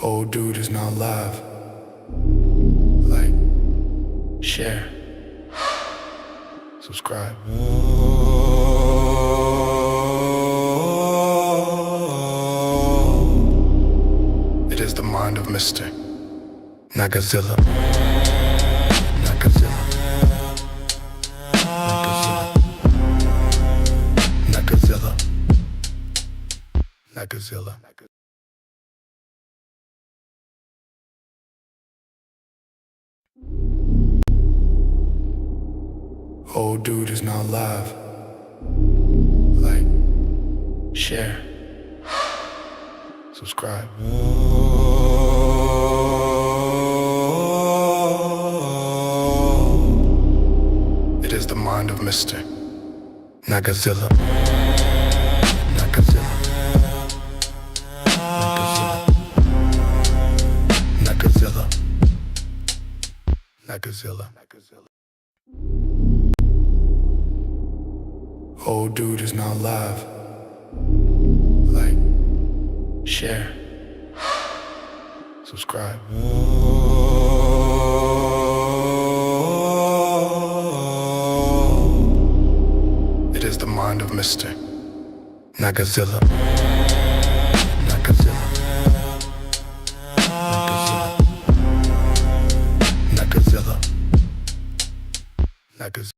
Old dude is now live. Like, share, subscribe. It is the mind of Mr. Nagazilla. Nagazilla. Nagazilla. Nagazilla. Old dude is now live. Like, share, subscribe. It is the mind of Mr. Nagazilla. Nagazilla. Nagazilla. Nagazilla. Nagazilla. Old dude is now live. Like, share, subscribe. It is the mind of Mr. Nagazilla. Nagazilla. Nagazilla. Nagazilla. Nagazilla.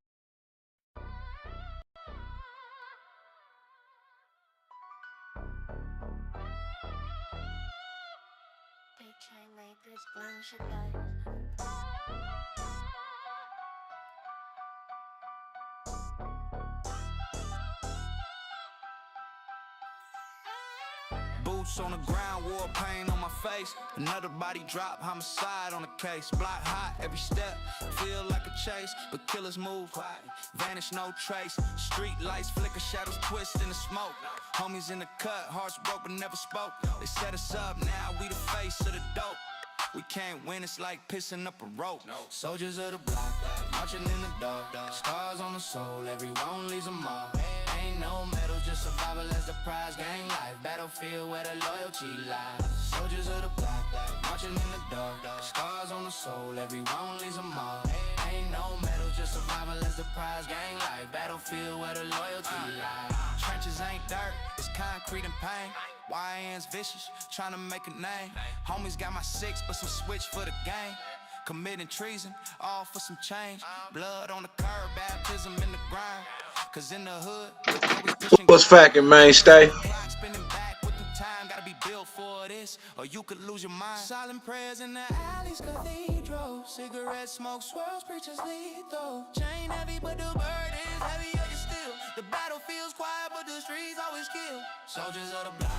Boots on the ground, war paint on my face. Another body drop, homicide on the case. Block hot, every step, feel like a chase. But killers move quiet, vanish no trace. Street lights flicker, shadows twist in the smoke. Homies in the cut, hearts broke but never spoke. They set us up, now we the face of the dope. We can't win, it's like pissing up a rope. Soldiers of the block, marching in the dark. Scars on the soul, everyone leaves a mark. Ain't no medals, just survival as the prize. Gang life, battlefield where the loyalty lies. Soldiers of the block, marching in the dark. Scars on the soul, everyone leaves a mark. Ain't no medals, just survival as the prize. Gang life, battlefield where the loyalty lies. Trenches ain't dirt, it's concrete and pain. YN's vicious, trying to make a name. Homies got my six, but some switch for the game. Committing treason, all for some change. Blood on the curb, baptism in the grind. Cause in the hood, always pushing. What's fackin', mainstay? Spinning back with the time, gotta be built for this, or you could lose your mind. Silent prayers in the alleys, cathedral. Cigarette smoke swirls, preachers lethal. Chain heavy, but the burden is heavier still. The battlefield's quiet, but the streets always kill. Soldiers of the block,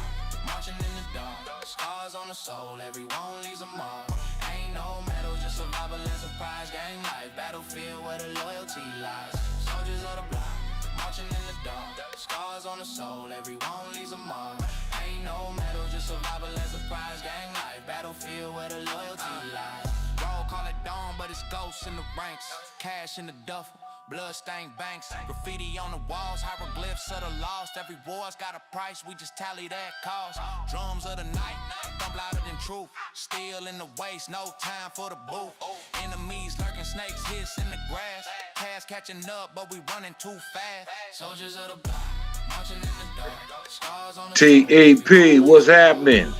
marching in the dark. Scars on the soul, everyone leaves a mark. Ain't no medals, just survival and surprise. Gang life, battlefield where the loyalty lies. Soldiers of the block, marching in the dark. Scars on the soul, everyone leaves a mark. Ain't no medals, just survival and surprise. Gang life, battlefield where the loyalty lies. Roll, call it dawn, but it's ghosts in the ranks. Cash in the duffel, blood-stained banks. Graffiti on the walls, hieroglyphs of the lost. Every war's got a price, we just tally that cost. Drums of the night, thump louder than truth. Steel in the waist, no time for the booth. Enemies lurking, snakes hiss in the grass. Cash catching up, but we running too fast. Soldiers of the block, marching in the dark. Scars on the TEP, what's happening?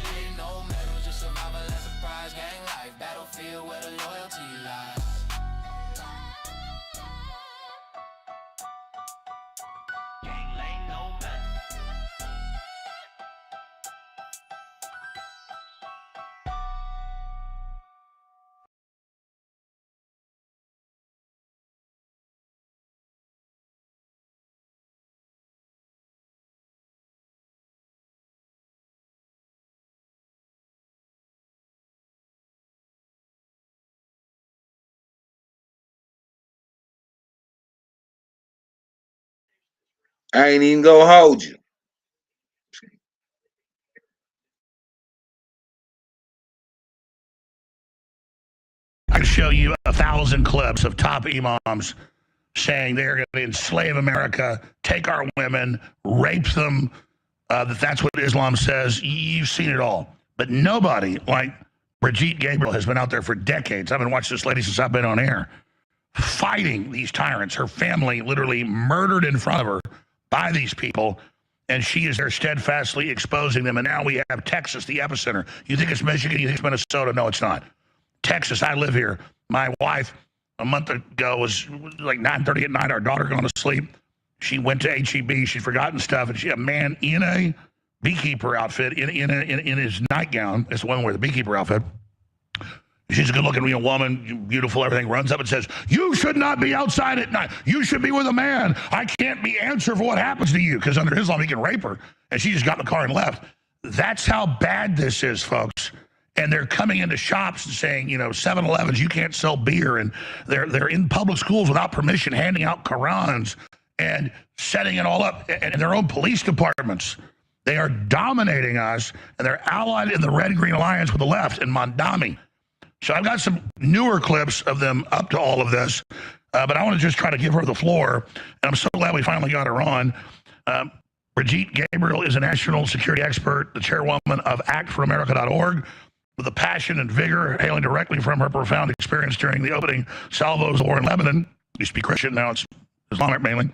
I ain't even gonna hold you. I can show you 1,000 clips of top imams saying they're going to enslave America, take our women, rape them, that's what Islam says. You've seen it all. But nobody like Brigitte Gabriel has been out there for decades. I've been watching this lady since I've been on air, fighting these tyrants. Her family literally murdered in front of her by these people, and she is there steadfastly exposing them. And now we have Texas, the epicenter. You think it's Michigan? You think it's Minnesota? No, it's not. Texas, I live here. My wife, a month ago, was like 9:30 at night, our daughter gone to sleep. She went to HEB. She'd forgotten stuff, and she had a man in a beekeeper outfit, in his nightgown. It's the one where the beekeeper outfit. She's a good-looking woman, beautiful, everything. Runs up and says, "You should not be outside at night. You should be with a man. I can't be answer for what happens to you," because under Islam, he can rape her. And she just got in the car and left. That's how bad this is, folks. And they're coming into shops and saying, 7-Elevens, you can't sell beer. And they're in public schools without permission, handing out Qurans and setting it all up. And in their own police departments, they are dominating us, and they're allied in the Red-Green Alliance with the left in Mondami. So I've got some newer clips of them up to all of this, but I want to just try to give her the floor, and I'm so glad we finally got her on. Brigitte Gabriel is a national security expert, the chairwoman of actforamerica.org, with a passion and vigor hailing directly from her profound experience during the opening salvos war in Lebanon. Used to be Christian, now it's Islamic mainly.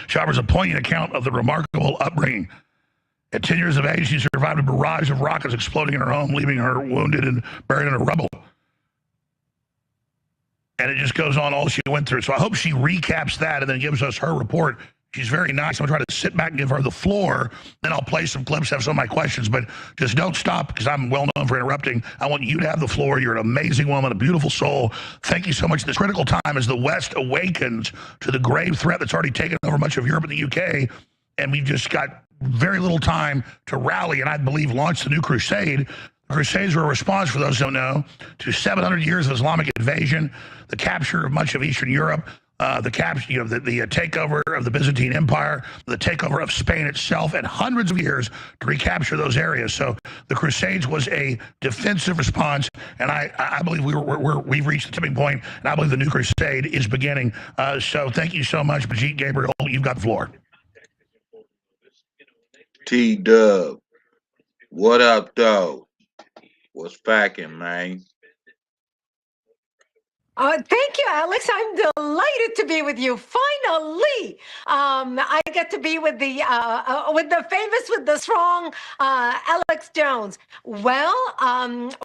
She offers a poignant account of the remarkable upbringing. At 10 years of age, she survived a barrage of rockets exploding in her home, leaving her wounded and buried in a rubble. And it just goes on all she went through. So I hope she recaps that and then gives us her report. She's very nice. I'm going to try to sit back and give her the floor. Then I'll play some clips, have some of my questions. But just don't stop, because I'm well known for interrupting. I want you to have the floor. You're an amazing woman, a beautiful soul. Thank you so much. This critical time as the West awakens to the grave threat that's already taken over much of Europe and the UK. And we've just got very little time to rally and, I believe, launch the new crusade. The Crusades were a response, for those who don't know, to 700 years of Islamic invasion, the capture of much of Eastern Europe, the takeover of the Byzantine Empire, the takeover of Spain itself, and hundreds of years to recapture those areas. So the Crusades was a defensive response, and I believe we've reached the tipping point, and I believe the new crusade is beginning. So thank you so much, Brigitte Gabriel. You've got the floor. T-Dub, what up, though? What's packing, man? Thank you, Alex. I'm delighted to be with you. Finally, I get to be with the famous, with the strong Alex Jones. Well,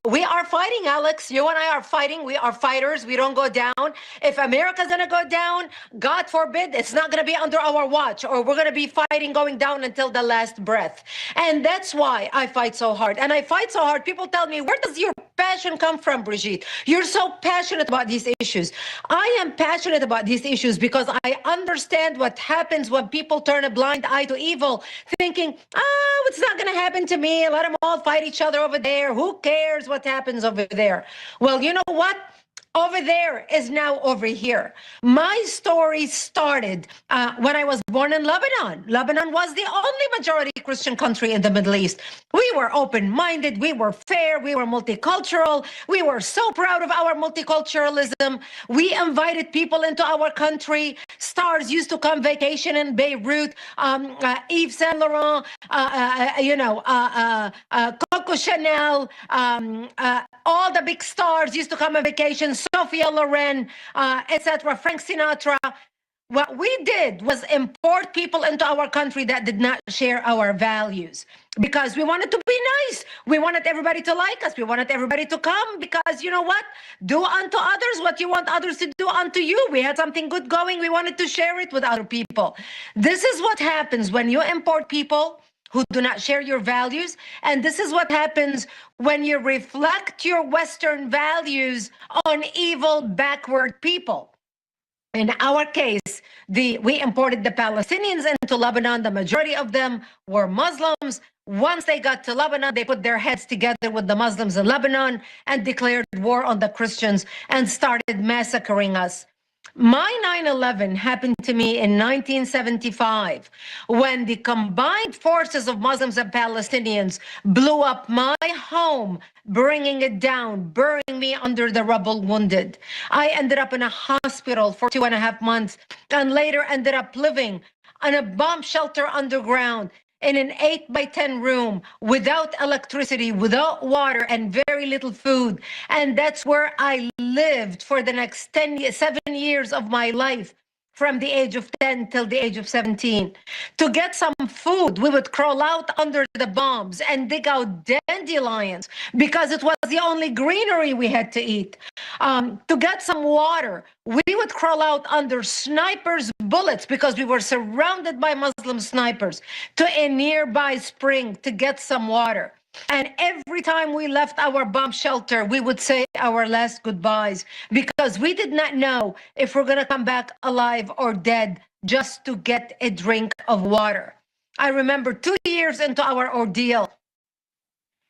we are fighting, Alex. You and I are fighting. We are fighters. We don't go down. If America's going to go down, God forbid, it's not going to be under our watch, or we're going to be fighting, going down until the last breath. And that's why I fight so hard. And I fight so hard. People tell me, where does your passion come from, Brigitte? You're so passionate about these issues. I am passionate about these issues because I understand what happens when people turn a blind eye to evil, thinking, it's not going to happen to me. Let them all fight each other over there. Who cares what happens over there? Well, you know what? Over there is now over here. My story started when I was born in Lebanon. Lebanon was the only majority Christian country in the Middle East. We were open-minded, we were fair, we were multicultural. We were so proud of our multiculturalism. We invited people into our country. Stars used to come vacation in Beirut. Yves Saint Laurent, Coco Chanel, all the big stars used to come on vacation. Sophia Loren, etc., Frank Sinatra. What we did was import people into our country that did not share our values, because we wanted to be nice. We wanted everybody to like us. We wanted everybody to come, because you know what? Do unto others what you want others to do unto you. We had something good going. We wanted to share it with other people. This is what happens when you import people who do not share your values. And this is what happens when you reflect your Western values on evil, backward people. In our case, we imported the Palestinians into Lebanon. The majority of them were Muslims. Once they got to Lebanon, they put their heads together with the Muslims in Lebanon and declared war on the Christians and started massacring us. My 9/11 happened to me in 1975 when the combined forces of Muslims and Palestinians blew up my home, bringing it down, burying me under the rubble, wounded. I ended up in a hospital for 2.5 months and later ended up living in a bomb shelter underground. in an 8 by 10 room without electricity, without water, and very little food. And that's where I lived for the next 7 years of my life, from the age of 10 till the age of 17. To get some food, we would crawl out under the bombs and dig out dandelions because it was the only greenery we had to eat. To get some water, we would crawl out under snipers' bullets because we were surrounded by Muslim snipers, to a nearby spring to get some water. And every time we left our bomb shelter, we would say our last goodbyes because we did not know if we're going to come back alive or dead just to get a drink of water. I remember 2 years into our ordeal,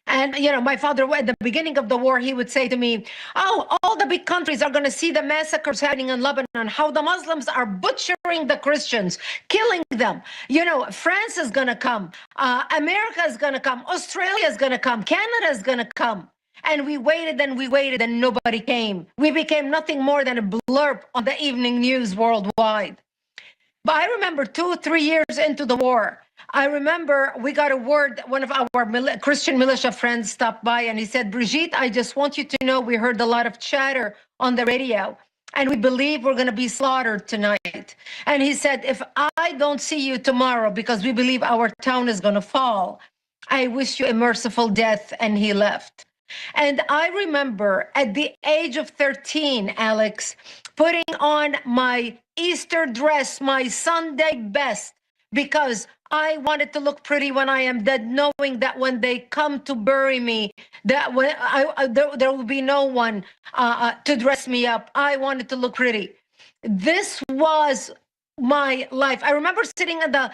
and, my father, at the beginning of the war, he would say to me, oh, all the big countries are going to see the massacres happening in Lebanon, how the Muslims are butchering the Christians, killing them. France is going to come. America is going to come. Australia is going to come. Canada is going to come. And we waited and nobody came. We became nothing more than a blurb on the evening news worldwide. But I remember 2-3 years into the war, I remember we got a word. One of our Christian militia friends stopped by and he said, Brigitte, I just want you to know we heard a lot of chatter on the radio and we believe we're going to be slaughtered tonight. And he said, if I don't see you tomorrow because we believe our town is going to fall, I wish you a merciful death. And he left. And I remember at the age of 13, Alex, putting on my Easter dress, my Sunday best, because I wanted to look pretty when I am dead, knowing that when they come to bury me, that there will be no one to dress me up. I wanted to look pretty. This was my life. I remember sitting at the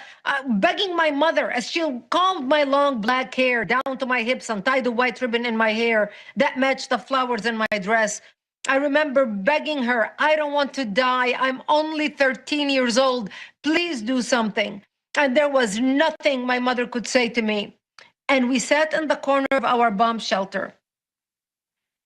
begging my mother as she combed my long black hair down to my hips and tied a white ribbon in my hair that matched the flowers in my dress. I remember begging her, I don't want to die. I'm only 13 years old. Please do something. And there was nothing my mother could say to me. And we sat in the corner of our bomb shelter.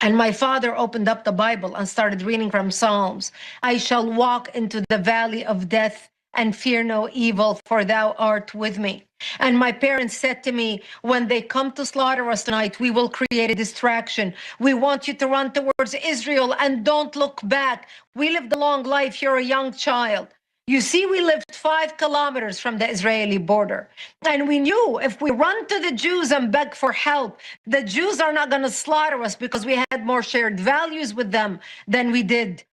And my father opened up the Bible and started reading from Psalms. I shall walk into the valley of death and fear no evil, for thou art with me. And my parents said to me, when they come to slaughter us tonight, we will create a distraction. We want you to run towards Israel and don't look back. We lived a long life. You're a young child. You see, we lived 5 kilometers from the Israeli border. And we knew if we run to the Jews and beg for help, the Jews are not going to slaughter us because we had more shared values with them than we did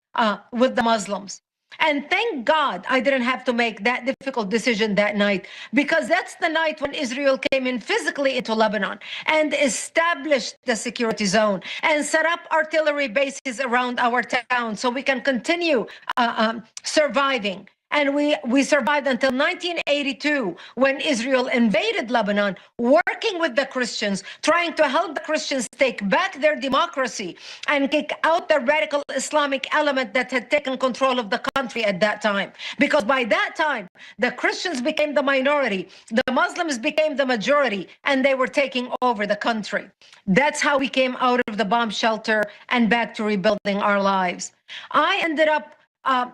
with the Muslims. And thank God I didn't have to make that difficult decision that night, because that's the night when Israel came in physically into Lebanon and established the security zone and set up artillery bases around our town so we can continue surviving. And we survived until 1982, when Israel invaded Lebanon, working with the Christians, trying to help the Christians take back their democracy and kick out the radical Islamic element that had taken control of the country at that time. Because by that time, the Christians became the minority, the Muslims became the majority, and they were taking over the country. That's how we came out of the bomb shelter and back to rebuilding our lives. I ended up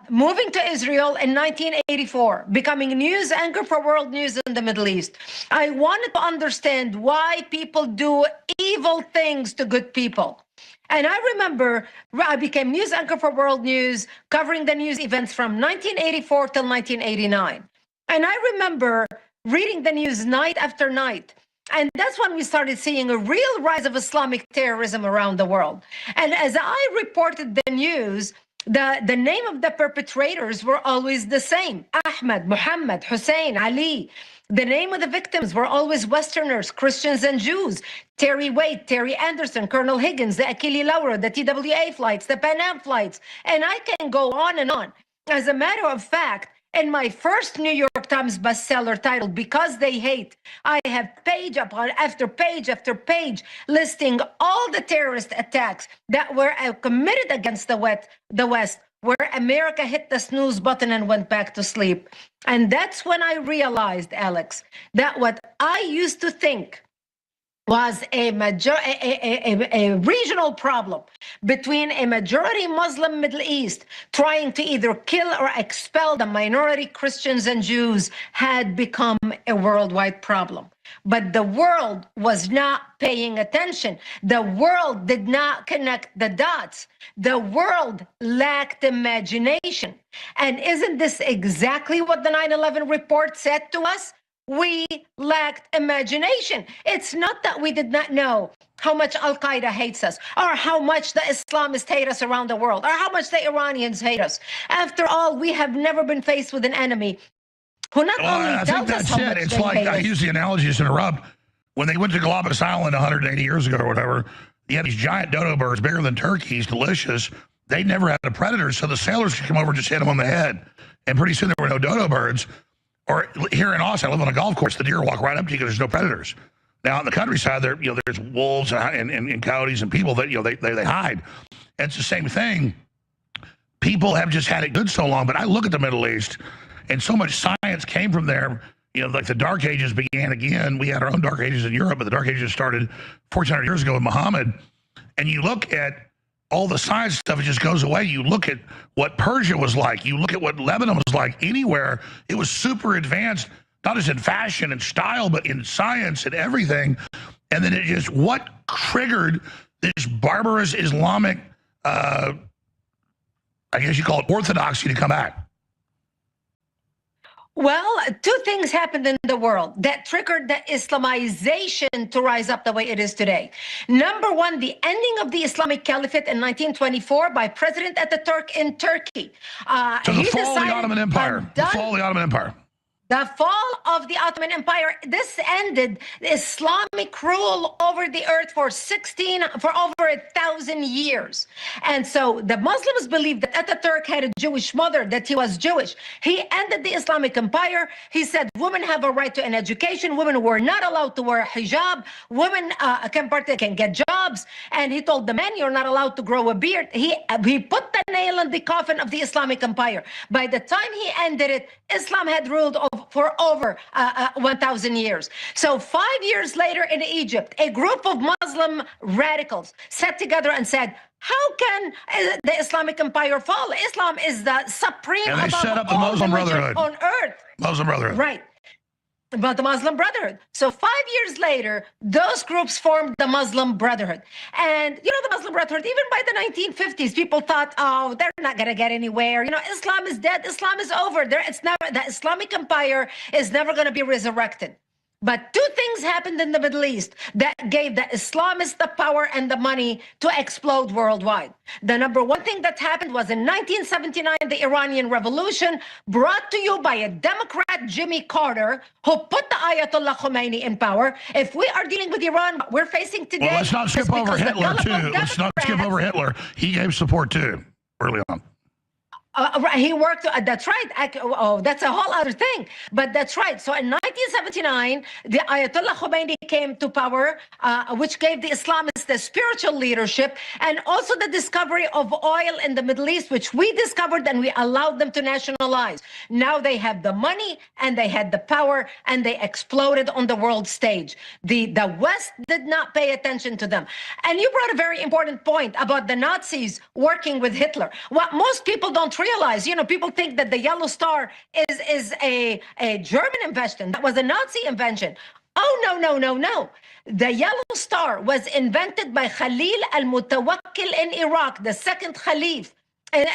moving to Israel in 1984, becoming a news anchor for World News in the Middle East. I wanted to understand why people do evil things to good people. And I remember I became news anchor for World News, covering the news events from 1984 till 1989. And I remember reading the news night after night. And that's when we started seeing a real rise of Islamic terrorism around the world. And as I reported the news, the name of the perpetrators were always the same: Ahmed, Muhammad, Hussein, Ali. The name of the victims were always Westerners, Christians and Jews: Terry Waite, Terry Anderson, Colonel Higgins, the Achille Lauro, the TWA flights, the Pan Am flights, and I can go on and on. As a matter of fact, in my first New York Times bestseller titled "Because They Hate," I have page after page after page listing all the terrorist attacks that were committed against the West, where America hit the snooze button and went back to sleep. And that's when I realized, Alex, that what I used to think was a regional problem between a majority Muslim Middle East trying to either kill or expel the minority Christians and Jews had become a worldwide problem. But the world was not paying attention. The world did not connect the dots. The world lacked imagination. And isn't this exactly what the 9/11 report said to us? We lacked imagination. It's not that we did not know how much Al-Qaeda hates us, or how much the Islamists hate us around the world, or how much the Iranians hate us. After all, we have never been faced with an enemy who not only I think tells us that's how it. much It's they like, hate I us. use the analogy to interrupt. When they went to Galapagos Island 180 years ago or whatever, you had these giant dodo birds, bigger than turkeys, delicious. They never had a predator, so the sailors could come over and just hit them on the head. And pretty soon there were no dodo birds. Or here in Austin, I live on a golf course. The deer walk right up to you because there's no predators. Now in the countryside, there, there's wolves and coyotes and people that they hide. And it's the same thing. People have just had it good so long. But I look at the Middle East, and so much science came from there. Like the Dark Ages began again. We had our own Dark Ages in Europe, but the Dark Ages started 1,400 years ago with Muhammad. And you look at all the science stuff, it just goes away. You look at what Persia was like. You look at what Lebanon was like. Anywhere, it was super advanced, not just in fashion and style, but in science and everything. And then it just, what triggered this barbarous Islamic, I guess you call it orthodoxy, to come back? Well, two things happened in the world that triggered the Islamization to rise up the way it is today. Number one, the ending of the Islamic Caliphate in 1924 by President Ataturk in Turkey. So the fall of the Ottoman Empire. The fall of the Ottoman Empire. The fall of the Ottoman Empire, this ended Islamic rule over the earth for over 1,000 years. And so the Muslims believed that Ataturk had a Jewish mother, that he was Jewish. He ended the Islamic Empire. He said women have a right to an education. Women were not allowed to wear hijab. Women can get jobs. And he told the men, you're not allowed to grow a beard. He put the nail in the coffin of the Islamic Empire. By the time he ended it, Islam had ruled for over 1,000 years. So 5 years later in Egypt, a group of Muslim radicals sat together and said, how can the Islamic Empire fall? Islam is the supreme and they above set up the all Muslim religions Brotherhood on earth. Muslim Brotherhood. Right. About the Muslim Brotherhood. So 5 years later, those groups formed the Muslim Brotherhood. And, the Muslim Brotherhood, even by the 1950s, people thought, oh, they're not going to get anywhere. Islam is dead. Islam is over. The Islamic Empire is never going to be resurrected. But two things happened in the Middle East that gave the Islamists the power and the money to explode worldwide. The number one thing that happened was in 1979, the Iranian Revolution, brought to you by a Democrat, Jimmy Carter, who put the Ayatollah Khomeini in power. If we are dealing with Iran, we're facing today. Well, let's not skip over Hitler, too. Let's not skip over Hitler. He gave support, too, early on. He worked, that's right. That's a whole other thing. But that's right. So in 1979, the Ayatollah Khomeini came to power, which gave the Islamists the spiritual leadership and also the discovery of oil in the Middle East, which we discovered and we allowed them to nationalize. Now they have the money and they had the power and they exploded on the world stage. The West did not pay attention to them. And you brought a very important point about the Nazis working with Hitler. What most people don't realize, people think that the Yellow Star is a German invention. That was a Nazi invention. Oh, no. The Yellow Star was invented by Khalil al-Mutawakkil in Iraq, the second Khalif in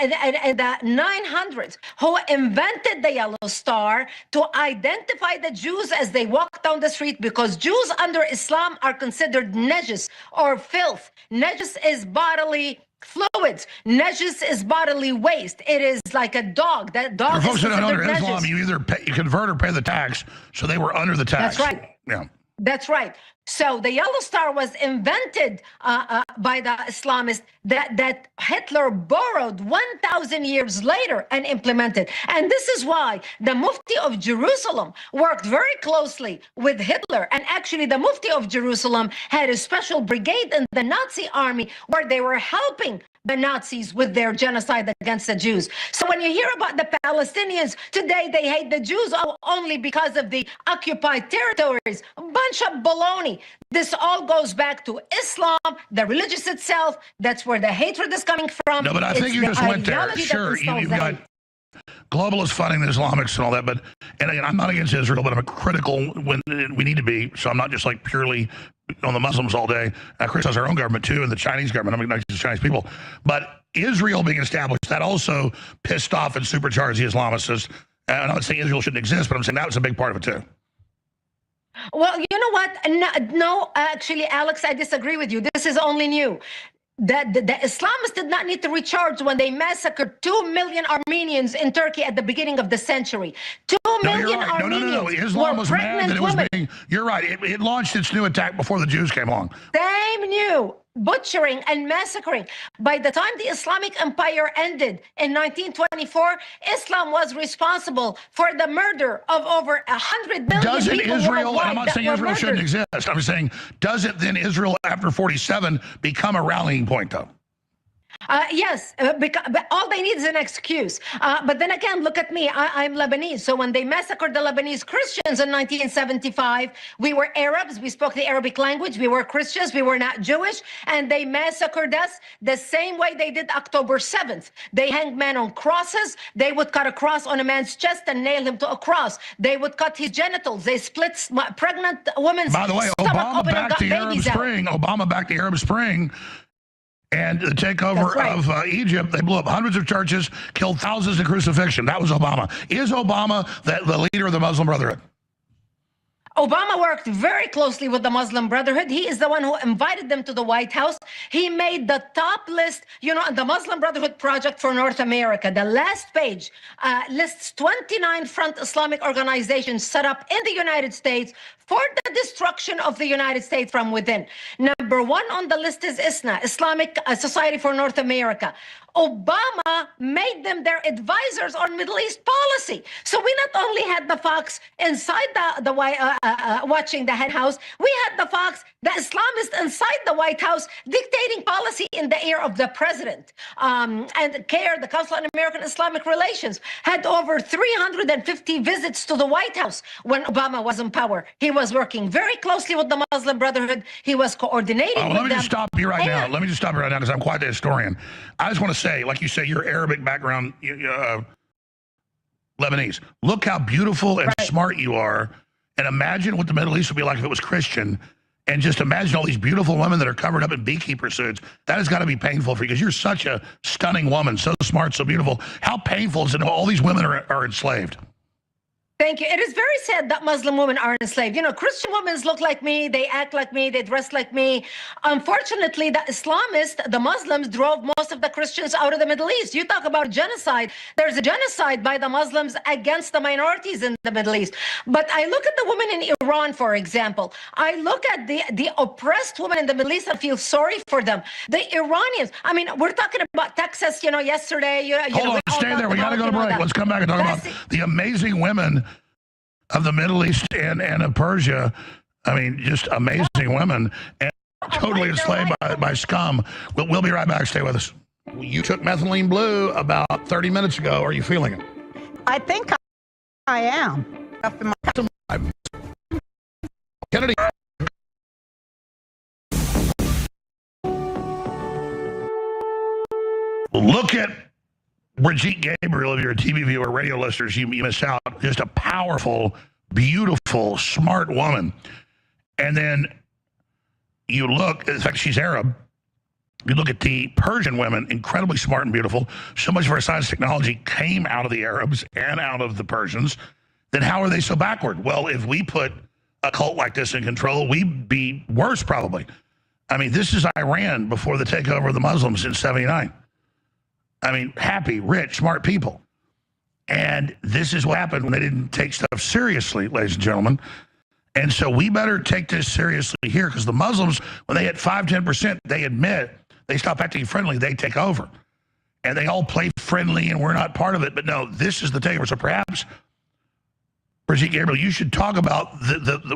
the 900s, who invented the Yellow Star to identify the Jews as they walk down the street, because Jews under Islam are considered najis or filth. Najis is bodily fluids. Najis is bodily waste. It is like a dog. That dog is considered under najis. Islam, you either you convert or pay the tax. So they were under the tax. That's right. Yeah. That's right. So the Yellow Star was invented by the Islamists that Hitler borrowed 1,000 years later and implemented. And this is why the Mufti of Jerusalem worked very closely with Hitler. And actually, the Mufti of Jerusalem had a special brigade in the Nazi army where they were helping the Nazis with their genocide against the Jews. So when you hear about the Palestinians today, they hate the Jews only because of the occupied territories. A bunch of baloney. This all goes back to Islam, the religious itself. That's where the hatred is coming from. No, but I think you just went there. Sure, you've got globalist funding the Islamics and all that, but, and again, I'm not against Israel, but I'm critical when we need to be, so I'm not just like purely on the Muslims all day. I criticize our own government too, and the Chinese government. I'm not just the Chinese people. But Israel being established, that also pissed off and supercharged the Islamicists. And I'm not saying Israel shouldn't exist, but I'm saying that was a big part of it too. Well, you know what? No, actually, Alex, I disagree with you. This is only new. The Islamists did not need to recharge when they massacred 2 million Armenians in Turkey at the beginning of the century. 2 million right. Armenians No. Islam were was mad that it was women. being, you're right. It launched its new attack before the Jews came along. Same new butchering and massacring. By the time the Islamic Empire ended in 1924, Islam was responsible for the murder of over 100 million Doesn't people Israel, worldwide and I'm not that saying were Israel shouldn't murdered. exist. I'm saying, doesn't then Israel after 47 become a rallying point though? Yes, but all they need is an excuse. But then again, look at me. I'm Lebanese. So when they massacred the Lebanese Christians in 1975, we were Arabs. We spoke the Arabic language. We were Christians. We were not Jewish. And they massacred us the same way they did October 7th. They hanged men on crosses. They would cut a cross on a man's chest and nail him to a cross. They would cut his genitals. They split pregnant women's By the way, stomach Obama open and backed got the Arab babies out. Spring. Obama backed the Arab Spring. And the takeover That's right. of Egypt, they blew up hundreds of churches, killed thousands in crucifixion. That was Obama. Is Obama the leader of the Muslim Brotherhood? Obama worked very closely with the Muslim Brotherhood. He is the one who invited them to the White House. He made the top list, you know, the Muslim Brotherhood Project for North America. The last page lists 29 front Islamic organizations set up in the United States for the destruction of the United States from within. Number one on the list is ISNA, Islamic Society for North America. Obama made them their advisors on Middle East policy. So we not only had the Fox inside the watching the head house, we had the Fox, the Islamists inside the White House dictating policy in the ear of the president. And CARE, the Council on American Islamic Relations, had over 350 visits to the White House when Obama was in power. He was working very closely with the Muslim Brotherhood. He was coordinating with them. Let me just stop you right now. Let me just stop you right now because I'm quite the historian. I just want to say, like you say, your Arabic background, Lebanese. Look how beautiful and smart you are. And imagine what the Middle East would be like if it was Christian. And just imagine all these beautiful women that are covered up in beekeeper suits. That has got to be painful for you because you're such a stunning woman, so smart, so beautiful. How painful is it? All these women are enslaved. Thank you. It is very sad that Muslim women are enslaved. You know, Christian women look like me, they act like me, they dress like me. Unfortunately, the Islamists, the Muslims, drove most of the Christians out of the Middle East. You talk about genocide. There's a genocide by the Muslims against the minorities in the Middle East. But I look at the women in Iran, for example. I look at the oppressed women in the Middle East and feel sorry for them. The Iranians, I mean, we're talking about Texas, you know, yesterday. Hold on, stay there. We got to go to break. Let's come back and talk about the amazing women of the Middle East and of Persia. I mean, just amazing women and totally enslaved by scum. We'll be right back. Stay with us. You took methylene blue about 30 minutes ago. Are you feeling it? I think I am. Kennedy. Look at Brigitte Gabriel. If you're a TV viewer, radio listeners, you missed out. Just a powerful, beautiful, smart woman. And then you look, in fact, she's Arab. You look at the Persian women, incredibly smart and beautiful. So much of our science technology came out of the Arabs and out of the Persians. Then how are they so backward? Well, if we put a cult like this in control, we'd be worse probably. I mean, this is Iran before the takeover of the Muslims in '79. I mean, happy, rich, smart people. And this is what happened when they didn't take stuff seriously, ladies and gentlemen. And so we better take this seriously here because the Muslims, when they hit 5-10%, they admit they stop acting friendly, they take over. And they all play friendly and we're not part of it. But no, this is the takeover. So perhaps, Brigitte Gabriel, you should talk about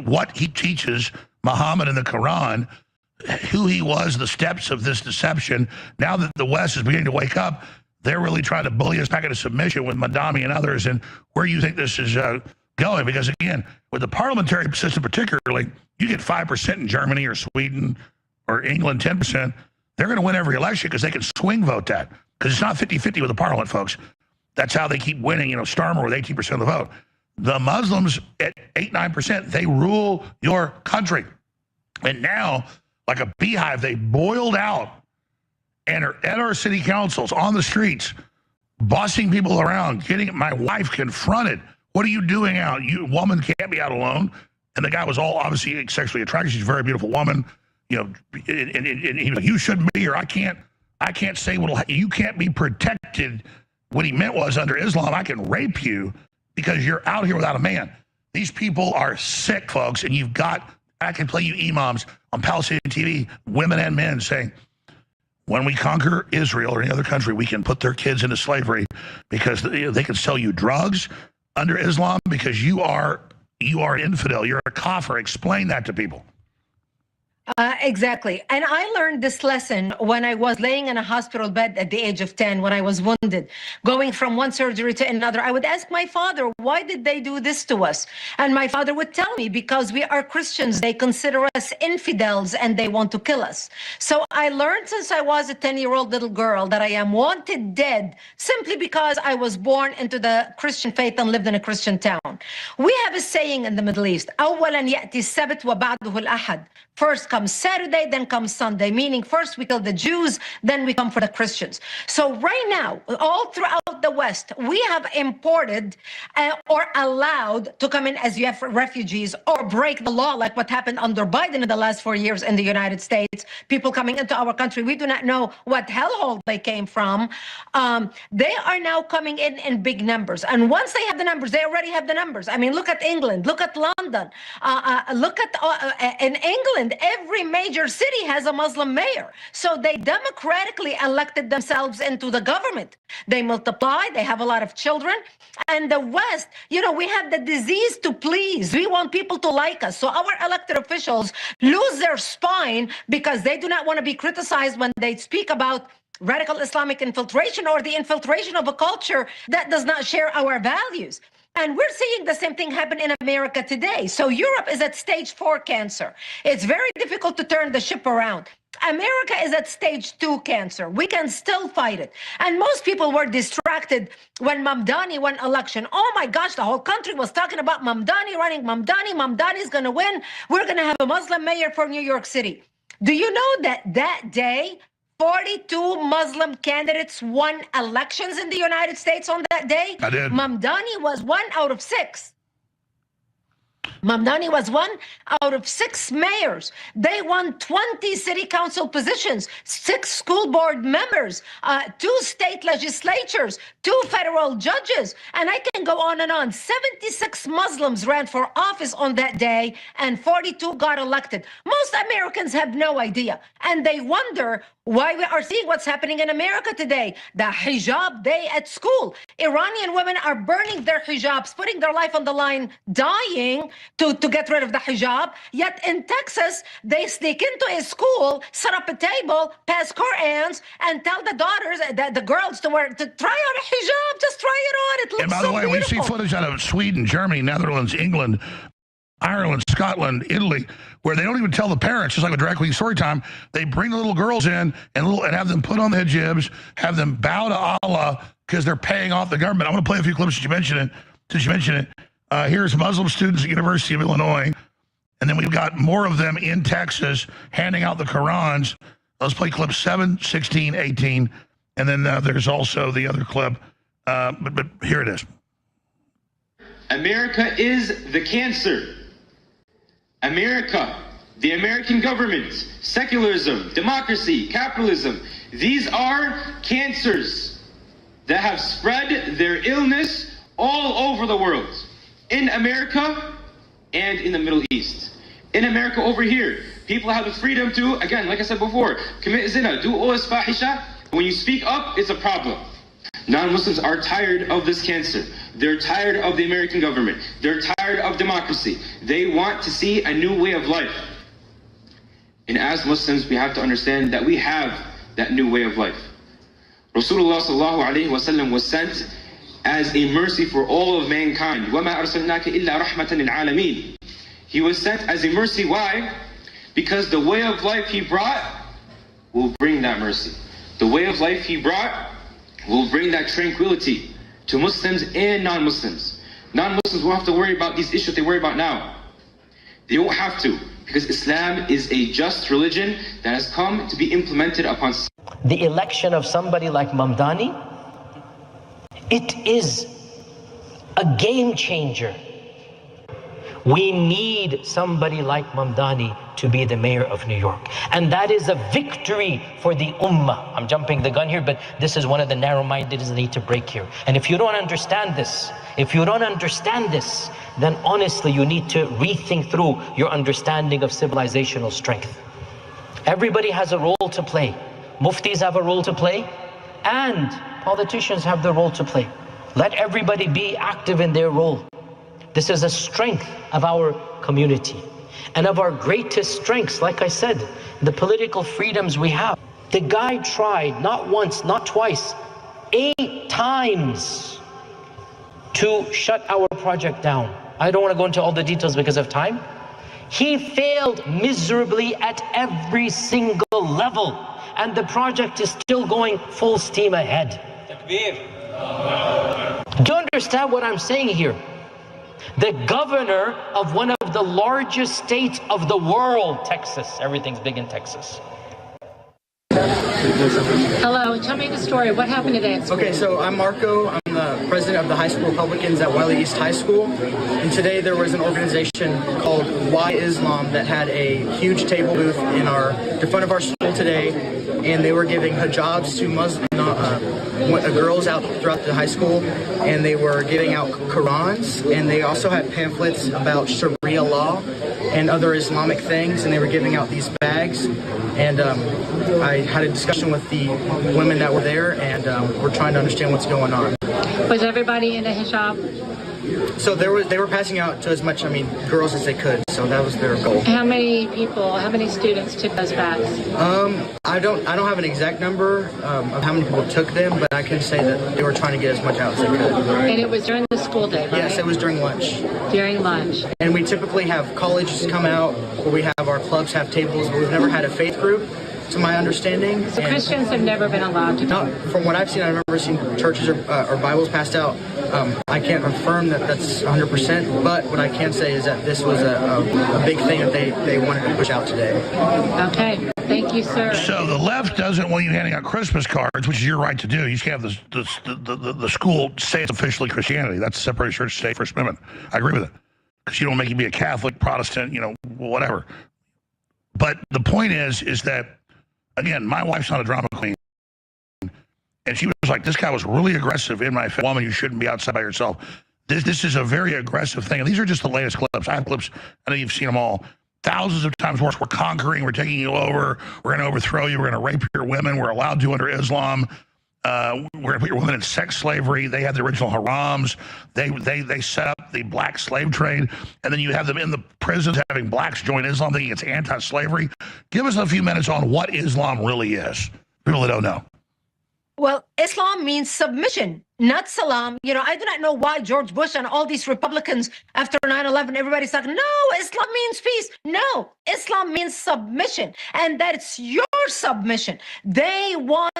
what he teaches, Muhammad in the Quran, who he was, the steps of this deception. Now that the West is beginning to wake up, they're really trying to bully us back into submission with Madami and others. And where you think this is going? Because again, with the parliamentary system particularly, you get 5% in Germany or Sweden or England, 10%. They're going to win every election because they can swing vote that. Because it's not 50-50 with the parliament, folks. That's how they keep winning. Starmer with 18% of the vote. The Muslims at 8-9%, they rule your country. And now, like a beehive, they boiled out and are at our city councils, on the streets, bossing people around, getting my wife confronted. What are you doing out? You woman can't be out alone. And the guy was all obviously sexually attracted. She's a very beautiful woman. And he was like, you shouldn't be here. I can't say you can't be protected. What he meant was, under Islam, I can rape you because you're out here without a man. These people are sick, folks, and I can play you imams on Palestinian TV, women and men, saying, when we conquer Israel or any other country, we can put their kids into slavery because they can sell you drugs under Islam because you are infidel. You're a kafir. Explain that to people. Exactly. And I learned this lesson when I was laying in a hospital bed at the age of 10, when I was wounded, going from one surgery to another. I would ask my father, why did they do this to us? And my father would tell me, because we are Christians, they consider us infidels and they want to kill us. So I learned since I was a 10-year-old little girl that I am wanted dead simply because I was born into the Christian faith and lived in a Christian town. We have a saying in the Middle East, أولاً يأتي السبت وبعده الأحد. First comes Saturday, then comes Sunday, meaning first we kill the Jews, then we come for the Christians. So right now, all throughout the West, we have imported or allowed to come in as refugees or break the law, like what happened under Biden in the last 4 years in the United States. People coming into our country, we do not know what hellhole they came from. They are now coming in big numbers. And once they have the numbers, they already have the numbers. I mean, look at England, look at London, look at in England, every major city has a Muslim mayor. So they democratically elected themselves into the government. They multiply, they have a lot of children. And the West, we have the disease to please. We want people to like us. So our elected officials lose their spine because they do not want to be criticized when they speak about radical Islamic infiltration or the infiltration of a culture that does not share our values. And we're seeing the same thing happen in America today. So Europe is at stage 4 cancer. It's very difficult to turn the ship around. America is at stage 2 cancer. We can still fight it. And most people were distracted when Mamdani won election. Oh my gosh, the whole country was talking about Mamdani running. Mamdani's going to win. We're going to have a Muslim mayor for New York City. Do you know that day, 42 Muslim candidates won elections in the United States on that day? I did. Mamdani was 1 out of 6. Mamdani was 1 out of 6 mayors. They won 20 city council positions, 6 school board members, 2 state legislatures, 2 federal judges, and I can go on and on. 76 Muslims ran for office on that day, and 42 got elected. Most Americans have no idea, and they wonder why we are seeing what's happening in America today. The hijab day at school. Iranian women are burning their hijabs, putting their life on the line, dying to get rid of the hijab. Yet in Texas, they sneak into a school, set up a table, pass Qur'ans, and tell the daughters, the girls to try on a hijab. Just try it on. It looks so beautiful. And by the way, we see footage out of Sweden, Germany, Netherlands, England, Ireland, Scotland, Italy, where they don't even tell the parents, just like with Drag Queen Story Time. They bring the little girls in and have them put on the hijabs, have them bow to Allah because they're paying off the government. I'm going to play a few clips since you mentioned it. Here's Muslim students at University of Illinois, and then we've got more of them in Texas handing out the Qurans. Let's play clips 7, 16, 18, and then there's also the other clip. But here it is. America is the cancer. America, the American government, secularism, democracy, capitalism, these are cancers that have spread their illness all over the world. In America and in the Middle East. In America over here, people have the freedom to, again, like I said before, commit zina, do os fahisha. When you speak up, it's a problem. Non-Muslims are tired of this cancer. They're tired of the American government. They're tired of democracy. They want to see a new way of life. And as Muslims, we have to understand that we have that new way of life. Rasulullah sallallahu alaihi wasallam was sent as a mercy for all of mankind. وَمَا أَرْسَلْنَاكَ إِلَّا رَحْمَةً لِلْعَالَمِينَ. He was sent as a mercy. Why? Because the way of life he brought will bring that mercy. The way of life he brought will bring that tranquility to Muslims and non-Muslims. Non-Muslims won't have to worry about these issues they worry about now. They won't have to, because Islam is a just religion that has come to be implemented upon. The election of somebody like Mamdani, it is a game changer. We need somebody like Mamdani to be the mayor of New York. And that is a victory for the ummah. I'm jumping the gun here, but this is one of the narrow-mindedness need to break here. And if you don't understand this, then honestly, you need to rethink through your understanding of civilizational strength. Everybody has a role to play. Muftis have a role to play, and politicians have the role to play. Let everybody be active in their role. This is a strength of our community. And of our greatest strengths, like I said, the political freedoms we have. The guy tried, not once, not twice, 8 times to shut our project down. I don't want to go into all the details because of time. He failed miserably at every single level, and the project is still going full steam ahead. Do you understand what I'm saying here? The governor of one of the largest states of the world, Texas. Everything's big in Texas. Hello, tell me the story. What happened today? Okay, so I'm Marco. I'm the president of the high school Republicans at Wiley East High School. And today there was an organization called Why Islam that had a huge table booth in the front of our school today. And they were giving hijabs to Muslim girls out throughout the high school, and they were giving out Qurans, and they also had pamphlets about Sharia law and other Islamic things, and they were giving out these bags. And I had a discussion with the women that were there, and we're trying to understand what's going on. Was everybody in a hijab? So they were passing out to as much, girls as they could. So that was their goal. How many students took those bags? I don't have an exact number of how many people took them, but I can say that they were trying to get as much out as they could. And it was during the school day, right? Yes, it was during lunch. During lunch. And we typically have colleges come out, where we have our clubs have tables, but we've never had a faith group, to my understanding. So Christians have never been allowed to come? From what I've seen, I've never seen churches or Bibles passed out. I can't confirm that that's 100%, but what I can say is that this was a big thing that they wanted to push out today. Okay. Thank you, sir. So the left doesn't want you handing out Christmas cards, which is your right to do. You just can't have the school say it's officially Christianity. That's separate church state First Amendment. I agree with it. Because you don't make you be a Catholic, Protestant, whatever. But the point is that, again, my wife's not a drama queen. And she was like, this guy was really aggressive in my woman, you shouldn't be outside by yourself. This is a very aggressive thing. And these are just the latest clips. I have clips, I know you've seen them all. Thousands of times worse. We're conquering, we're taking you over, we're going to overthrow you, we're going to rape your women, we're allowed to under Islam. We're going to put your women in sex slavery. They had the original harams. They set up the black slave trade. And then you have them in the prisons having blacks join Islam, thinking it's anti-slavery. Give us a few minutes on what Islam really is. People that don't know. Well, Islam means submission, not salam. I do not know why George Bush and all these Republicans after 9/11, everybody's like, no, Islam means peace. No, Islam means submission. And that's your submission. They want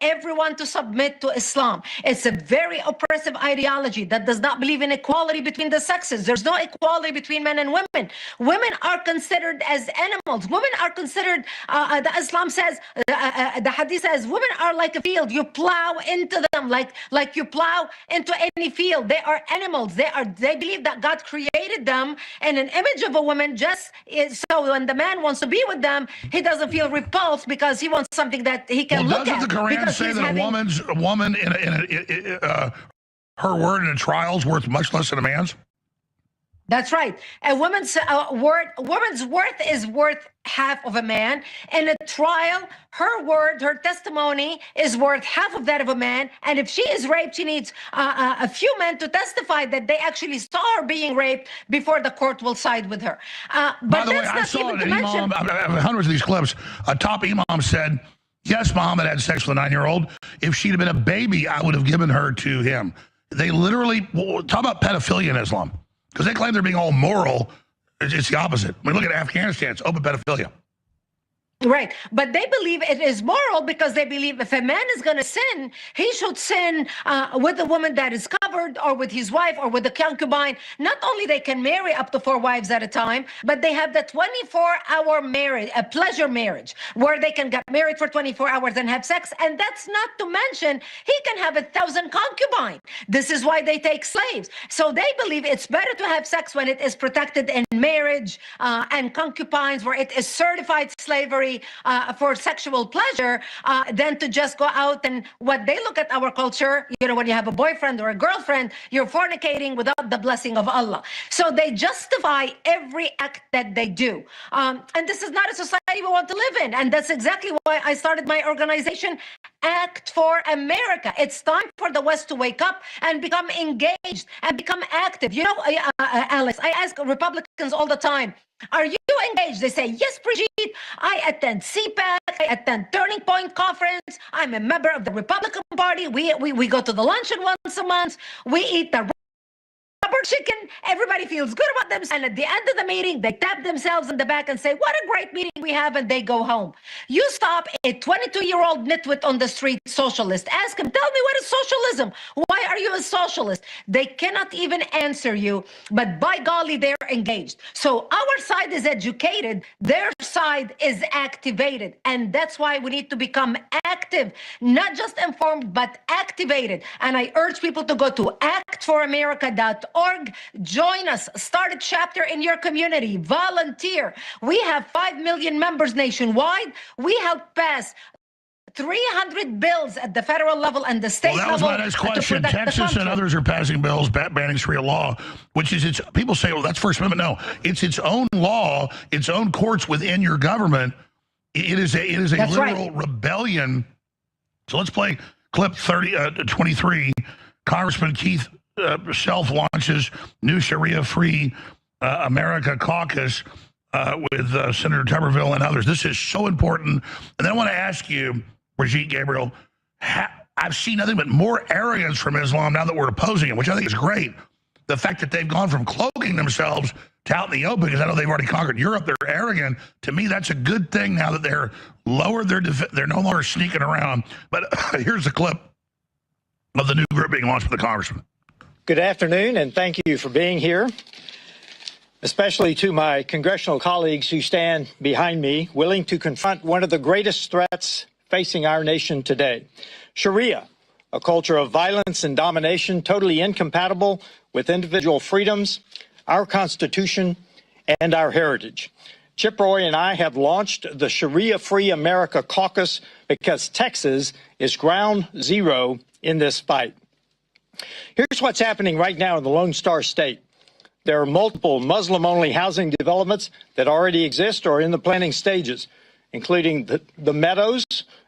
everyone to submit to Islam. It's a very oppressive ideology that does not believe in equality between the sexes. There's no equality between men and women. Women are considered as animals. Women are considered, the Islam says, the Hadith says, women are like a field. You plow into them like you plow into any field. They are animals. They believe that God created them in an image of a woman, so when the man wants to be with them, he doesn't feel repulsed because he wants something that he can look at. Doesn't the Quran say that a woman her word in a trial is worth much less than a man's? That's right. A woman's worth is worth half of a man. In a trial, her word, her testimony is worth half of that of a man. And if she is raped, she needs a few men to testify that they actually saw her being raped before the court will side with her. But By the way, that's I not saw even an to mention. imam, I have hundreds of these clips. A top imam said, yes, Muhammad had sex with a 9-year-old. If she'd have been a baby, I would have given her to him. They literally, talk about pedophilia in Islam. Because they claim they're being all moral. It's the opposite. I mean, look at Afghanistan. It's open pedophilia. Right. But they believe it is moral because they believe if a man is going to sin, he should sin with a woman that is covered or with his wife or with a concubine. Not only they can marry up to 4 wives at a time, but they have the 24-hour marriage, a pleasure marriage, where they can get married for 24 hours and have sex. And that's not to mention, he can have 1,000 concubines. This is why they take slaves. So they believe it's better to have sex when it is protected in marriage and concubines, where it is certified slavery for sexual pleasure than to just go out and what they look at our culture, you know, when you have a boyfriend or a girlfriend, you're fornicating without the blessing of Allah. So they justify every act that they do. And this is not a society we want to live in. And that's exactly why I started my organization, Act for America. It's time for the West to wake up and become engaged and become active. You know, Alex, I ask Republicans all the time, are you engaged? They say, yes, Brigitte, I attend CPAC, I attend Turning Point Conference, I'm a member of the Republican Party, we go to the luncheon once a month, we eat the rubber chicken, everybody feels good about themselves, and at the end of the meeting, they tap themselves in the back and say, what a great meeting we have, and they go home. You stop a 22-year-old nitwit on the street socialist, ask him, tell me, what is socialism? Why are you a socialist? They cannot even answer you, but by golly, they're engaged. So our side is educated, their side is activated, and that's why we need to become active, not just informed, but activated. And I urge people to go to actforamerica.org. Join us. Start a chapter in your community. Volunteer. We have 5 million members nationwide. We helped pass 300 bills at the federal level and the state level. Well, that was my next question. Texas and others are passing bills banning Sharia law, which is its. People say, well, that's First Amendment. No, it's its own law, its own courts within your government. It is a literal rebellion. So let's play clip 23. Congressman Keith Self launches new Sharia-free America caucus with Senator Tuberville and others. This is so important. And then I want to ask you, Brigitte, Gabriel, I've seen nothing but more arrogance from Islam now that we're opposing it, which I think is great. The fact that they've gone from cloaking themselves to out in the open, because I know they've already conquered Europe, they're arrogant. To me, that's a good thing now that they're lowered they're no longer sneaking around. But here's a clip of the new group being launched by the congressman. Good afternoon, and thank you for being here, especially to my congressional colleagues who stand behind me, willing to confront one of the greatest threats facing our nation today. Sharia, a culture of violence and domination totally incompatible with individual freedoms, our Constitution, and our heritage. Chip Roy and I have launched the Sharia Free America Caucus because Texas is ground zero in this fight. Here's what's happening right now in the Lone Star State. There are multiple Muslim-only housing developments that already exist or are in the planning stages, including the Meadows,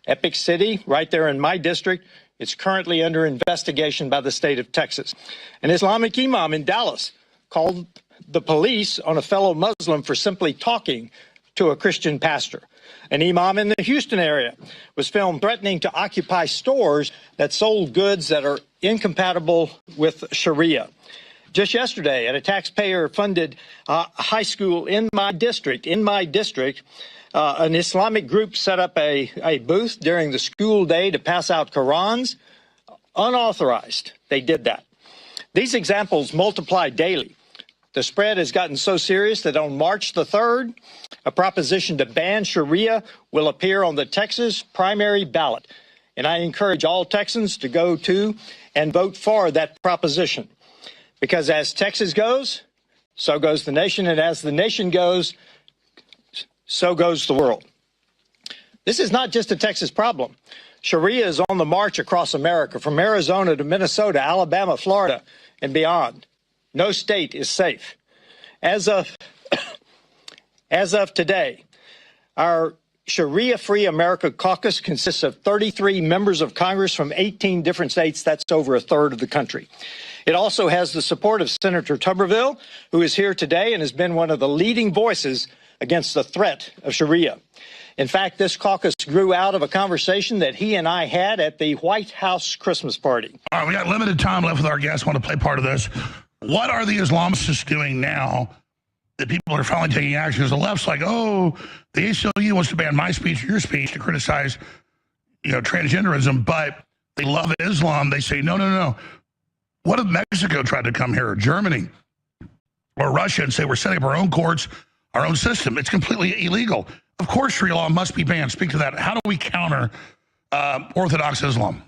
Epic City, right there in my district. It's currently under investigation by the state of Texas. An Islamic imam in Dallas called the police on a fellow Muslim for simply talking to a Christian pastor. An imam in the Houston area was filmed threatening to occupy stores that sold goods that are incompatible with Sharia. Just yesterday, at a taxpayer-funded high school in my district, an Islamic group set up a booth during the school day to pass out Qurans, unauthorized. They did that. These examples multiply daily. The spread has gotten so serious that on March the 3rd, a proposition to ban Sharia will appear on the Texas primary ballot. And I encourage all Texans to go to and vote for that proposition. Because as Texas goes, so goes the nation. And as the nation goes, so goes the world. This is not just a Texas problem. Sharia is on the march across America, from Arizona to Minnesota, Alabama, Florida, and beyond. No state is safe. As of today, our Sharia-Free America Caucus consists of 33 members of Congress from 18 different states. That's over a third of the country. It also has the support of Senator Tuberville, who is here today and has been one of the leading voices against the threat of Sharia. In fact, this caucus grew out of a conversation that he and I had at the White House Christmas party. All right, we got limited time left with our guests. Want to play part of this. What are the Islamists doing now that people are finally taking action? Because the left's like, oh, the ACLU wants to ban my speech or your speech to criticize, transgenderism, but they love Islam. They say, no, no, no. What if Mexico tried to come here, or Germany, or Russia, and say we're setting up our own courts, our own system? It's completely illegal. Of course, Sharia law must be banned. Speak to that. How do we counter Orthodox Islam?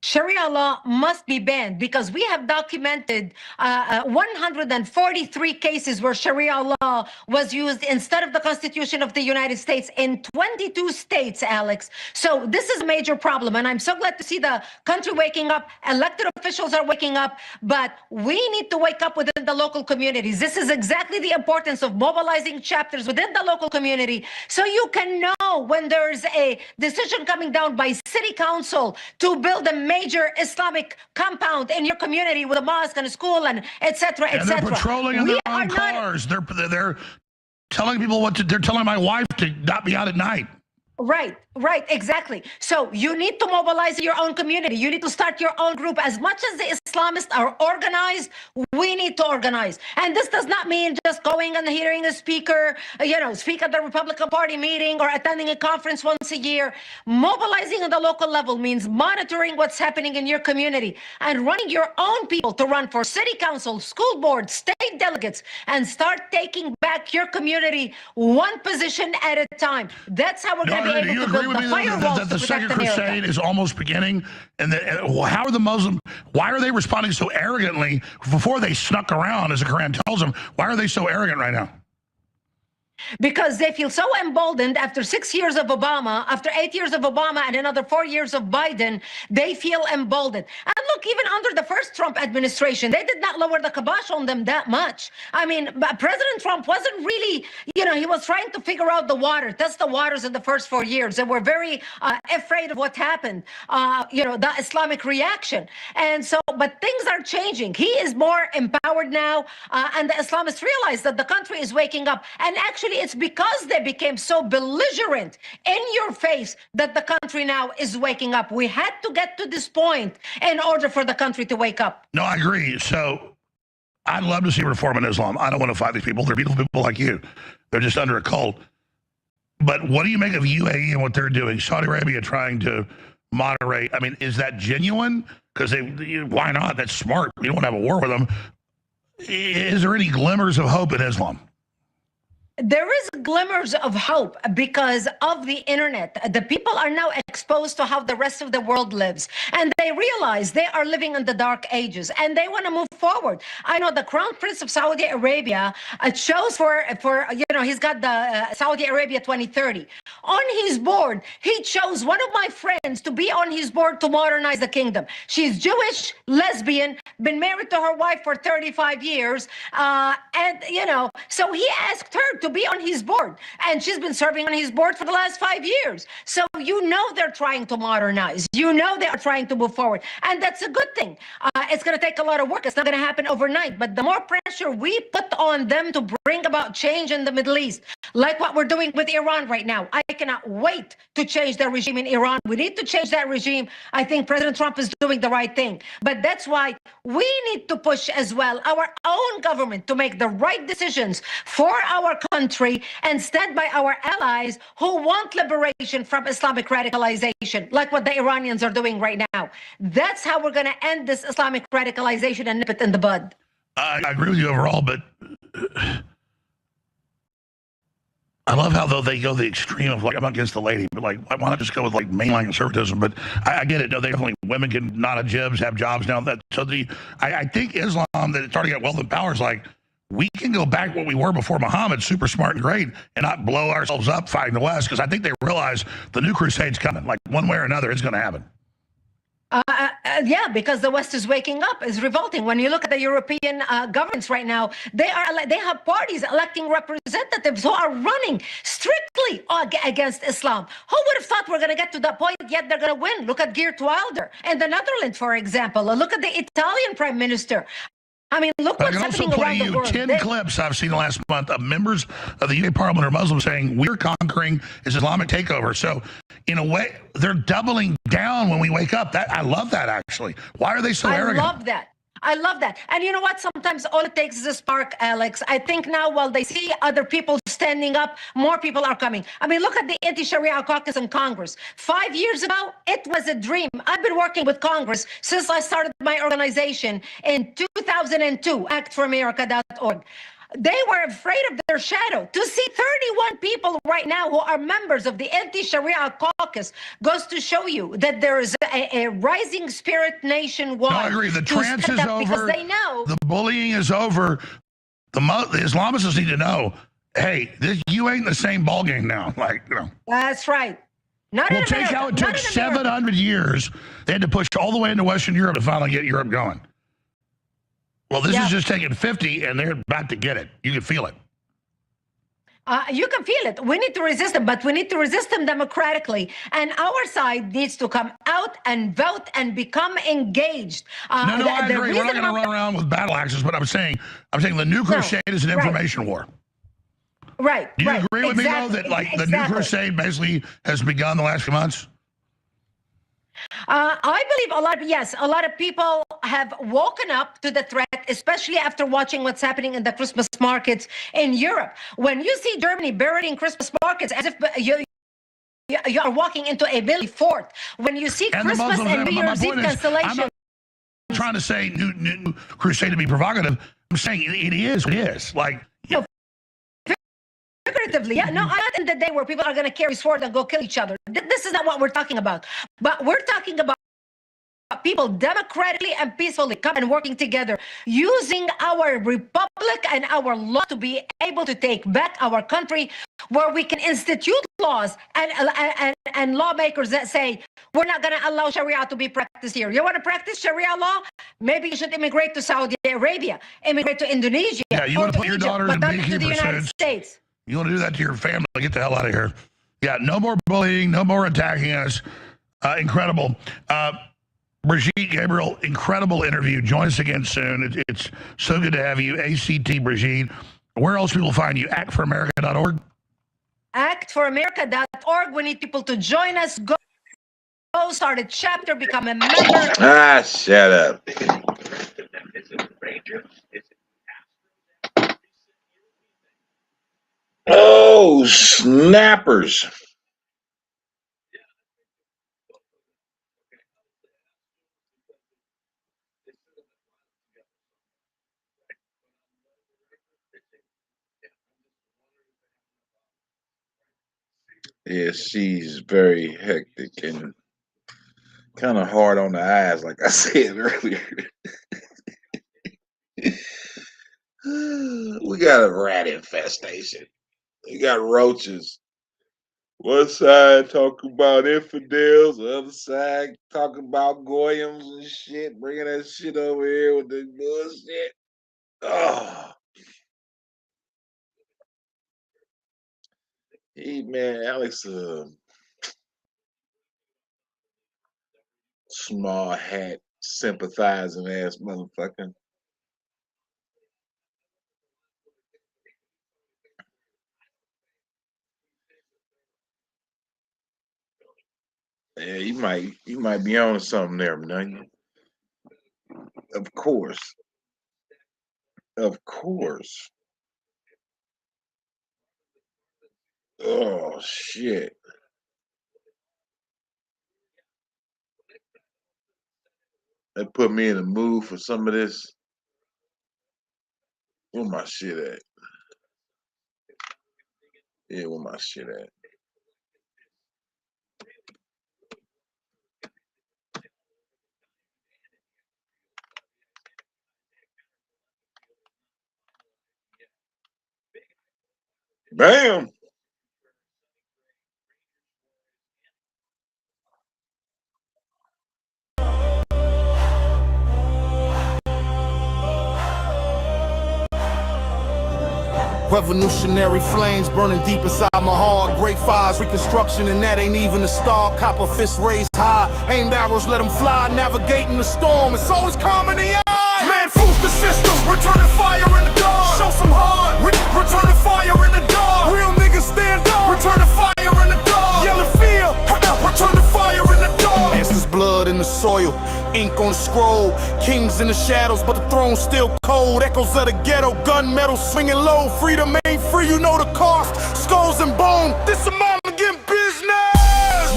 Sharia law must be banned because we have documented 143 cases where Sharia law was used instead of the Constitution of the United States in 22 states, Alex. So this is a major problem, and I'm so glad to see the country waking up. Elected officials are waking up, but we need to wake up within the local communities. This is exactly the importance of mobilizing chapters within the local community so you can know when there's a decision coming down by city council to build a major Islamic compound in your community with a mosque and a school and et cetera, et cetera. They're patrolling in their own cars. They're telling people what to. They're telling my wife to not be out at night. Right, exactly. So you need to mobilize your own community. You need to start your own group. As much as the Islamists are organized, we need to organize. And this does not mean just going and hearing a speaker, speak at the Republican Party meeting or attending a conference once a year. Mobilizing at the local level means monitoring what's happening in your community and running your own people to run for city council, school board, state delegates, and start taking back your community one position at a time. That's how we're going to be able to build the firewalls that the Second Crusade is almost beginning? And how are the Muslims, why are they responding so arrogantly before they snuck around, as the Quran tells them? Why are they so arrogant right now? Because they feel so emboldened after 6 years of Obama, after 8 years of Obama and another 4 years of Biden, they feel emboldened. And look, even under the first Trump administration, they did not lower the kibosh on them that much. I mean, President Trump wasn't really, he was trying to figure out the water, test the waters in the first 4 years. They were very afraid of what happened, the Islamic reaction. And so, but things are changing. He is more empowered now, and the Islamists realize that the country is waking up. And actually, it's because they became so belligerent in your face that the country now is waking up. We had to get to this point in order for the country to wake up. No, I agree. So I'd love to see reform in Islam. I don't want to fight these people. They're beautiful people like you. They're just under a cult. But what do you make of UAE and what they're doing? Saudi Arabia trying to moderate. I mean, is that genuine? Because why not? That's smart. You don't want to have a war with them. Is there any glimmers of hope in Islam? There is glimmers of hope because of the internet. The people are now exposed to how the rest of the world lives, and they realize they are living in the dark ages, and they want to move forward. I know the Crown Prince of Saudi Arabia chose for he's got the Saudi Arabia 2030 on his board. He chose one of my friends to be on his board to modernize the kingdom. She's Jewish, lesbian, been married to her wife for 35 years, so he asked her to be on his board, and she's been serving on his board for the last 5 years. So they're trying to modernize. They are trying to move forward, and that's a good thing. It's going to take a lot of work. It's not going to happen overnight, but the more pressure we put on them to bring about change in the Middle East, like what we're doing with Iran right now, I cannot wait to change the regime in Iran. We need to change that regime. I think President Trump is doing the right thing, but that's why we need to push as well our own government to make the right decisions for our country and stand by our allies who want liberation from Islamic radicalization, like what the Iranians are doing right now. That's how we're going to end this Islamic radicalization and nip it in the bud. I agree with you overall, but I love how, though, they go the extreme of, like, I'm against the lady, but, like, why not just go with, like, mainline conservatism? But I get it. No, they definitely, women can not have jibs, have jobs now. I think Islam, that it's starting to get wealth and power, is like, we can go back what we were before Muhammad, super smart and great, and not blow ourselves up fighting the West, because I think they realize the new crusade's coming. Like, one way or another, it's going to happen. Yeah, because the West is waking up, is revolting. When you look at the European governments right now, they have parties electing representatives who are running strictly against Islam. Who would have thought we're going to get to that point? Yet they're going to win. Look at Geert Wilder in the Netherlands, for example. Look at the Italian prime minister. I mean, look what's happening around the world. I can also play you 10 clips I've seen the last month of members of the UK Parliament are Muslims saying we're conquering this Islamic takeover. So, in a way, they're doubling down when we wake up. I love that, actually. Why are they so arrogant? I love that. I love that. And you know what? Sometimes all it takes is a spark, Alex. I think now while they see other people standing up, more people are coming. I mean, look at the anti-Sharia caucus in Congress. 5 years ago, it was a dream. I've been working with Congress since I started my organization in 2002, actforamerica.org. They were afraid of their shadow. To see 31 people right now who are members of the anti-Sharia caucus goes to show you that there is a rising spirit nationwide. No, I agree. The trance is over. Because they know the bullying is over. The Islamists need to know, hey, you ain't the same ballgame now. Like, you know. That's right. Not well, in take America. how it took 700 years. They had to push all the way into Western Europe to finally get Europe going. Well, this is just taking 50, and they're about to get it. You can feel it. You can feel it. We need to resist them, but we need to resist them democratically. And our side needs to come out and vote and become engaged. No, I agree. We're not going to run around with battle axes, but I'm saying the new crusade is an information war. Right. Do you agree with me, though, that the new crusade basically has begun the last few months? I believe a lot of people have woken up to the threat, especially after watching what's happening in the Christmas markets in Europe. When you see Germany burying Christmas markets as if you are walking into a Billy fort. When you see Christmas and New Year's Eve cancellation. I'm not trying to say new crusade to be provocative. I'm saying it is. Like, figuratively, not in the day where people are going to carry swords and go kill each other. This is not what we're talking about. But we're talking about people democratically and peacefully come and working together, using our republic and our law to be able to take back our country, where we can institute laws and lawmakers that say, we're not going to allow Sharia to be practiced here. You want to practice Sharia law? Maybe you should immigrate to Saudi Arabia, immigrate to Indonesia. Yeah, you want to put your daughters in to the United States. You want to do that to your family? Get the hell out of here. Yeah, no more bullying, no more attacking us. Incredible. Brigitte, Gabriel, incredible interview. Join us again soon. It's so good to have you. ACT Brigitte. Where else people find you? actforamerica.org? actforamerica.org. We need people to join us. Go start a chapter, become a member. Shut up. Oh, snappers. Yeah, she's very hectic and kind of hard on the eyes, like I said earlier. We got a rat infestation. We got roaches. One side talking about infidels, the other side talking about goyams and shit, bringing that shit over here with the bullshit. Oh. Hey, man, Alex, small hat, sympathizing ass motherfucker. Yeah, you might be on something there, man. Of course. Of course. Oh shit. That put me in the mood for some of this. Where my shit at? Yeah, where my shit at? Bam! Revolutionary flames burning deep inside my heart. Great fires, reconstruction, and that ain't even a start. Copper fists raised high, aimed arrows, let them fly. Navigating the storm, it's always calm in the eye. Man, fools the system, returning fire in the dark. Show some heart, returning fire in the dark. Real niggas stand up, returning fire in the dark. Yelling fear, returning fire in the dark. Answers blood in the soil, ink on the scroll. Kings in the shadows, but the throne's still cold. Echoes of the ghetto, gunmetal swinging low. Freedom ain't free, you know the cost. Skulls and bone, this a mama getting business.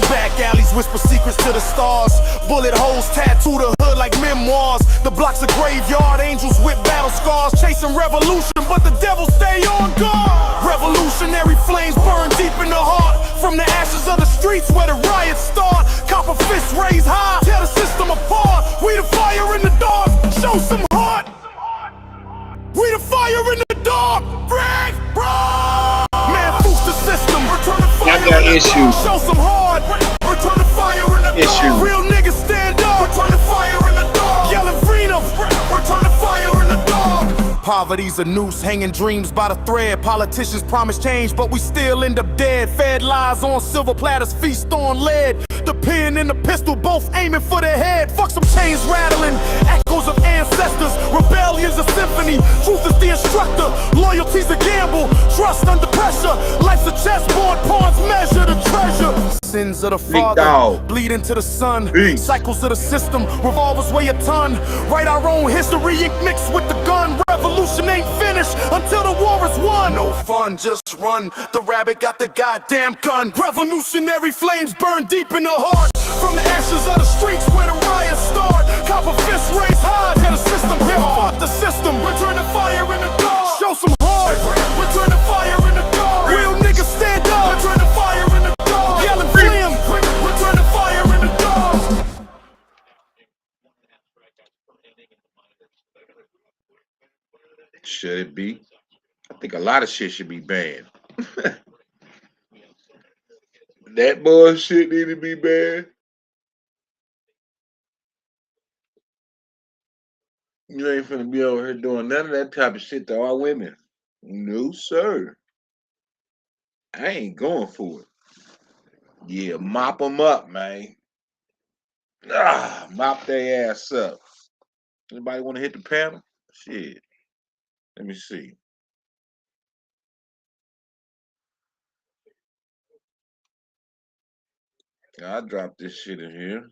Back alleys whisper secrets to the stars. Bullet holes tattoo the hood like memoirs. The block's a graveyard, angels with battle scars. Chasing revolution, but the devil stay on guard. Revolutionary flames burn deep in the heart. From the ashes of the streets where the riots start. Copper fists raised high, tear the system apart. We the fire in the dark, show some heart. We the fire in the dark, break, man, boost the system, return the fire in the dark. Show some heart, return the fire in the dark. Real niggas stand up, return the fire in the dark. Yelling freedom, return the fire in the dark. Poverty's a noose, hanging dreams by the thread. Politicians promise change, but we still end up dead. Fed lies on silver platters, feast on lead. The pen and the pistol, both aiming for the head. Fuck some chains rattling, echoes of ancestors. Rebellion's a symphony, truth is the instructor. Loyalty's a gamble, trust under pressure. Life's a chessboard, pawns measure the treasure. Sins of the father, bleed into the son. Cycles of the system, revolvers weigh a ton. Write our own history, ink mixed with the gun. Revolution ain't finished until the war is won. No fun, just run. The rabbit got the goddamn gun. Revolutionary flames burn deep in the heart. From the ashes of the streets where the riots start. Copper fists raised high, tear the system apart. The system, return the fire in the dark. Show some heart, return the fire in the dark. Real niggas stand up, return the fire in the dark. Yelling freedom, return the fire in the dark. Should it be? I think a lot of shit should be banned. That bullshit need to be banned. You ain't finna be over here doing none of that type of shit to all women. No, sir. I ain't going for it. Yeah, mop them up, man. Mop their ass up. Anybody want to hit the panel? Shit. Let me see. I dropped this shit in here.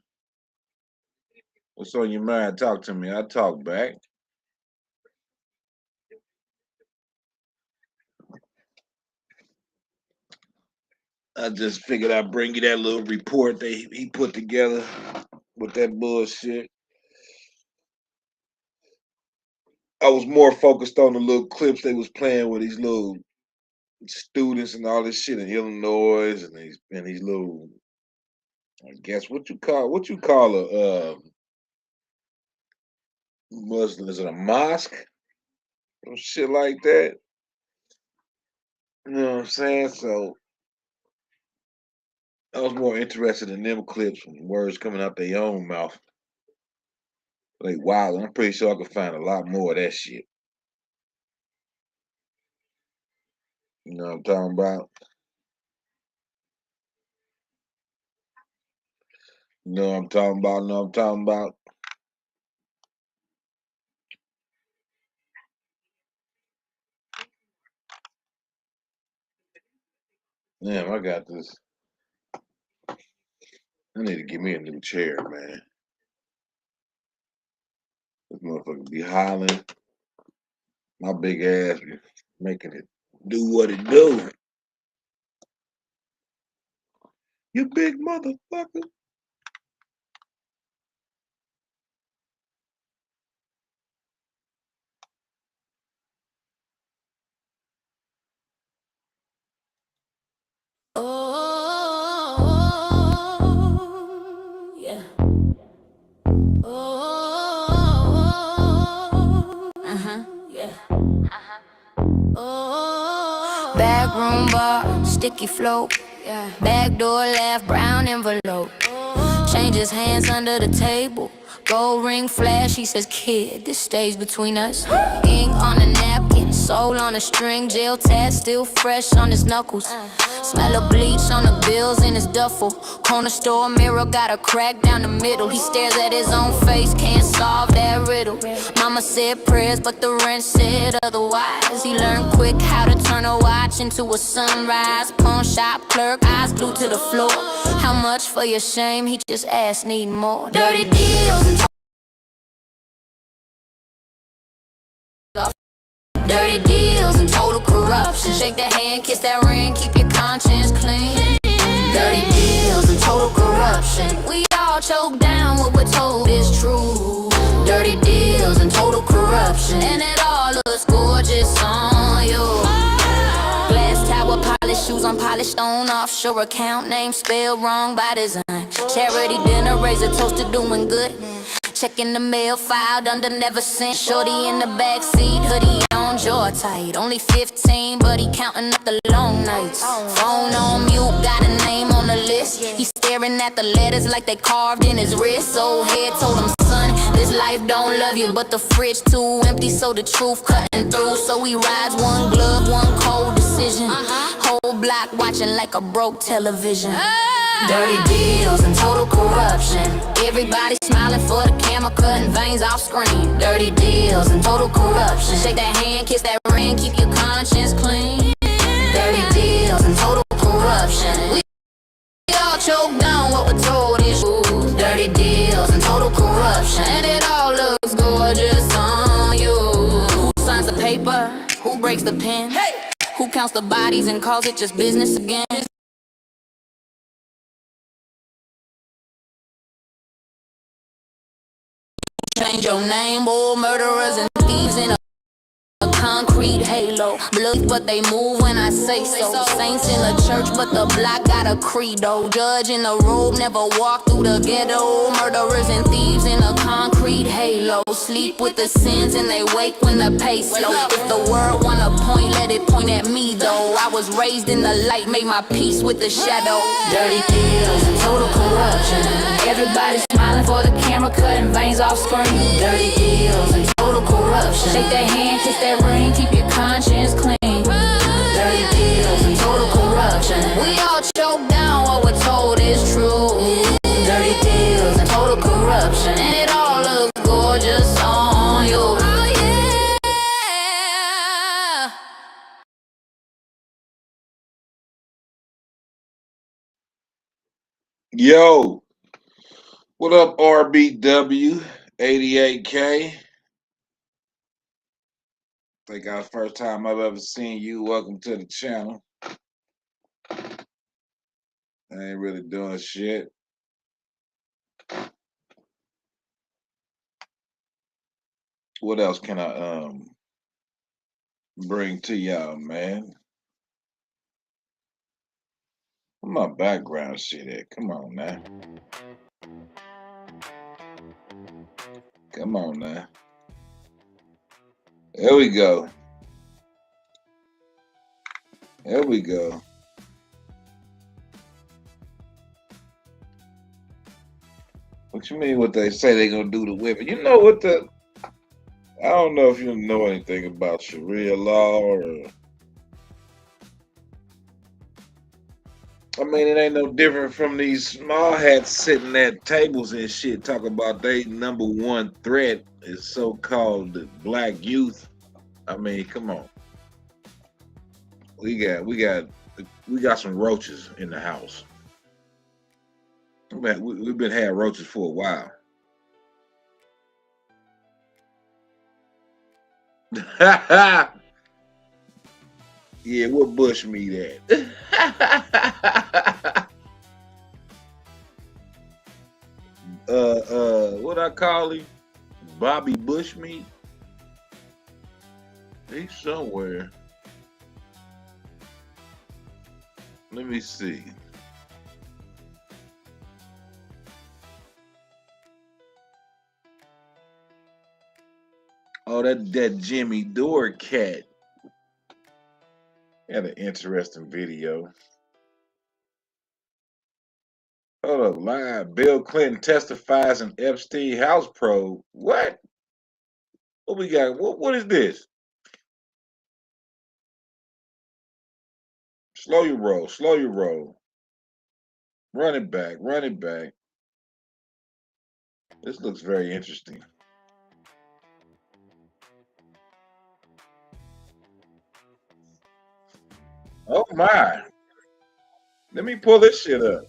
What's on your mind? Talk to me. I talk back. I just figured I'd bring you that little report that he put together with that bullshit. I was more focused on the little clips they was playing with these little students and all this shit in Illinois and these little, I guess what you call a Muslim? Is it a mosque? Some shit like that. You know what I'm saying? So I was more interested in them clips from words coming out their own mouth. Like, wow, I'm pretty sure I could find a lot more of that shit. You know what I'm talking about? You know what I'm talking about? Know what I'm talking about? Damn, I got this. I need to give me a new chair, man. This motherfucker be hollering. My big ass be making it do what it do. You big motherfucker. Oh, yeah. Yeah. Oh, backroom bar, sticky float. Yeah. Backdoor laugh, brown envelope. Changes hands under the table. Gold ring flash, he says, kid, this stays between us. Ink on a napkin, soul on a string, jail tag still fresh on his knuckles. Smell of bleach on the bills in his duffel. Corner store mirror got a crack down the middle. He stares at his own face, can't solve that riddle. Mama said prayers, but the rent said otherwise. He learned quick how to turn a watch into a sunrise. Pawn shop clerk, eyes glued to the floor. How much for your shame? He just asked, need more. Dirty deals and dirty deals and total corruption. Shake that hand, kiss that ring, keep your conscience clean. Dirty deals and total corruption. We all choke down what we're told is true. Dirty deals and total corruption, and it all looks gorgeous on you. Glass tower, polished shoes on polished stone. Offshore account name spelled wrong by design. Charity dinner, razor toast to doing good. Checking the mail, filed under never sent. Shorty in the backseat, hoodie on, jaw tight. Only 15, but he counting up the long nights. Phone on mute, got a name on the list. He's staring at the letters like they carved in his wrist. Old head told him, son, this life don't love you, but the fridge too empty, so the truth cutting through. So he rides one glove, one cold decision. Whole block watching like a broke television. Dirty deals and total corruption. Everybody smiling for the camera, cutting veins off screen. Dirty deals and total corruption. Shake that hand, kiss that ring, keep your conscience clean. Dirty deals and total corruption. We all choke down what we're told is true. Dirty deals and total corruption, and it all looks gorgeous on you. Who signs the paper? Who breaks the pen? Who counts the bodies and calls it just business again? Change your name, boy, murderers and thieves in a concrete halo. Blood, but they move when I say so. Saints in a church, but the block got a credo. Judge in the robe, never walk through the ghetto. Murderers and thieves in a concrete halo. Sleep with the sins and they wake when the pace slow. If the world wanna point, let it point at me though. I was raised in the light, made my peace with the shadow. Dirty deals and total corruption. Everybody smiling for the camera, cutting veins off screen. Dirty deals and total corruption. Shake that hand, kiss that ring, keep your conscience clean. Dirty deals and total corruption. We all choke down what we're told is true. Dirty deals and total corruption, and it all looks gorgeous on you. Oh yeah. Yo, what up, RBW 88K? Think our first time I've ever seen you. Welcome to the channel. I ain't really doing shit. What else can I bring to y'all, man? Where my background shit at? Come on now. Come on now. There we go. There we go. What you mean what they say they gonna do to women? You know what the... I don't know if you know anything about Sharia law or... I mean, it ain't no different from these small hats sitting at tables and shit talking about they number one threat is so-called black youth. I mean, come on. We got some roaches in the house. We've been having roaches for a while. Yeah, what bush meat at? What I call him? Bobby Bushmeat? He's somewhere. Let me see. Oh, that Jimmy Dore cat. Had an interesting video. Hold up, live. Bill Clinton testifies in Epstein house probe. What? What we got? What is this? Slow your roll. Slow your roll. Run it back. Run it back. This looks very interesting. Oh my. Let me pull this shit up.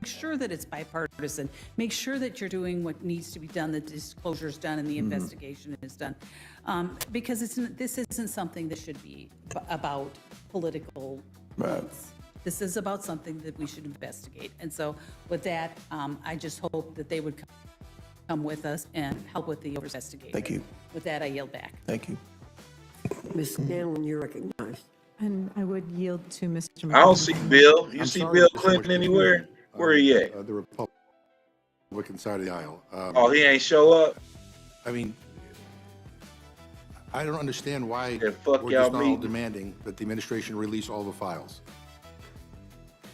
Make sure that it's bipartisan. Make sure that you're doing what needs to be done, the disclosure is done and the investigation is done. Because this isn't something that should be about political points. This is about something that we should investigate. And so with that, I just hope that they would come with us and help with the investigation. Thank you. With that, I yield back. Thank you. Ms. Scanlon, you're recognized. And I would yield to Mr. I don't see Bill. You see Bill Clinton anywhere? Where he at? The Republican side of the aisle. Oh, he ain't show up? I mean, I don't understand why fuck we're y'all just not all meeting. demanding that the administration release all the files.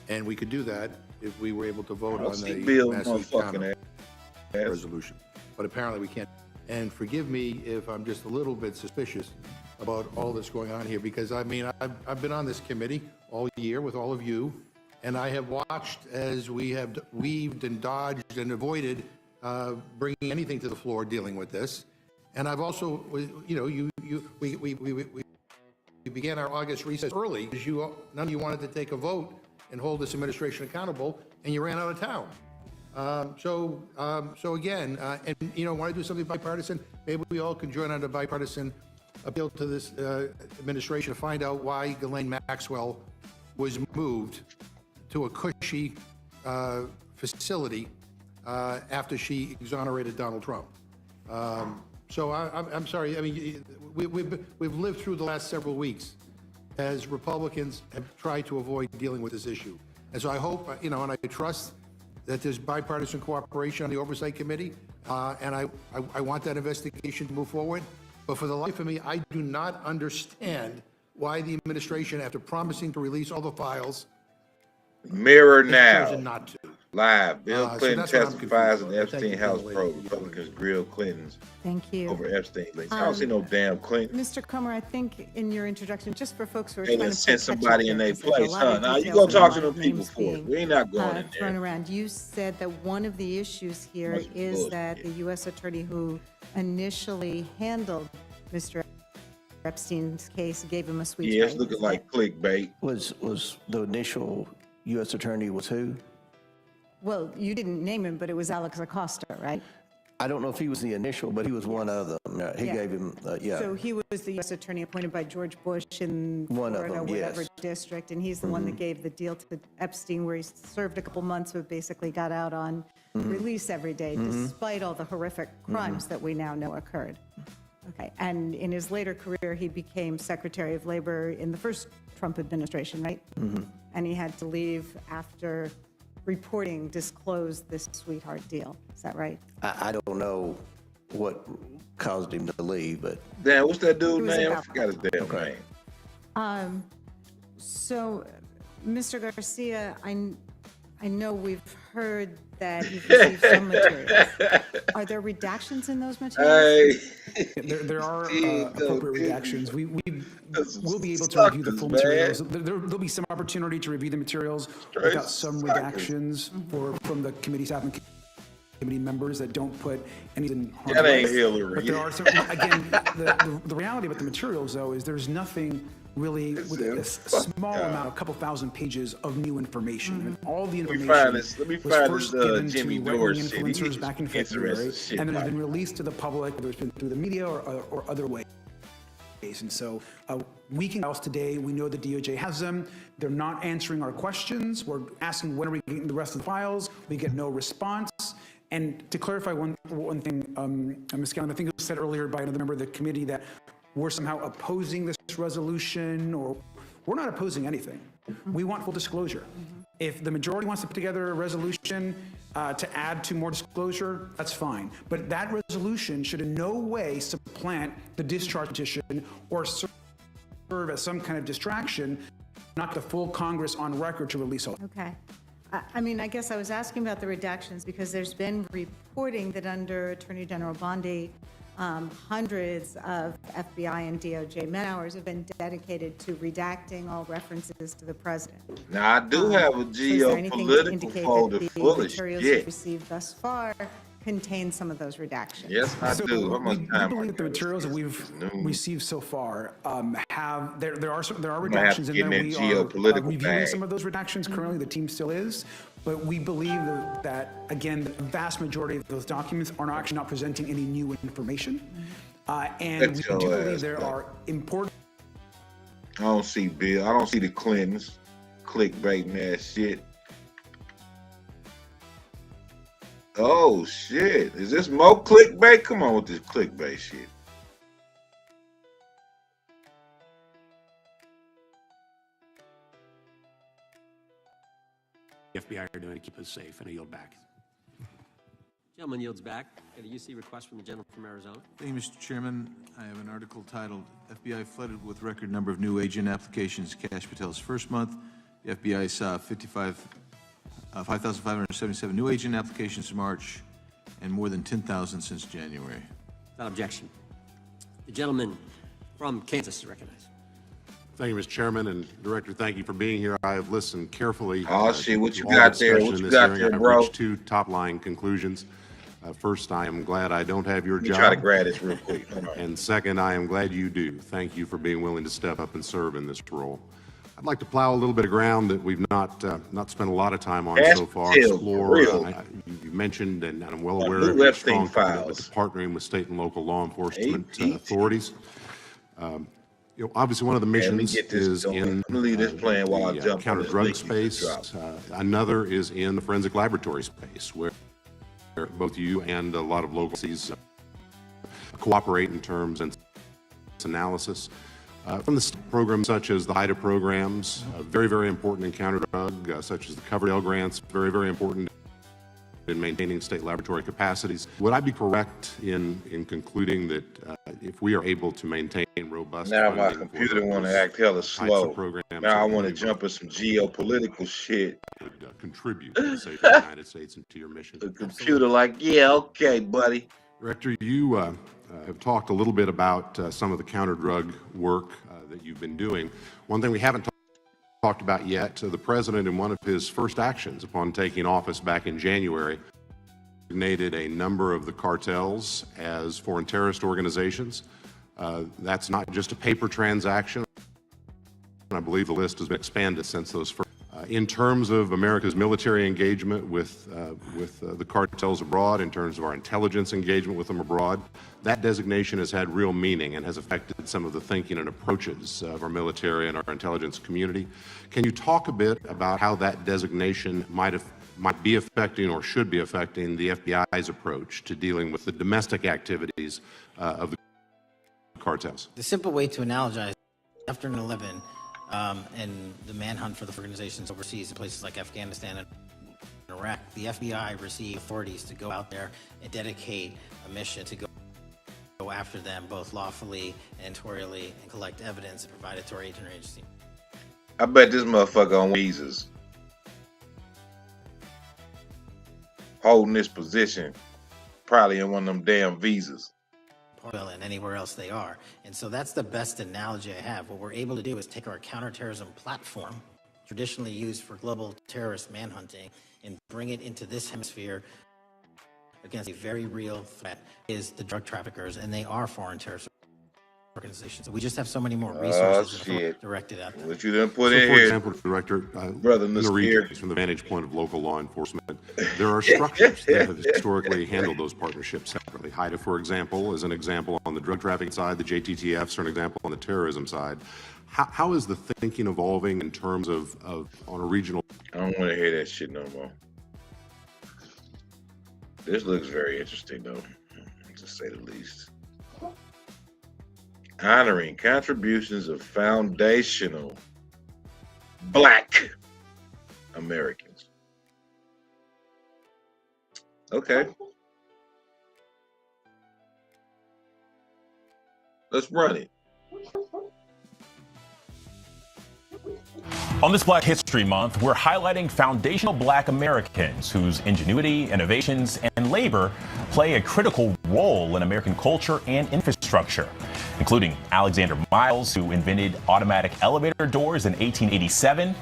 And we could do that if we were able to vote I don't on see the Bill massive motherfucking ass. resolution. But apparently we can't. And forgive me if I'm just a little bit suspicious about all that's going on here, because I mean, I've been on this committee all year with all of you, and I have watched as we have weaved and dodged and avoided bringing anything to the floor dealing with this. And I've also, you know, we began our August recess early because none of you wanted to take a vote and hold this administration accountable, and you ran out of town. So again, and you know, want to do something bipartisan? Maybe we all can join on a bipartisan appeal to this administration to find out why Ghislaine Maxwell was moved to a cushy facility after she exonerated Donald Trump. So I'm sorry. I mean, we've lived through the last several weeks as Republicans have tried to avoid dealing with this issue, and so I hope, you know, and I trust that there's bipartisan cooperation on the Oversight Committee, and I want that investigation to move forward. But for the life of me, I do not understand why the administration, after promising to release all the files, Mirror has now. chosen not to. Live. Bill So Clinton that's what I'm testifies in confused the about. Thank Epstein you, House lady. probe. Republicans grill Clintons Thank you. over Epstein leaks. I don't see no damn Clinton. Mr. Comer, I think in your introduction, just for folks who are They trying just to send play catch up somebody in here, their 'cause there's a place, lot huh? of Now you details gonna and a talk to lot of them people names for it. being, We ain't not going in thrown there. around. You said that one of the issues here Much is bullshit. that the U.S. attorney who initially handled Mr. Epstein's case gave him a sweet Yeah, it's spray. looking like clickbait. Was the initial U.S. attorney was who? Well, you didn't name him, but it was Alex Acosta, right? I don't know if he was the initial, but he was one of them. He Yeah. gave him, yeah. So he was the U.S. attorney appointed by George Bush in One of Florida, them, whatever yes. district, and he's the one that gave the deal to Epstein, where he served a couple months, but basically got out on release every day, despite all the horrific crimes that we now know occurred. Okay, and in his later career, he became Secretary of Labor in the first Trump administration, right? And he had to leave after reporting disclosed this sweetheart deal. Is that right? I don't know what caused him to leave, but Damn, what's that He dude was name? I about- forgot his damn name. So, Mr. Garcia, I know we've heard that you've received some materials. Are there redactions in those materials? Hey, There are Jesus, appropriate redactions. We will be able to suckers, review the full man. materials. There'll be some opportunity to review the materials without some suckers. redactions from the committee staff and committee members that don't put anything. That ain't Hillary. But there are some, again, the reality about the materials, though, is there's nothing really with a small amount, a couple thousand pages of new information. And all the information Let me was find first this given Jimmy to Dore right-wing shit. influencers back in February, Interesting and then shit. has been released to the public, whether it's been through the media or other ways. And so we can else today, we know the DOJ has them. They're not answering our questions. We're asking when are we getting the rest of the files. We get no response. And to clarify one thing, Ms. Scanlon, I think it was said earlier by another member of the committee that we're somehow opposing this resolution, or we're not opposing anything. We want full disclosure. If the majority wants to put together a resolution to add to more disclosure, that's fine. But that resolution should in no way supplant the discharge petition or serve as some kind of distraction, not the full Congress on record to release all. Okay. I mean, I guess I was asking about the redactions because there's been reporting that under Attorney General Bondi, hundreds of FBI and DOJ man hours have been dedicated to redacting all references to the president. Now I do have a So is there anything to geopolitical indicate folder that the full of materials you've shit. received thus far contain some of those redactions? Yes, I So do. How we much time? believe that the materials that we've received so far have there are might have redactions to in get there. in We that are geopolitical reviewing bag. some of those redactions currently. The team still is, but we believe that again, the vast majority of those documents are actually not presenting any new information, and we Shut do your believe ass there up. are important. I don't see Bill. I don't see the Clintons. Clickbaiting ass shit. Oh shit. Is this more clickbait? Come on with this clickbait shit. The FBI are doing to keep us safe, and I yield back. Gentleman yields back. Got a UC request from the gentleman from Arizona. Thank you, Mr. Chairman. I have an article titled, FBI Flooded with Record Number of New Agent Applications Cash Patel's First Month. The FBI saw 5,577 new agent applications in March and more than 10,000 since January. Without objection. The gentleman from Kansas is recognized. Thank you, Mr. Chairman, and Director, thank you for being here. I have listened carefully. Oh, shit, what you to all got the there? discussion What in you this got hearing. there, I've bro? reached two top-line conclusions. First, I am glad I don't have your Let me job. try to grab this real quick. Hold on. And second, I am glad you do. Thank you for being willing to step up and serve in this role. I'd like to plow a little bit of ground that we've not spent a lot of time on That's so far. still Explore. real. You mentioned, and I'm well aware Blue of your Epstein strong commitment files. to partnering with state and local law enforcement APT. authorities. Obviously, one of the Yeah, let me missions get this is going. in I'm gonna leave this playing while I the jump on counter this drug link you just space. dropped. Another is in the forensic laboratory space, where both you and a lot of local agencies cooperate in terms of analysis. From the programs such as the HIDA programs, very, very important in counter drug, such as the Coverdell grants, very, very important in maintaining state laboratory capacities. Would I be correct in concluding that if we are able to maintain robust Now my funding for computer want to those act hella types of slow. programs, Now I I want to believe jump in some geopolitical shit. would contribute to the safety of the United States and to your mission? The computer like, yeah, okay, buddy. Director, you have talked a little bit about some of the counter drug work that you've been doing. One thing we haven't talked about yet, the president, in one of his first actions upon taking office back in January, designated a number of the cartels as foreign terrorist organizations. That's not just a paper transaction. I believe the list has been expanded since those first. In terms of America's military engagement with the cartels abroad, in terms of our intelligence engagement with them abroad, that designation has had real meaning and has affected some of the thinking and approaches of our military and our intelligence community. Can you talk a bit about how that designation might be affecting or should be affecting the FBI's approach to dealing with the domestic activities of the cartels? The simple way to analogize after 9/11 and the manhunt for the organizations overseas in places like Afghanistan and Iraq, the FBI received authorities to go out there and dedicate a mission to go after them both lawfully and territorially and collect evidence and provide it to our agent or agency. I bet this motherfucker on visas. Holding this position, probably in one of them damn visas. And anywhere else they are. And so that's the best analogy I have. What we're able to do is take our counterterrorism platform, traditionally used for global terrorist manhunting, and bring it into this hemisphere against a very real threat is the drug traffickers, and they are foreign terrorist organizations. So we just have so many more resources directed at them. What you done put So, in for here, example, Director, brother in the Nasir. regions, from the vantage point of local law enforcement, there are structures that have historically handled those partnerships separately. HIDA, for example, is an example on the drug trafficking side. The JTTFs are an example on the terrorism side. How is the thinking evolving in terms of on a regional? I don't want to hear that shit no more. This looks very interesting, though, to say the least. Honoring contributions of foundational Black Americans. Okay. Let's run it. On this Black History Month, we're highlighting foundational Black Americans whose ingenuity, innovations, and labor play a critical role in American culture and infrastructure, including Alexander Miles, who invented automatic elevator doors in 1887,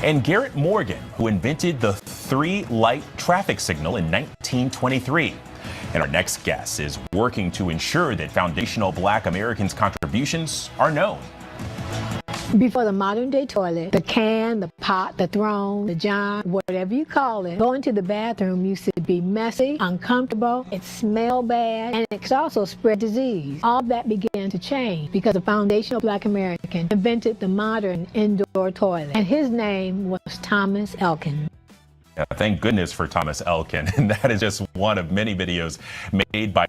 and Garrett Morgan, who invented the three-light traffic signal in 1923. And our next guest is working to ensure that foundational Black Americans' contributions are known. Before the modern day toilet, the can, the pot, the throne, the john, whatever you call it, going to the bathroom used to be messy, uncomfortable, it smelled bad, and it could also spread disease. All that began to change because a foundational Black American invented the modern indoor toilet, and his name was Thomas Elkin. Thank goodness for Thomas Elkin, and that is just one of many videos made by...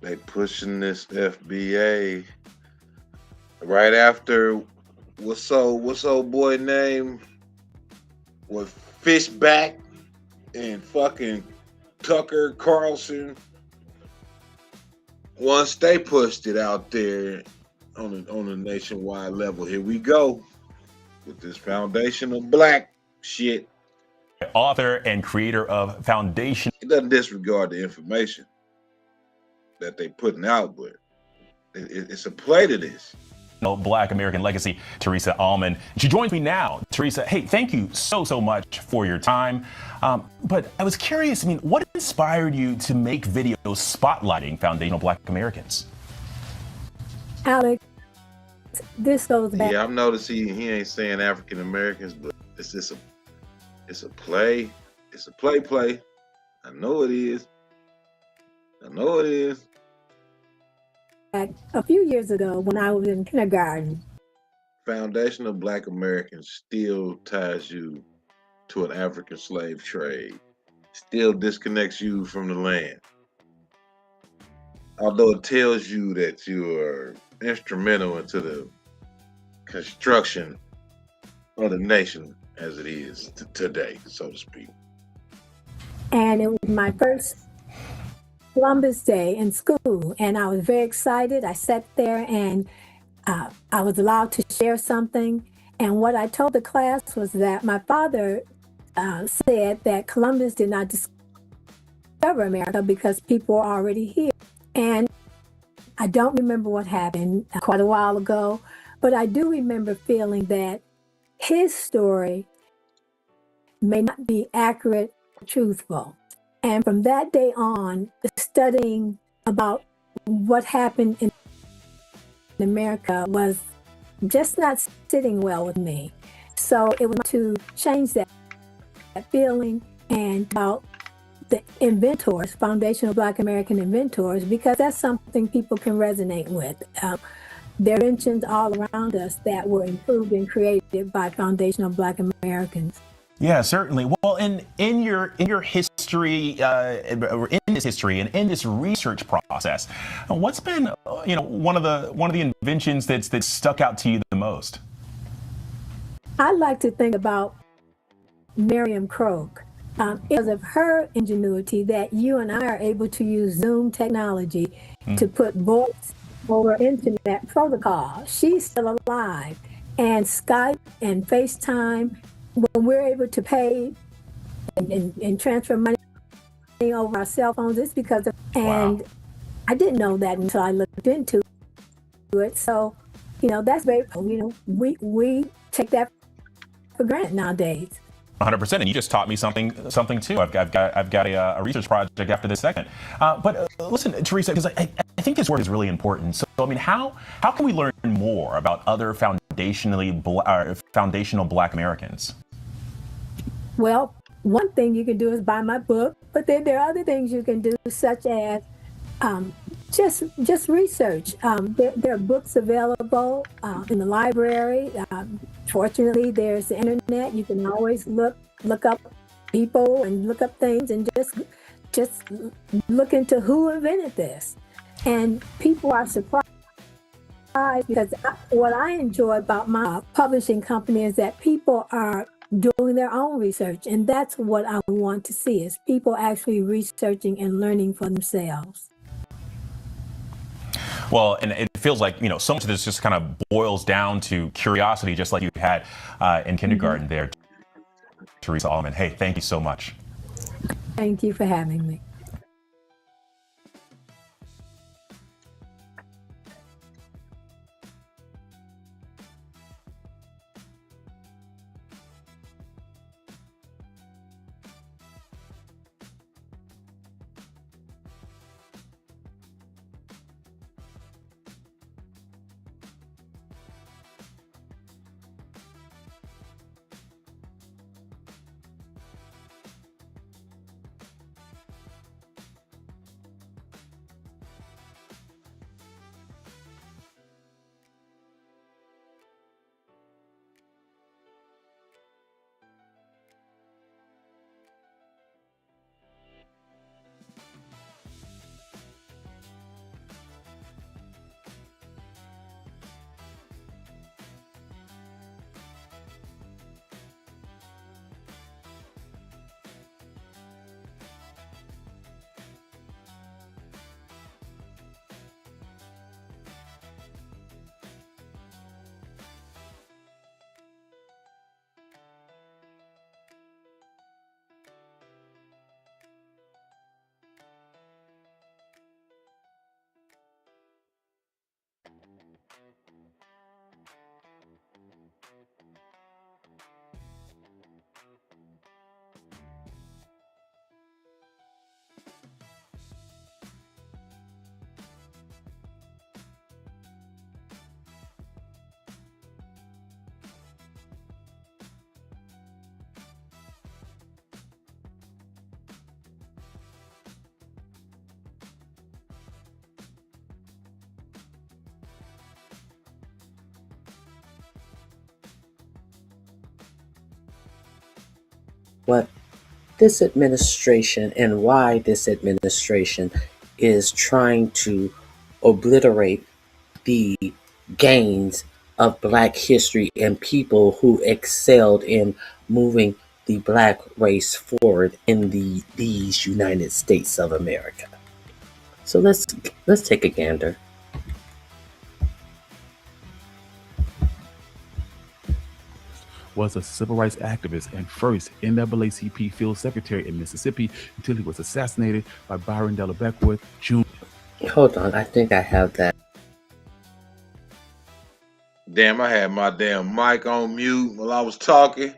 They pushing this FBA right after... What's old boy name? With Fishback and fucking Tucker Carlson. Once they pushed it out there on a nationwide level, here we go with this foundational Black shit. Author and creator of Foundation. It doesn't disregard the information that they putting out, but it's a play to this. Black American legacy, Teresa Allman. She joins me now. Teresa, hey, thank you so much for your time. But I was curious, what inspired you to make videos spotlighting foundational Black Americans? Alex, this goes back. Yeah, I've noticed he ain't saying African Americans, but it's a play. It's a play. I know it is. A few years ago when I was in kindergarten. Foundational Black Americans still ties you to an African slave trade, still disconnects you from the land. Although it tells you that you are instrumental into the construction of the nation as it is today, so to speak. And it was my first Columbus Day in school, and I was very excited. I sat there and I was allowed to share something. And what I told the class was that my father said that Columbus did not discover America because people were already here. And I don't remember what happened quite a while ago, but I do remember feeling that his story may not be accurate or truthful. And from that day on, studying about what happened in America was just not sitting well with me. So it was to change that feeling and about the inventors, foundational Black American inventors, because that's something people can resonate with. There are inventions all around us that were improved and created by foundational Black Americans. Yeah, certainly. Well, in your history, in this history and in this research process, what's been one of the inventions that stuck out to you the most? I like to think about Miriam Croak. Because of her ingenuity that you and I are able to use Zoom technology to put voice over internet protocol. She's still alive. And Skype and FaceTime, when we're able to pay and transfer money over our cell phones, it's because of, and I didn't know that until I looked into it. So, that's very, we take that for granted nowadays. 100%, and you just taught me something too. I've got a research project after this segment. But listen, Teresa, because I think this work is really important. So how can we learn more about other foundational Black Americans? Well, one thing you can do is buy my book, but then there are other things you can do, such as just research. There are books available in the library. Fortunately, there's the internet. You can always look up people and look up things and just look into who invented this. And people are surprised because what I enjoy about my publishing company is that people are doing their own research, and that's what I want to see, is people actually researching and learning for themselves. Well, and it feels like, so much of this just kind of boils down to curiosity, just like you had in kindergarten there, Teresa Allman. Hey, thank you so much. Thank you for having me. What this administration and why this administration is trying to obliterate the gains of Black history and people who excelled in moving the Black race forward in these United States of America. So let's take a gander. Was a civil rights activist and first NAACP field secretary in Mississippi until he was assassinated by Byron Della Beckwith Jr. Hold on, I think I have that. Damn, I had my damn mic on mute while I was talking.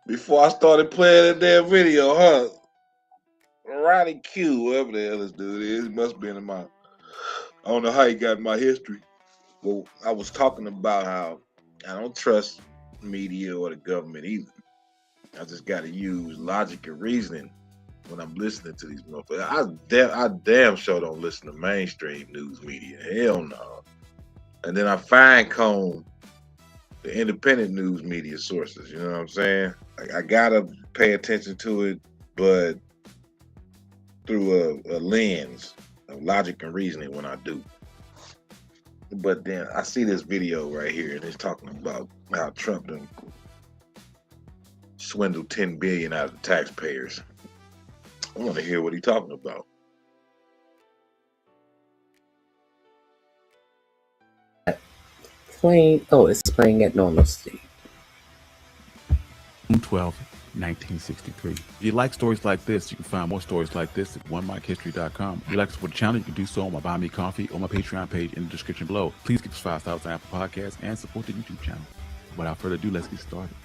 Before I started playing that damn video, huh? Roddy Q, whoever the hell this dude is, must have been in my. I don't know how he got my history. Well, I was talking about how I don't trust media or the government either. I just got to use logic and reasoning when I'm listening to these motherfuckers. I damn sure don't listen to mainstream news media. Hell no. And then I fine comb the independent news media sources. You know what I'm saying? Like, I gotta pay attention to it, but through a lens of logic and reasoning when I do. But then I see this video right here, and it's talking about how Trump done swindled $10 billion out of the taxpayers. I want to hear what he's talking about. It's playing at normal speed. June 12, 1963. If you like stories like this, you can find more stories like this at onemichistory.com. If you like to support the channel, you can do so on my Buy Me Coffee or my Patreon page in the description below. Please give us 5 stars on Apple Podcasts and support the YouTube channel. Without further ado, let's get started.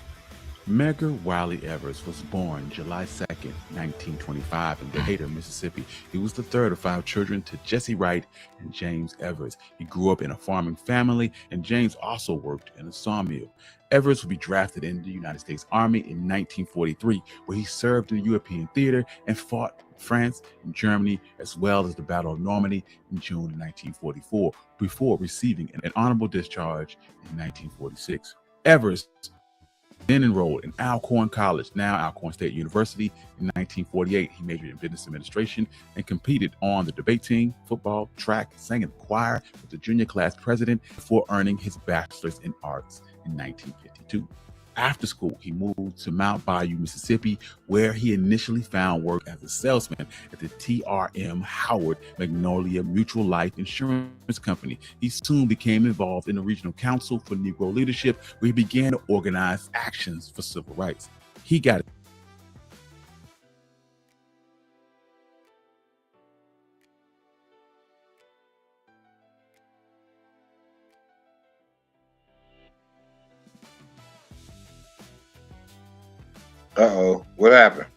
Medgar Wiley Evers was born July 2nd, 1925 in Decatur, Mississippi. He was the third of 5 children to Jesse Wright and James Evers. He grew up in a farming family, and James also worked in a sawmill. Evers would be drafted into the United States Army in 1943, where he served in the European theater and fought in France and Germany, as well as the Battle of Normandy in June 1944, before receiving an honorable discharge in 1946. Evers then enrolled in Alcorn College, now Alcorn State University. In 1948, he majored in business administration and competed on the debate team, football, track, sang in the choir with the junior class president before earning his bachelor's in arts in 1952. After school, he moved to Mount Bayou, Mississippi, where he initially found work as a salesman at the TRM Howard Magnolia Mutual Life Insurance Company. He soon became involved in the Regional Council for Negro Leadership, where he began to organize actions for civil rights. He got Uh-oh, what happened?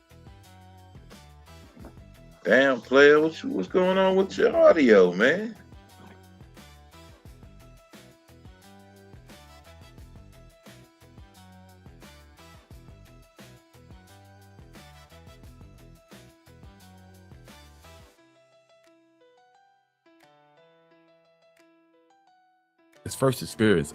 Damn, player, what's going on with your audio, man? his first experience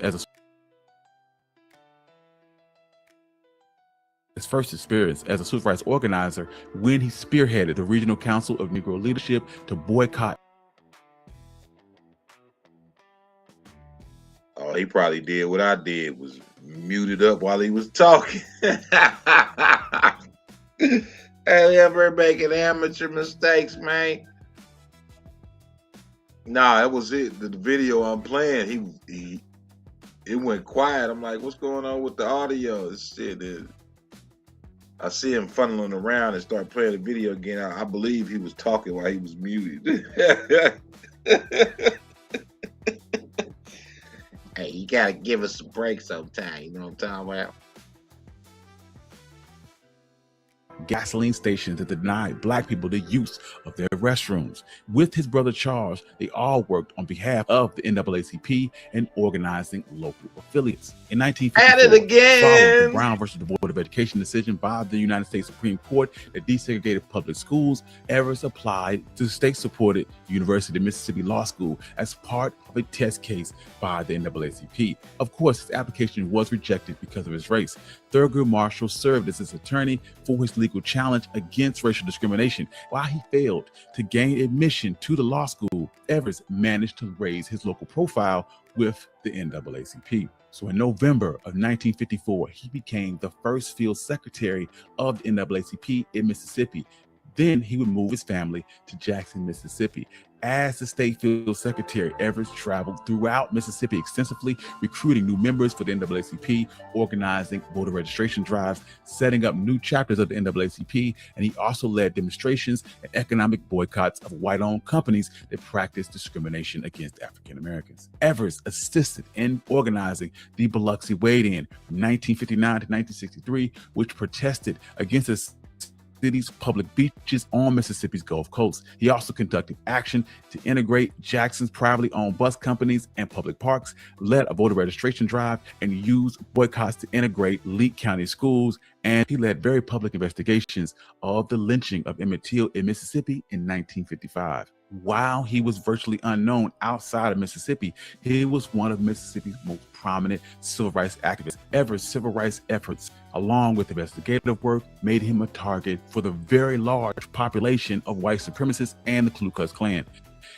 as a civil rights organizer when he spearheaded the Regional Council of Negro Leadership to boycott. Oh, he probably did what I did, was muted up while he was talking. Hey, ever making amateur mistakes, man? Nah, that was it. The video I'm playing, it went quiet. I'm like, what's going on with the audio? This shit is. I see him funneling around and start playing the video again. I believe he was talking while he was muted. Hey, you gotta give us a break sometime. You know what I'm talking about? Gasoline stations that denied Black people the use of their restrooms. With his brother Charles, they all worked on behalf of the NAACP and organizing local affiliates. In 1954, At it again. following the Brown versus the Board of Education decision by the United States Supreme Court that desegregated public schools, Evers applied to the state-supported University of Mississippi Law School as part of a test case by the NAACP. Of course, his application was rejected because of his race. Thurgood Marshall served as his attorney for his legal challenge against racial discrimination. While he failed to gain admission to the law school, Evers managed to raise his local profile with the NAACP. So in November of 1954, he became the first field secretary of the NAACP in Mississippi. Then he would move his family to Jackson, Mississippi. As the state field secretary, Evers traveled throughout Mississippi extensively, recruiting new members for the NAACP, organizing voter registration drives, setting up new chapters of the NAACP, and he also led demonstrations and economic boycotts of white-owned companies that practiced discrimination against African Americans. Evers assisted in organizing the Biloxi Wade-In from 1959 to 1963, which protested against the city's public beaches on Mississippi's Gulf Coast. He also conducted action to integrate Jackson's privately owned bus companies and public parks, led a voter registration drive, and used boycotts to integrate Leake County schools. And he led very public investigations of the lynching of Emmett Till in Mississippi in 1955. While he was virtually unknown outside of Mississippi, he was one of Mississippi's most prominent civil rights activists. Evers' civil rights efforts, along with investigative work, made him a target for the very large population of white supremacists and the Ku Klux Klan.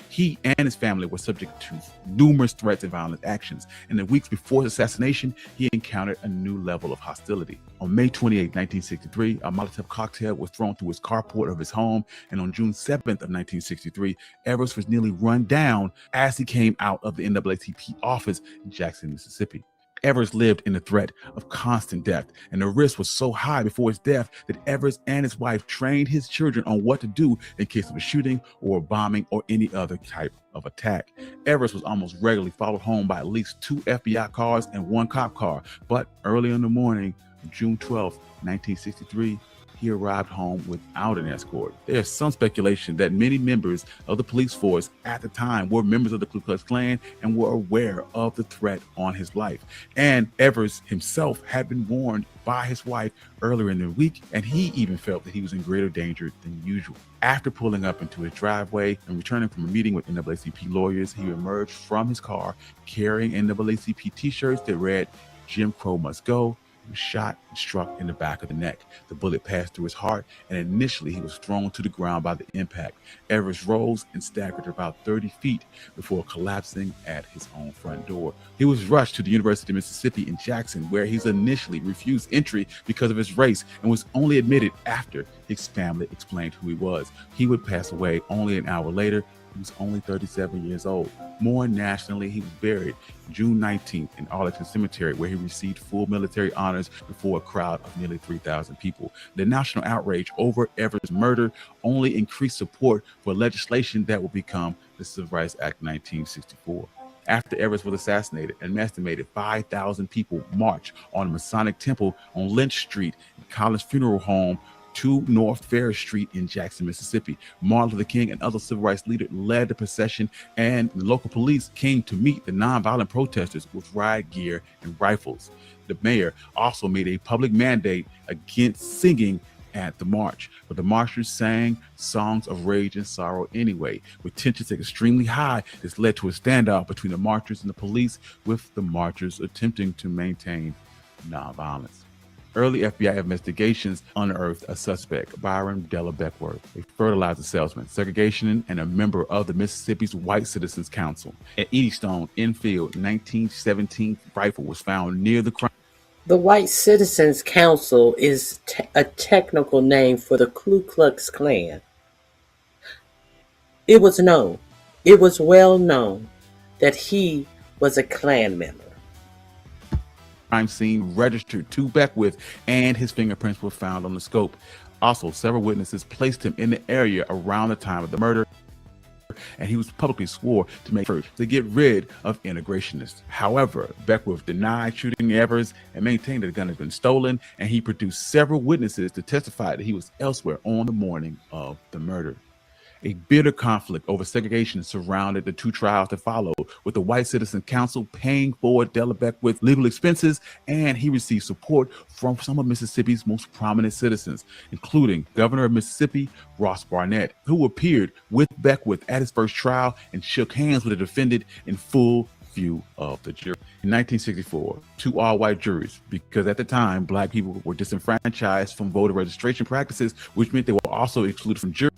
He and his family were subject to numerous threats and violent actions. In the weeks before his assassination, he encountered a new level of hostility. On May 28, 1963, a Molotov cocktail was thrown through his carport of his home, and on June 7th of 1963, Evers was nearly run down as he came out of the NAACP office in Jackson, Mississippi. Evers lived in the threat of constant death, and the risk was so high before his death that Evers and his wife trained his children on what to do in case of a shooting or a bombing or any other type of attack. Evers was almost regularly followed home by at least 2 FBI cars and 1 cop car, but early in the morning of June 12, 1963, he arrived home without an escort. There's some speculation that many members of the police force at the time were members of the Ku Klux Klan and were aware of the threat on his life. And Evers himself had been warned by his wife earlier in the week, and he even felt that he was in greater danger than usual. After pulling up into his driveway and returning from a meeting with NAACP lawyers, he emerged from his car carrying NAACP t-shirts that read, "Jim Crow must go," He was shot and struck in the back of the neck. The bullet passed through his heart, and initially he was thrown to the ground by the impact. Evers rose and staggered about 30 feet before collapsing at his own front door. He was rushed to the University of Mississippi in Jackson, where he's initially refused entry because of his race and was only admitted after his family explained who he was. He would pass away only an hour later. He was only 37 years old. More nationally, he was buried June 19th in Arlington Cemetery, where he received full military honors before a crowd of nearly 3,000 people. The national outrage over Evers' murder only increased support for legislation that would become the Civil Rights Act 1964. After Evers was assassinated, an estimated 5,000 people marched on the Masonic Temple on Lynch Street and Collins Funeral Home to North Ferris Street in Jackson, Mississippi. Martin Luther King and other civil rights leaders led the procession, and the local police came to meet the nonviolent protesters with riot gear and rifles. The mayor also made a public mandate against singing at the march, but the marchers sang songs of rage and sorrow anyway. With tensions extremely high, this led to a standoff between the marchers and the police, with the marchers attempting to maintain nonviolence. Early FBI investigations unearthed a suspect, Byron Della Beckworth, a fertilizer salesman, segregationist, and a member of the Mississippi's White Citizens Council. At Eddystone, Enfield, 1917 rifle was found near the crime. The White Citizens Council is a technical name for the Ku Klux Klan. It was well known that he was a Klan member. Crime scene registered to Beckwith, and his fingerprints were found on the scope. Also, several witnesses placed him in the area around the time of the murder, and he was publicly swore to make efforts to get rid of integrationists. However, Beckwith denied shooting Evers and maintained that the gun had been stolen, and he produced several witnesses to testify that he was elsewhere on the morning of the murder. A bitter conflict over segregation surrounded the two trials that followed, with the White Citizen Council paying for Della Beckwith's legal expenses, and he received support from some of Mississippi's most prominent citizens, including Governor of Mississippi, Ross Barnett, who appeared with Beckwith at his first trial and shook hands with the defendant in full view of the jury. In 1964, two all-white juries, because at the time, Black people were disenfranchised from voter registration practices, which meant they were also excluded from juries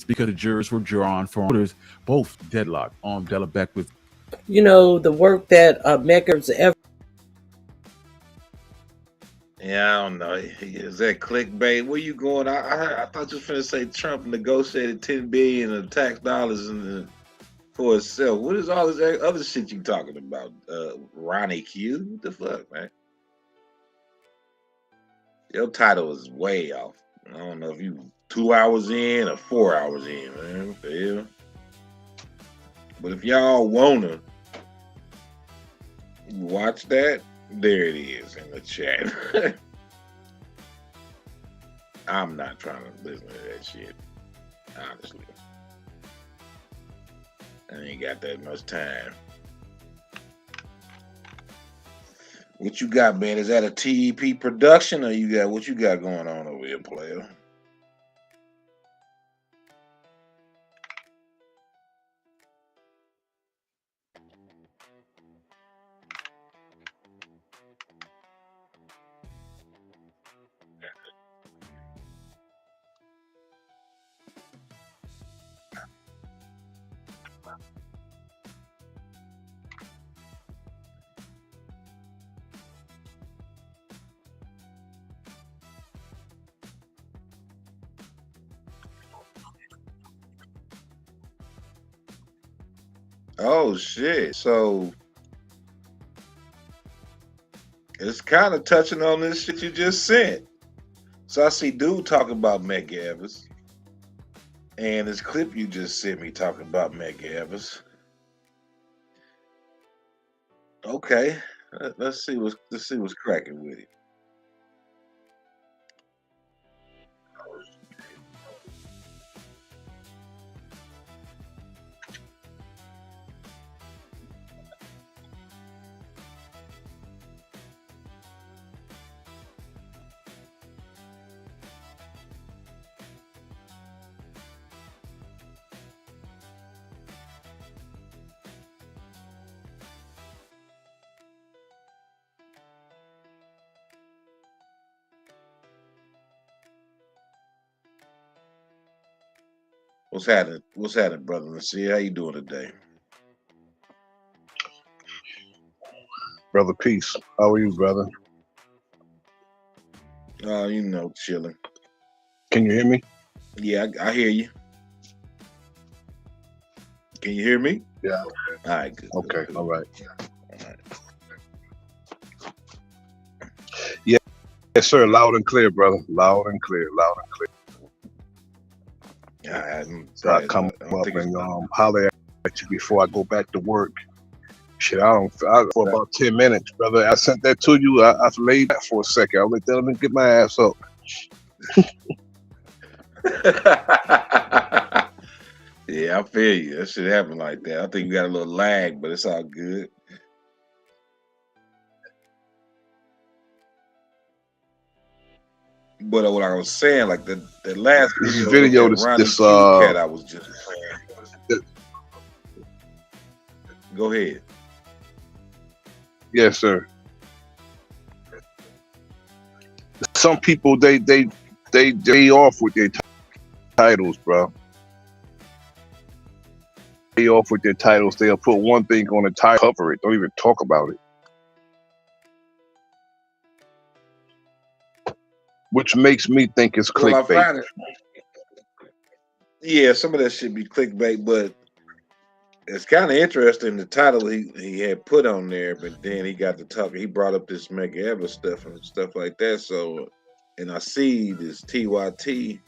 because the jurors were drawn from voters, both deadlocked on Della Beckwith. You know, the work that Medgar's ever. Yeah, I don't know. Is that clickbait? Where you going? I thought you were finna say Trump negotiated $10 billion of tax dollars for itself. What is all this other shit you talking about? Ronnie Q? What the fuck, man? Your title is way off. I don't know if you 2 hours in or 4 hours in, man. What the hell? But if y'all wanna watch that, there it is in the chat. I'm not trying to listen to that shit, honestly. I ain't got that much time. What you got, man? Is that a TEP production, or what you got going on over here, player? Oh shit! So it's kind of touching on this shit you just sent. So I see dude talking about Medgar Evers, and this clip you just sent me talking about Medgar Evers. Okay, let's see what's cracking with it. What's happening? What's happening, brother? Let's see how you doing today. Brother, peace. How are you, brother? You know, chilling. Can you hear me? Yeah, I hear you. Can you hear me? Yeah. All right, good. Okay, good. all right. All right. Yeah, yes, sir. Loud and clear, brother. Loud and clear. Loud and clear. So I come up and holler at you before I go back to work. Shit, for about 10 minutes, brother. I sent that to you. I laid back for a second. I let them get my ass up. Yeah, I feel you. That shit happen like that. I think you got a little lag, but it's all good. But what I was saying, like the last video, this cat I was just playing. Go ahead. Yes, sir. Some people they off with their titles, bro. They off with their titles. They'll put one thing on the title, cover it. Don't even talk about it. Which makes me think it's clickbait. Well, I find it. Yeah, some of that should be clickbait, but it's kind of interesting the title he had put on there, but then he got to talk. He brought up this Medgar Evers stuff and stuff like that. So, and I see this TYT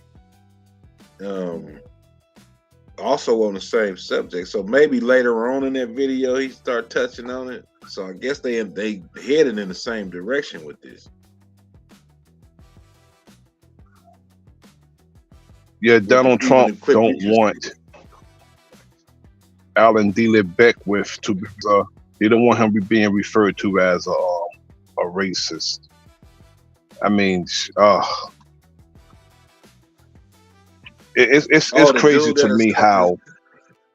also on the same subject. So maybe later on in that video he start touching on it. So I guess they headed in the same direction with this. Yeah, Donald Trump don't want Alan D. Beckwith to be. They don't want him being referred to as a racist. I mean, it's crazy to me how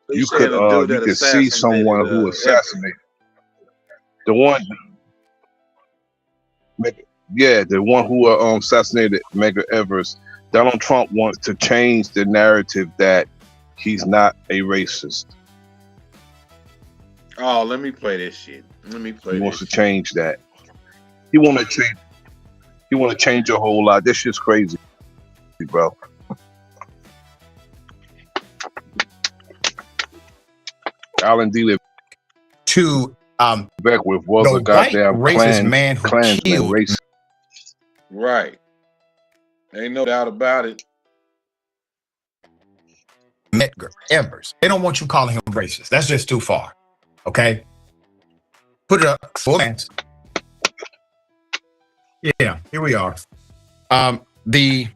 you could see someone who assassinated the one. Yeah, the one who assassinated Medgar Evers. Donald Trump wants to change the narrative that he's not a racist. Oh, let me play this shit. Let me play. He wants to change that. He want to change. He want to change a whole lot. This shit's crazy, bro. Alan D. To Beckwith was a goddamn racist man who killed. Racist. Right. Ain't no doubt about it. Medgar Evers. They don't want you calling him racist. That's just too far. Okay? Put it up. Full hands. Yeah, here we are. The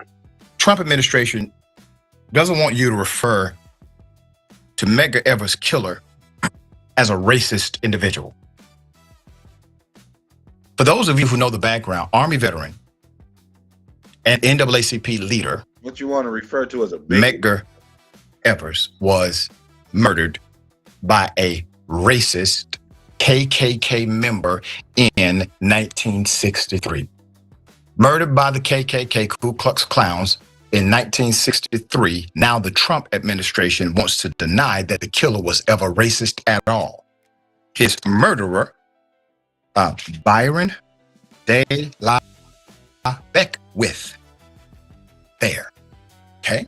Trump administration doesn't want you to refer to Medgar Evers' killer as a racist individual. For those of you who know the background, Army veteran and NAACP leader, what you want to refer to as a bigot? Medgar Evers was murdered by a racist KKK member in 1963. Murdered by the KKK Ku Klux Klans in 1963. Now the Trump administration wants to deny that the killer was ever racist at all. His murderer, Byron De La Beckwith. There. Okay?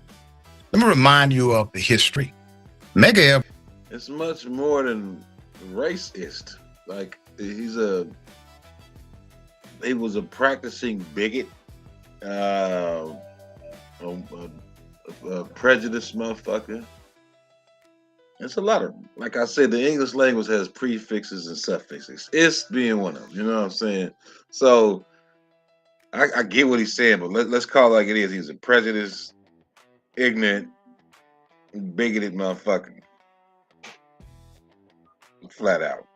Let me remind you of the history. Medgar Evers. It's much more than racist. Like he was a practicing bigot, a prejudiced motherfucker. It's a lot of, like I said, the English language has prefixes and suffixes. It's being one of them, you know what I'm saying? So I get what he's saying, but let's call it like it is. He's a prejudiced, ignorant, bigoted motherfucker. Flat out.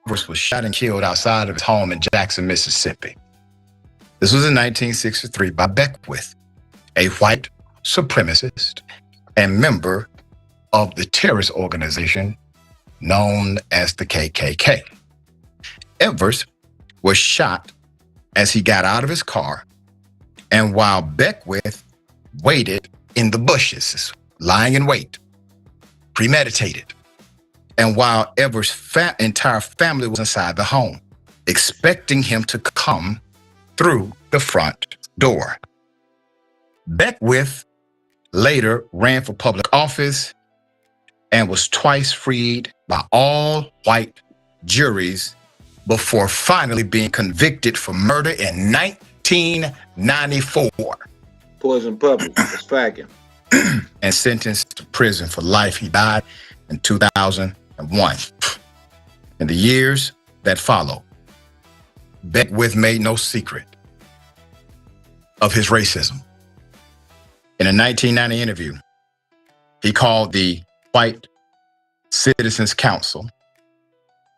Was shot and killed outside of his home in Jackson, Mississippi. This was in 1963 by Beckwith, a white supremacist and member of the terrorist organization known as the KKK. Evers was shot as he got out of his car, and while Beckwith waited in the bushes, lying in wait, premeditated. And while Everett's entire family was inside the home, expecting him to come through the front door. Beckwith later ran for public office and was twice freed by all-white juries before finally being convicted for murder in 1994. Poison puppy, it's packing. And sentenced to prison for life. He died in 2001. In the years that followed, Beckwith made no secret of his racism. In a 1990 interview, he called the White Citizens Council,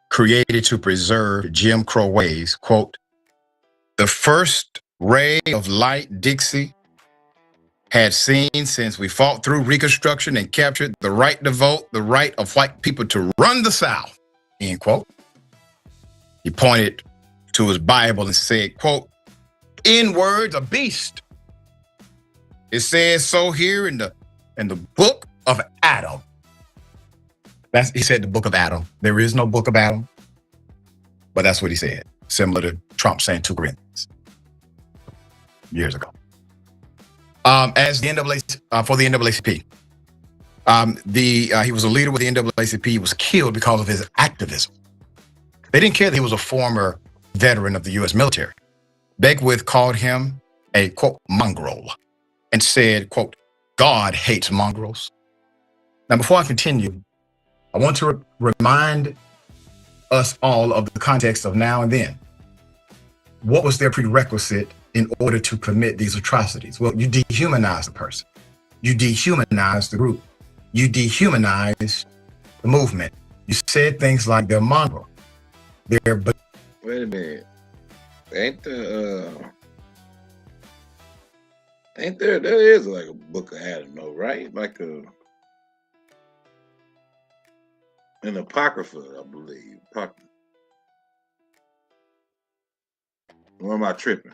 created to preserve Jim Crow ways, quote, the first ray of light Dixie had seen since we fought through Reconstruction and captured the right to vote, the right of white people to run the South, end quote. He pointed to his Bible and said, quote, in words, a beast. It says so here in the book of Adam. He said the book of Adam. There is no book of Adam, but that's what he said. Similar to Trump saying 2 Corinthians years ago. As the NAACP, for the NAACP, he was a leader with the NAACP. He was killed because of his activism. They didn't care that he was a former veteran of the U.S. military. Beckwith called him a, quote, mongrel and said, quote, God hates mongrels. Now, before I continue, I want to remind us all of the context of now and then. What was their prerequisite in order to commit these atrocities? Well, you dehumanize the person. You dehumanize the group. You dehumanize the movement. You said things like they're mongrel. Wait a minute. Ain't there is like a book of Adam, though, right? Like an Apocrypha, I believe. Or am I tripping?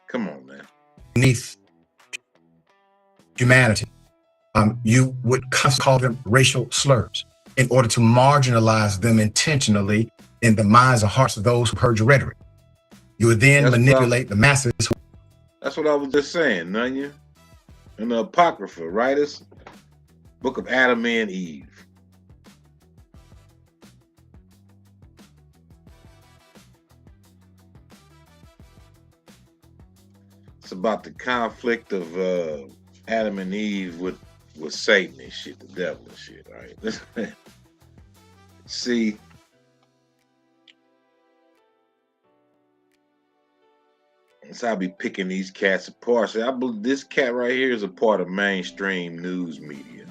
Come on, man. Beneath humanity, you would call them racial slurs in order to marginalize them intentionally in the minds and hearts of those who heard your rhetoric. You would then manipulate the masses. That's what I was just saying, Nunya. In the Apocrypha, right? It's Book of Adam and Eve. It's about the conflict of Adam and Eve with Satan and shit, the devil and shit, right? See, so I'll be picking these cats apart. So I believe this cat right here is a part of mainstream news media.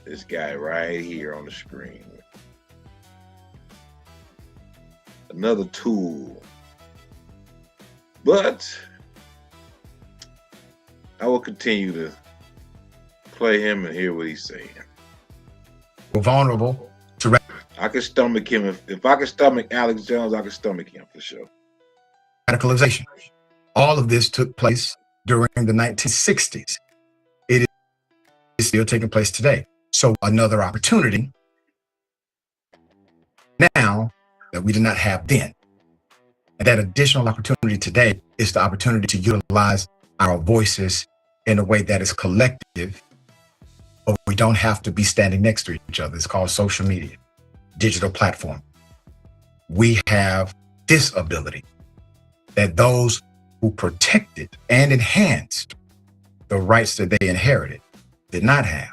This guy right here on the screen. Another tool. But I will continue to play him and hear what he's saying. We're vulnerable to... I can stomach him. If I can stomach Alex Jones, I can stomach him for sure. Radicalization. All of this took place during the 1960s. It is still taking place today. So another opportunity now that we did not have then. And that additional opportunity today is the opportunity to utilize our voices in a way that is collective, but we don't have to be standing next to each other. It's called social media, digital platform. We have this ability that those who protected and enhanced the rights that they inherited did not have.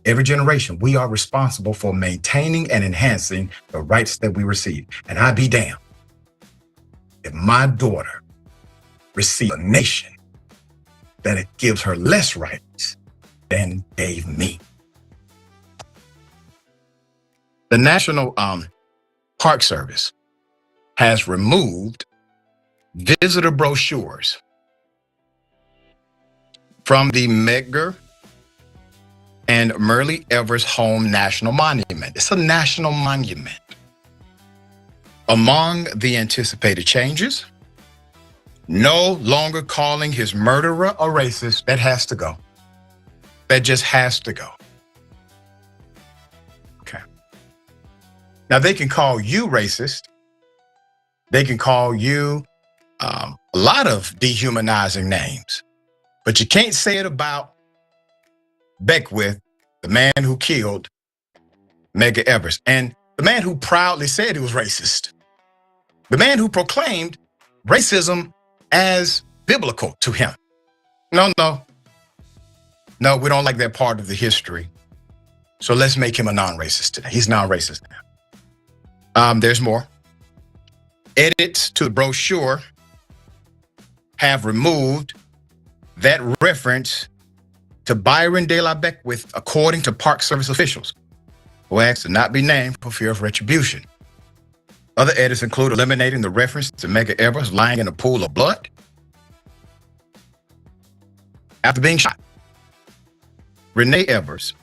Every generation, we are responsible for maintaining and enhancing the rights that we receive. And I'd be damned if my daughter receives a nation that it gives her less rights than it gave me. The National Park Service has removed visitor brochures from the Medgar and Myrlie Evers Home National Monument. It's a national monument. Among the anticipated changes no longer calling his murderer a racist. That has to go. That just has to go. Okay. Now, they can call you racist. They can call you a lot of dehumanizing names, but you can't say it about Beckwith, the man who killed Medgar Evers, and the man who proudly said he was racist, the man who proclaimed racism as biblical to him. No, we don't like that part of the history. So let's make him a non-racist today. He's non-racist now. There's more. Edits to the brochure have removed that reference to Byron de la Beckwith, according to Park Service officials, who asked to not be named for fear of retribution. Other edits include eliminating the reference to Medgar Evers lying in a pool of blood after being shot. Renee Everett,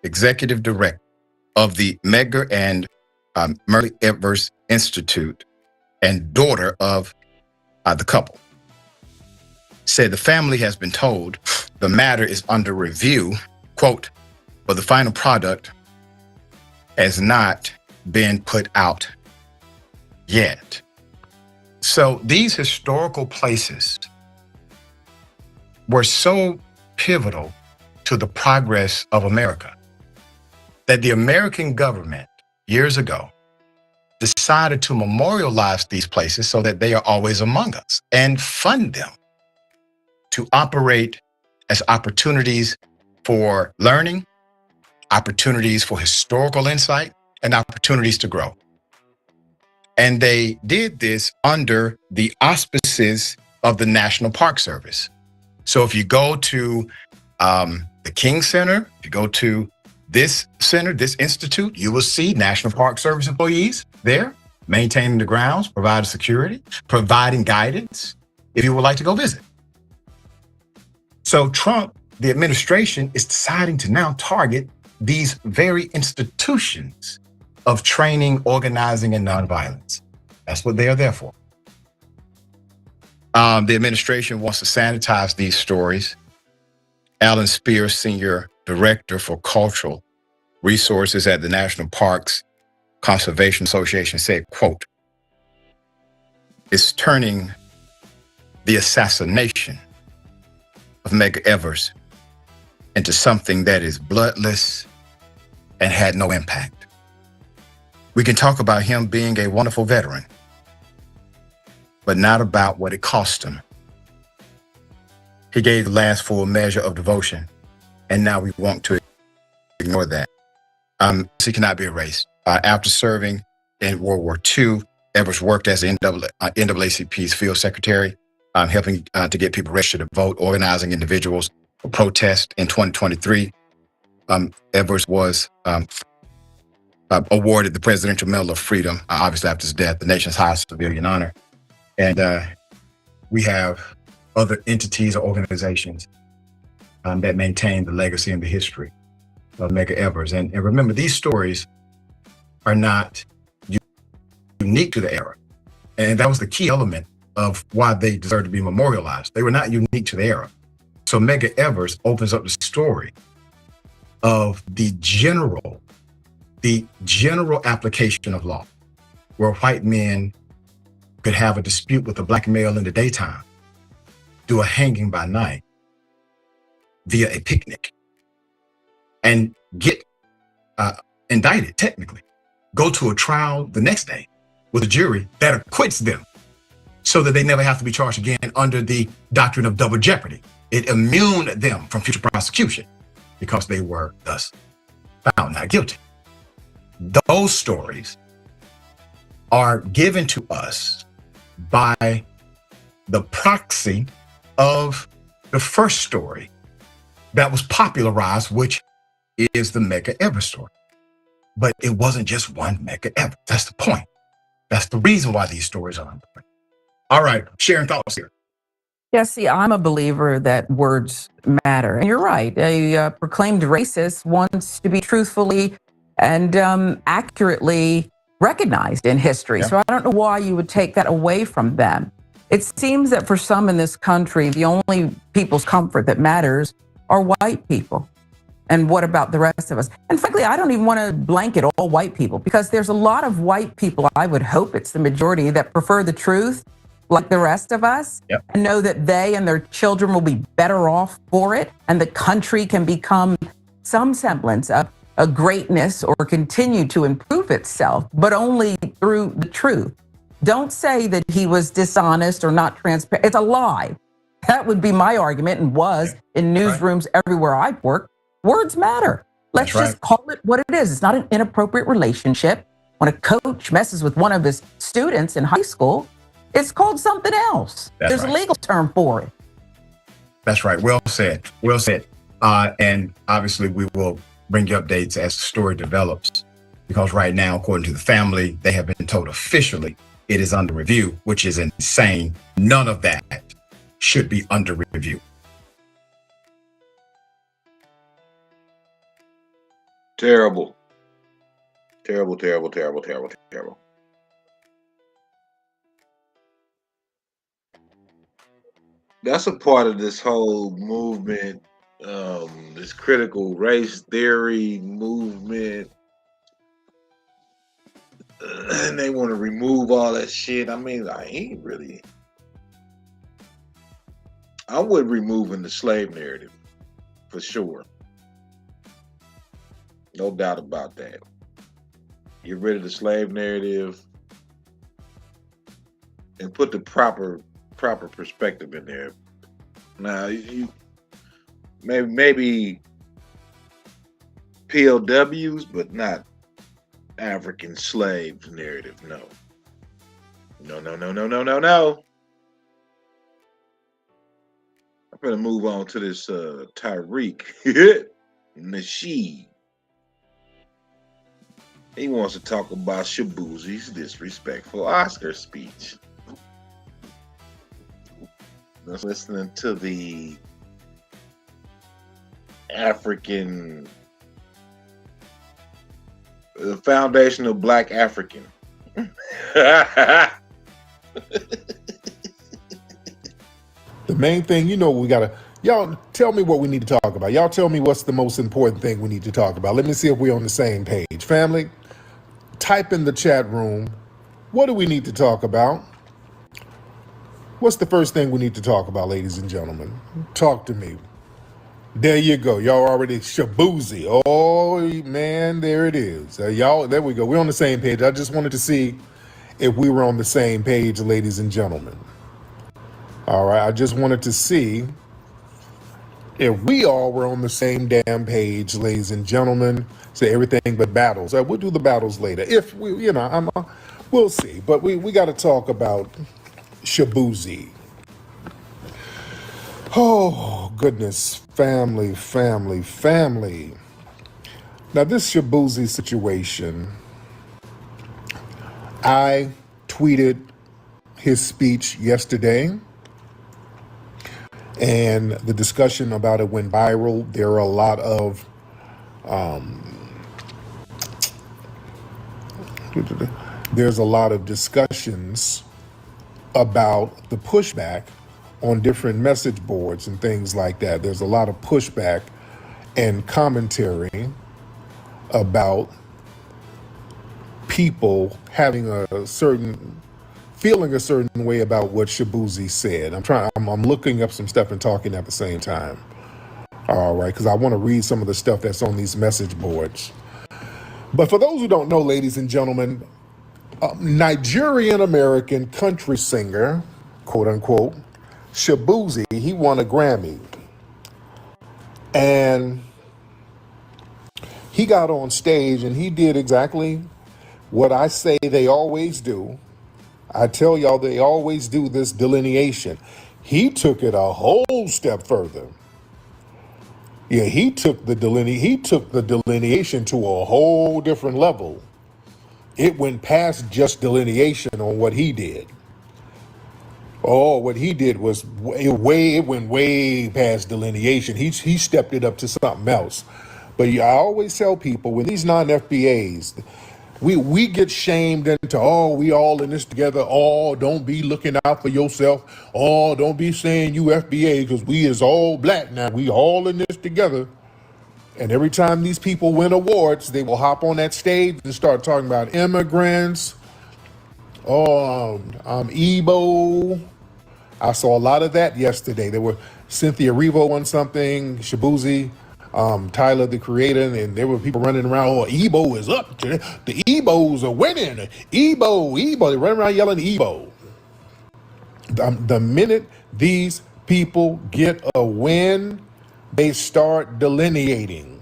executive director of the Medgar and Murray Evers Institute and daughter of the couple, said the family has been told the matter is under review, quote, but the final product has not been put out yet. So these historical places were so pivotal to the progress of America that the American government years ago decided to memorialize these places so that they are always among us and fund them to operate as opportunities for learning, opportunities for historical insight, and opportunities to grow. And they did this under the auspices of the National Park Service. So if you go to the King Center, if you go to this center, this institute, you will see National Park Service employees there maintaining the grounds, providing security, providing guidance if you would like to go visit. So Trump, the administration, is deciding to now target these very institutions of training, organizing, and nonviolence. That's what they are there for. The administration wants to sanitize these stories. Alan Spears, Senior Director for Cultural Resources at the National Parks Conservation Association, said, quote, "It's turning the assassination of Medgar Evers into something that is bloodless and had no impact. We can talk about him being a wonderful veteran, but not about what it cost him. He gave the last full measure of devotion, and now we want to ignore that. He cannot be erased. After serving in World War II, Evers worked as the NAACP's field secretary, helping to get people registered to vote, organizing individuals for protest. In 2023, Evers was awarded the Presidential Medal of Freedom, obviously after his death, the nation's highest civilian honor. And we have other entities or organizations that maintain the legacy and the history of Medgar Evers. And remember, these stories are not unique to the era. And that was the key element of why they deserve to be memorialized. They were not unique to the era. So Medgar Evers opens up the story of the general application of law, where white men could have a dispute with a black male in the daytime, do a hanging by night via a picnic, and get indicted technically, go to a trial the next day with a jury that acquits them so that they never have to be charged again under the doctrine of double jeopardy. It immuned them from future prosecution because they were thus found not guilty. Those stories are given to us by the proxy of the first story that was popularized, which is the Medgar Evers story. But it wasn't just one Medgar Evers. That's the point. That's the reason why these stories are important. All right, sharing thoughts here. Yeah, see, I'm a believer that words matter. And you're right. A proclaimed racist wants to be truthfully and accurately recognized in history. Yeah. So I don't know why you would take that away from them. It seems that for some in this country, the only people's comfort that matters are white people. And what about the rest of us? And frankly, I don't even want to blanket all white people, because there's a lot of white people, I would hope it's the majority, that prefer the truth like the rest of us, and know that they and their children will be better off for it, and the country can become some semblance of a greatness or continue to improve itself, but only through the truth. Don't say that he was dishonest or not transparent. It's a lie. That would be my argument, and was in newsrooms everywhere I've worked. Words matter. Let's just call it what it is. It's not an inappropriate relationship. When a coach messes with one of his students in high school, it's called something else. There's a legal term for it. That's right. Well said. Well said. And obviously, we will bring you updates as the story develops, because right now, according to the family, they have been told officially it is under review, which is insane. None of that should be under review. Terrible. Terrible, terrible, terrible, terrible, terrible. That's a part of this whole movement, this critical race theory movement. And they want to remove all that shit. I mean, I ain't really. I'm with removing the slave narrative, for sure. No doubt about that. Get rid of the slave narrative and put the proper perspective in there. Now, you maybe POWs, but not African slaves narrative. No. No, no, no, no, no, no, no. I'm gonna move on to this Tariq Nasheed. He wants to talk about Shabuzi's disrespectful Oscar speech. Let's listening to the African, the foundational Black African. The main thing, we gotta, y'all tell me what we need to talk about. Y'all tell me what's the most important thing we need to talk about. Let me see if we're on the same page. Family, type in the chat room, what do we need to talk about? What's the first thing we need to talk about, ladies and gentlemen? Talk to me. There you go. Y'all already Shabuzi. Oh, man, there it is. Y'all, there we go. We're on the same page. I just wanted to see if we were on the same page, ladies and gentlemen. All right, I just wanted to see if we all were on the same damn page, ladies and gentlemen. Say everything but battles. We'll do the battles later. If we, we'll see. But we got to talk about Shabuzi. Oh, goodness. Family. Now, this Shabuzi situation, I tweeted his speech yesterday, and the discussion about it went viral. There are a lot of there's a lot of discussions about the pushback on different message boards and things like that. There's a lot of pushback and commentary about people having feeling a certain way about what Shabuzi said. I'm looking up some stuff and talking at the same time. All right, because I want to read some of the stuff that's on these message boards. But for those who don't know, ladies and gentlemen, Nigerian-American country singer, quote unquote, Shabuzi, he won a Grammy. And he got on stage and he did exactly what I say they always do. I tell y'all they always do this delineation. He took it a whole step further. Yeah, he took the delineation to a whole different level. It went past just delineation on what he did. Oh, what he did was it went way past delineation. He stepped it up to something else. But I always tell people, when these non-FBAs, We get shamed into, oh, we all in this together. Oh, don't be looking out for yourself. Oh, don't be saying you FBA because we is all black now. We all in this together. And every time these people win awards, they will hop on that stage and start talking about immigrants. Oh, Igbo. I saw a lot of that yesterday. There were Cynthia Erivo on something, Shabuzi, Tyler the Creator, and there were people running around, oh, Igbo is up. The Igbos are winning. Igbo. They run around yelling Igbo. The minute these people get a win, they start delineating.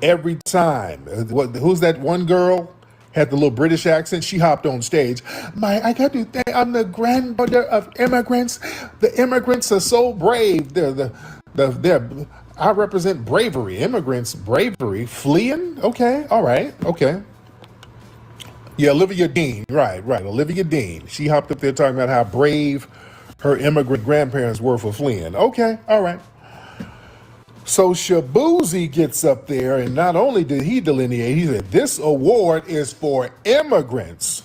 Every time. Who's that one girl? Had the little British accent. She hopped on stage. I got to thank, I'm the granddaughter of immigrants. The immigrants are so brave. I represent bravery. Immigrants, bravery. Fleeing? Okay, all right, okay. Yeah, Olivia Dean, right. Olivia Dean. She hopped up there talking about how brave her immigrant grandparents were for fleeing. Okay, all right. So Shabuzi gets up there, and not only did he delineate, he said, this award is for immigrants.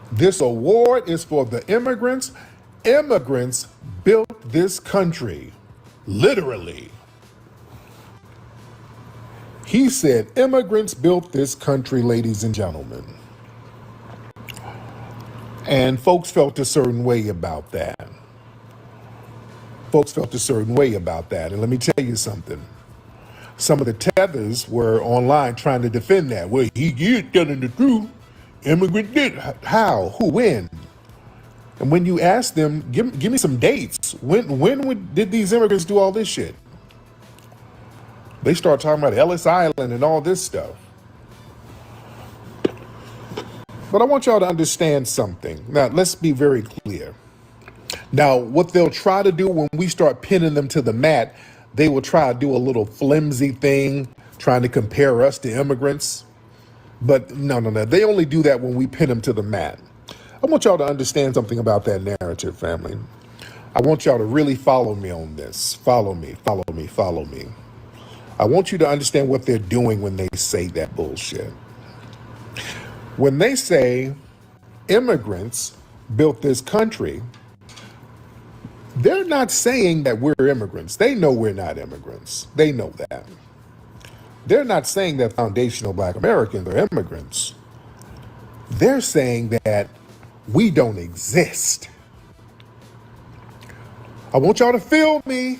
This award is for the immigrants. Immigrants built this country, literally. He said, immigrants built this country, ladies and gentlemen. And folks felt a certain way about that. And let me tell you something. Some of the tethers were online trying to defend that. Well, he telling the truth. Immigrant did. How? Who? When? And when you ask them, give me some dates. When did these immigrants do all this shit? They start talking about Ellis Island and all this stuff. But I want y'all to understand something. Now, let's be very clear. Now, what they'll try to do when we start pinning them to the mat, they will try to do a little flimsy thing, trying to compare us to immigrants. But no. They only do that when we pin them to the mat. I want y'all to understand something about that narrative, family. I want y'all to really follow me on this. Follow me. I want you to understand what they're doing when they say that bullshit. When they say immigrants built this country, they're not saying that we're immigrants. They know we're not immigrants. They know that. They're not saying that foundational Black Americans are immigrants. They're saying that we don't exist. I want y'all to feel me.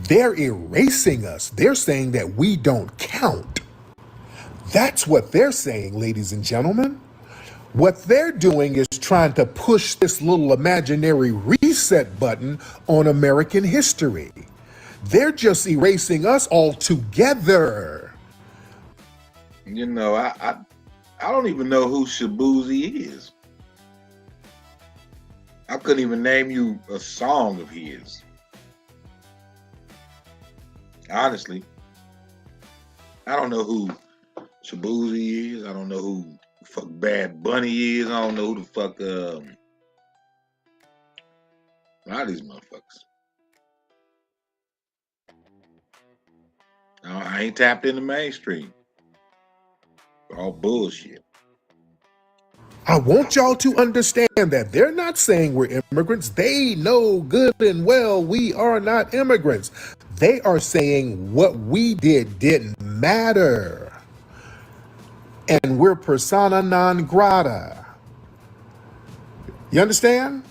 They're erasing us. They're saying that we don't count. That's what they're saying, ladies and gentlemen. What they're doing is trying to push this little imaginary reset button on American history. They're just erasing us altogether. You know, I don't even know who Shabuzi is. I couldn't even name you a song of his. Honestly, I don't know who Shabuzi is. I don't know who the fuck Bad Bunny is. I don't know who the fuck a lot of these motherfuckers. I ain't tapped in the mainstream. All bullshit. I want y'all to understand that they're not saying we're immigrants. They know good and well we are not immigrants. They are saying what we did didn't matter. And we're persona non grata. You understand?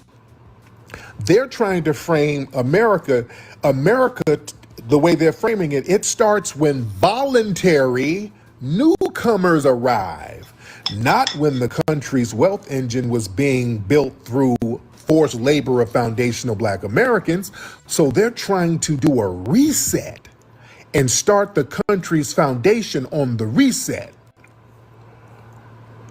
They're trying to frame America, the way they're framing it, it starts when voluntary newcomers arrive, not when the country's wealth engine was being built through forced labor of foundational Black Americans. So they're trying to do a reset and start the country's foundation on the reset.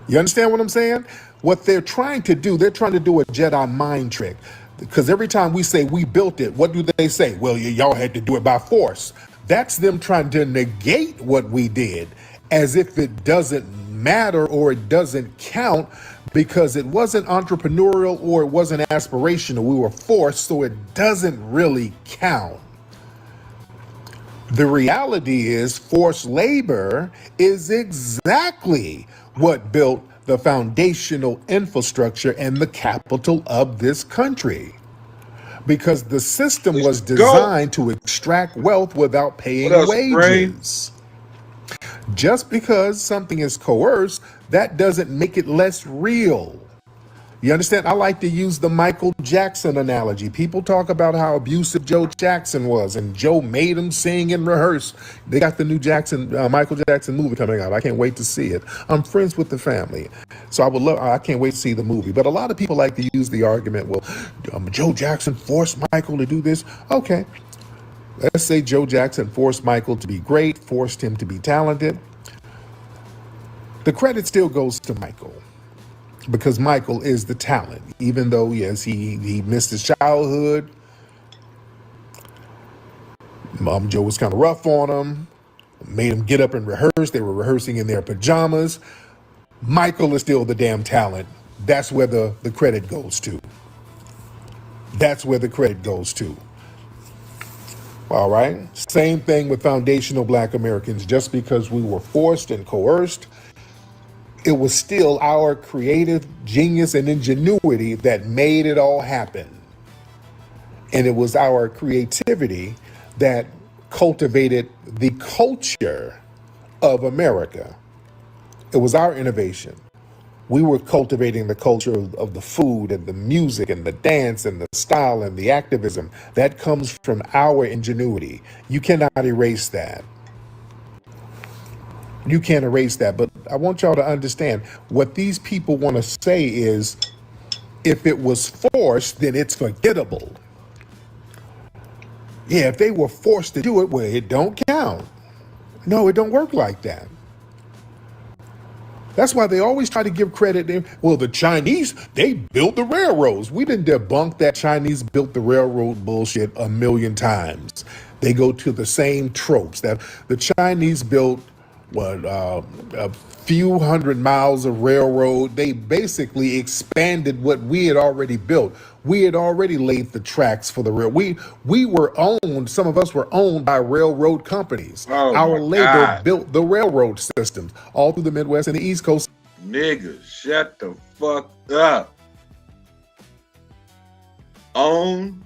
You understand what I'm saying? What they're trying to do, they're trying to do a Jedi mind trick. Because every time we say we built it, what do they say? Well, y'all had to do it by force. That's them trying to negate what we did as if it doesn't matter or it doesn't count because it wasn't entrepreneurial or it wasn't aspirational. We were forced, so it doesn't really count. The reality is forced labor is exactly what built the foundational infrastructure and the capital of this country. Because the system was Go. designed to extract wealth without What paying else, Supreme? wages. Just because something is coerced, that doesn't make it less real. You understand? I like to use the Michael Jackson analogy. People talk about how abusive Joe Jackson was, and Joe made him sing and rehearse. They got the new Michael Jackson movie coming out. I can't wait to see it. I'm friends with the family, so I can't wait to see the movie. But a lot of people like to use the argument, well, Joe Jackson forced Michael to do this. Okay, let's say Joe Jackson forced Michael to be great, forced him to be talented. The credit still goes to Michael, because Michael is the talent. Even though, yes, he missed his childhood. Joe was kind of rough on him, made him get up and rehearse. They were rehearsing in their pajamas. Michael is still the damn talent. That's where the credit goes to. That's where the credit goes to. All right? Same thing with foundational Black Americans. Just because we were forced and coerced, it was still our creative genius and ingenuity that made it all happen. And it was our creativity that cultivated the culture of America. It was our innovation. We were cultivating the culture of the food and the music and the dance and the style and the activism. That comes from our ingenuity. You cannot erase that. You can't erase that. But I want y'all to understand what these people want to say is, if it was forced, then it's forgettable. Yeah, if they were forced to do it, well, it don't count. No, it don't work like that. That's why they always try to give credit. Well, the Chinese, they built the railroads. We didn't debunk that Chinese built the railroad bullshit a million times. They go to the same tropes that the Chinese built, a few hundred miles of railroad. They basically expanded what we had already built. We had already laid the tracks for the rail. We were owned, some of us were owned by railroad companies. Oh Our my labor God. built the railroad systems all through the Midwest and the East Coast. Nigga, shut the fuck up. Owned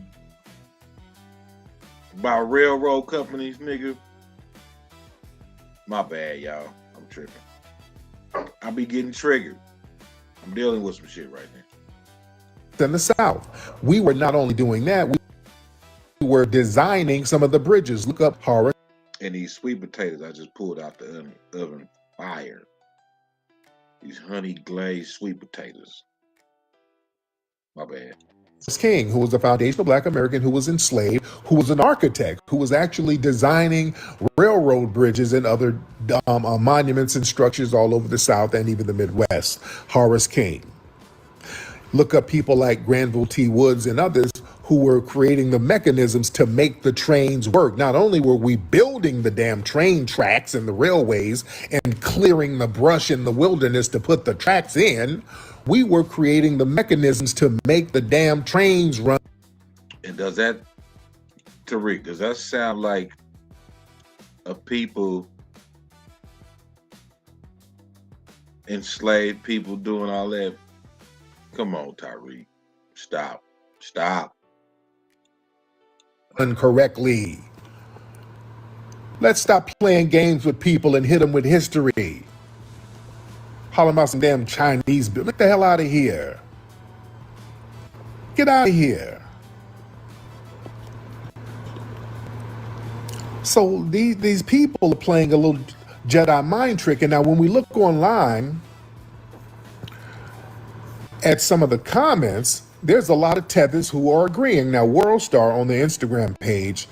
by railroad companies, nigga. My bad, y'all. I'm tripping. I be getting triggered. I'm dealing with some shit right now. In the South, we were not only doing that, we were designing some of the bridges. Look up Horace. And these sweet potatoes I just pulled out the oven fire. These honey glazed sweet potatoes. My bad. King, who was a foundational Black American who was enslaved, who was an architect, who was actually designing railroad bridges and other monuments and structures all over the South and even the Midwest. Horace King. Look up people like Granville T. Woods and others who were creating the mechanisms to make the trains work. Not only were we building the damn train tracks and the railways and clearing the brush in the wilderness to put the tracks in, we were creating the mechanisms to make the damn trains run. And does that, Tariq, does that sound like a people, enslaved people doing all that? Come on, Tariq. Stop. Incorrectly. Let's stop playing games with people and hit them with history. Hollering about some damn Chinese bill. Get the hell out of here. Get out of here. So these people are playing a little Jedi mind trick. And now when we look online at some of the comments, there's a lot of tethers who are agreeing. Now, WorldStar on the Instagram page,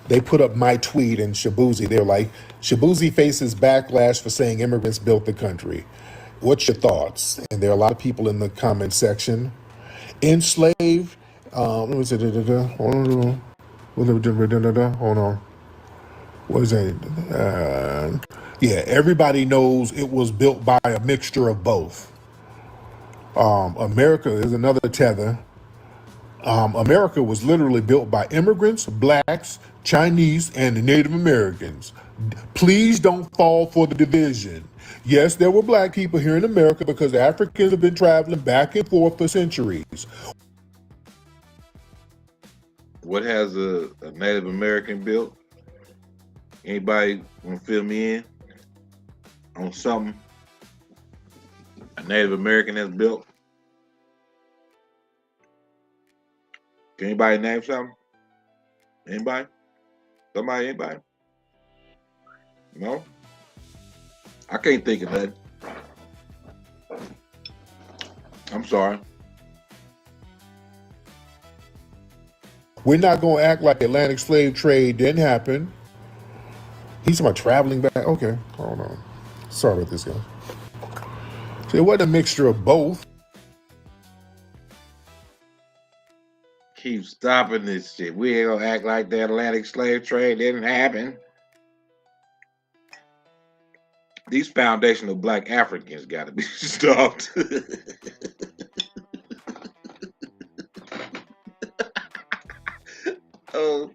they put up my tweet and Shabuzi. They're like, Shabuzi faces backlash for saying immigrants built the country. What's your thoughts? And there are a lot of people in the comment section. Enslaved, let me say, hold on. What is that? Yeah, everybody knows it was built by a mixture of both. America is another tether. America was literally built by immigrants, blacks, Chinese, and Native Americans. Please don't fall for the division. Yes, there were black people here in America because Africans have been traveling back and forth for centuries. What has a Native American built? Anybody want to fill me in on something a Native American has built? Can anybody name something? Anybody? Somebody? Anybody? No? I can't think of that. I'm sorry. We're not going to act like the Atlantic slave trade didn't happen. He's talking about traveling back. Okay, hold on. Sorry about this, guy. So it wasn't a mixture of both. Keep stopping this shit. We ain't gonna act like the Atlantic slave trade didn't happen. These foundational black Africans gotta be stopped. Oh,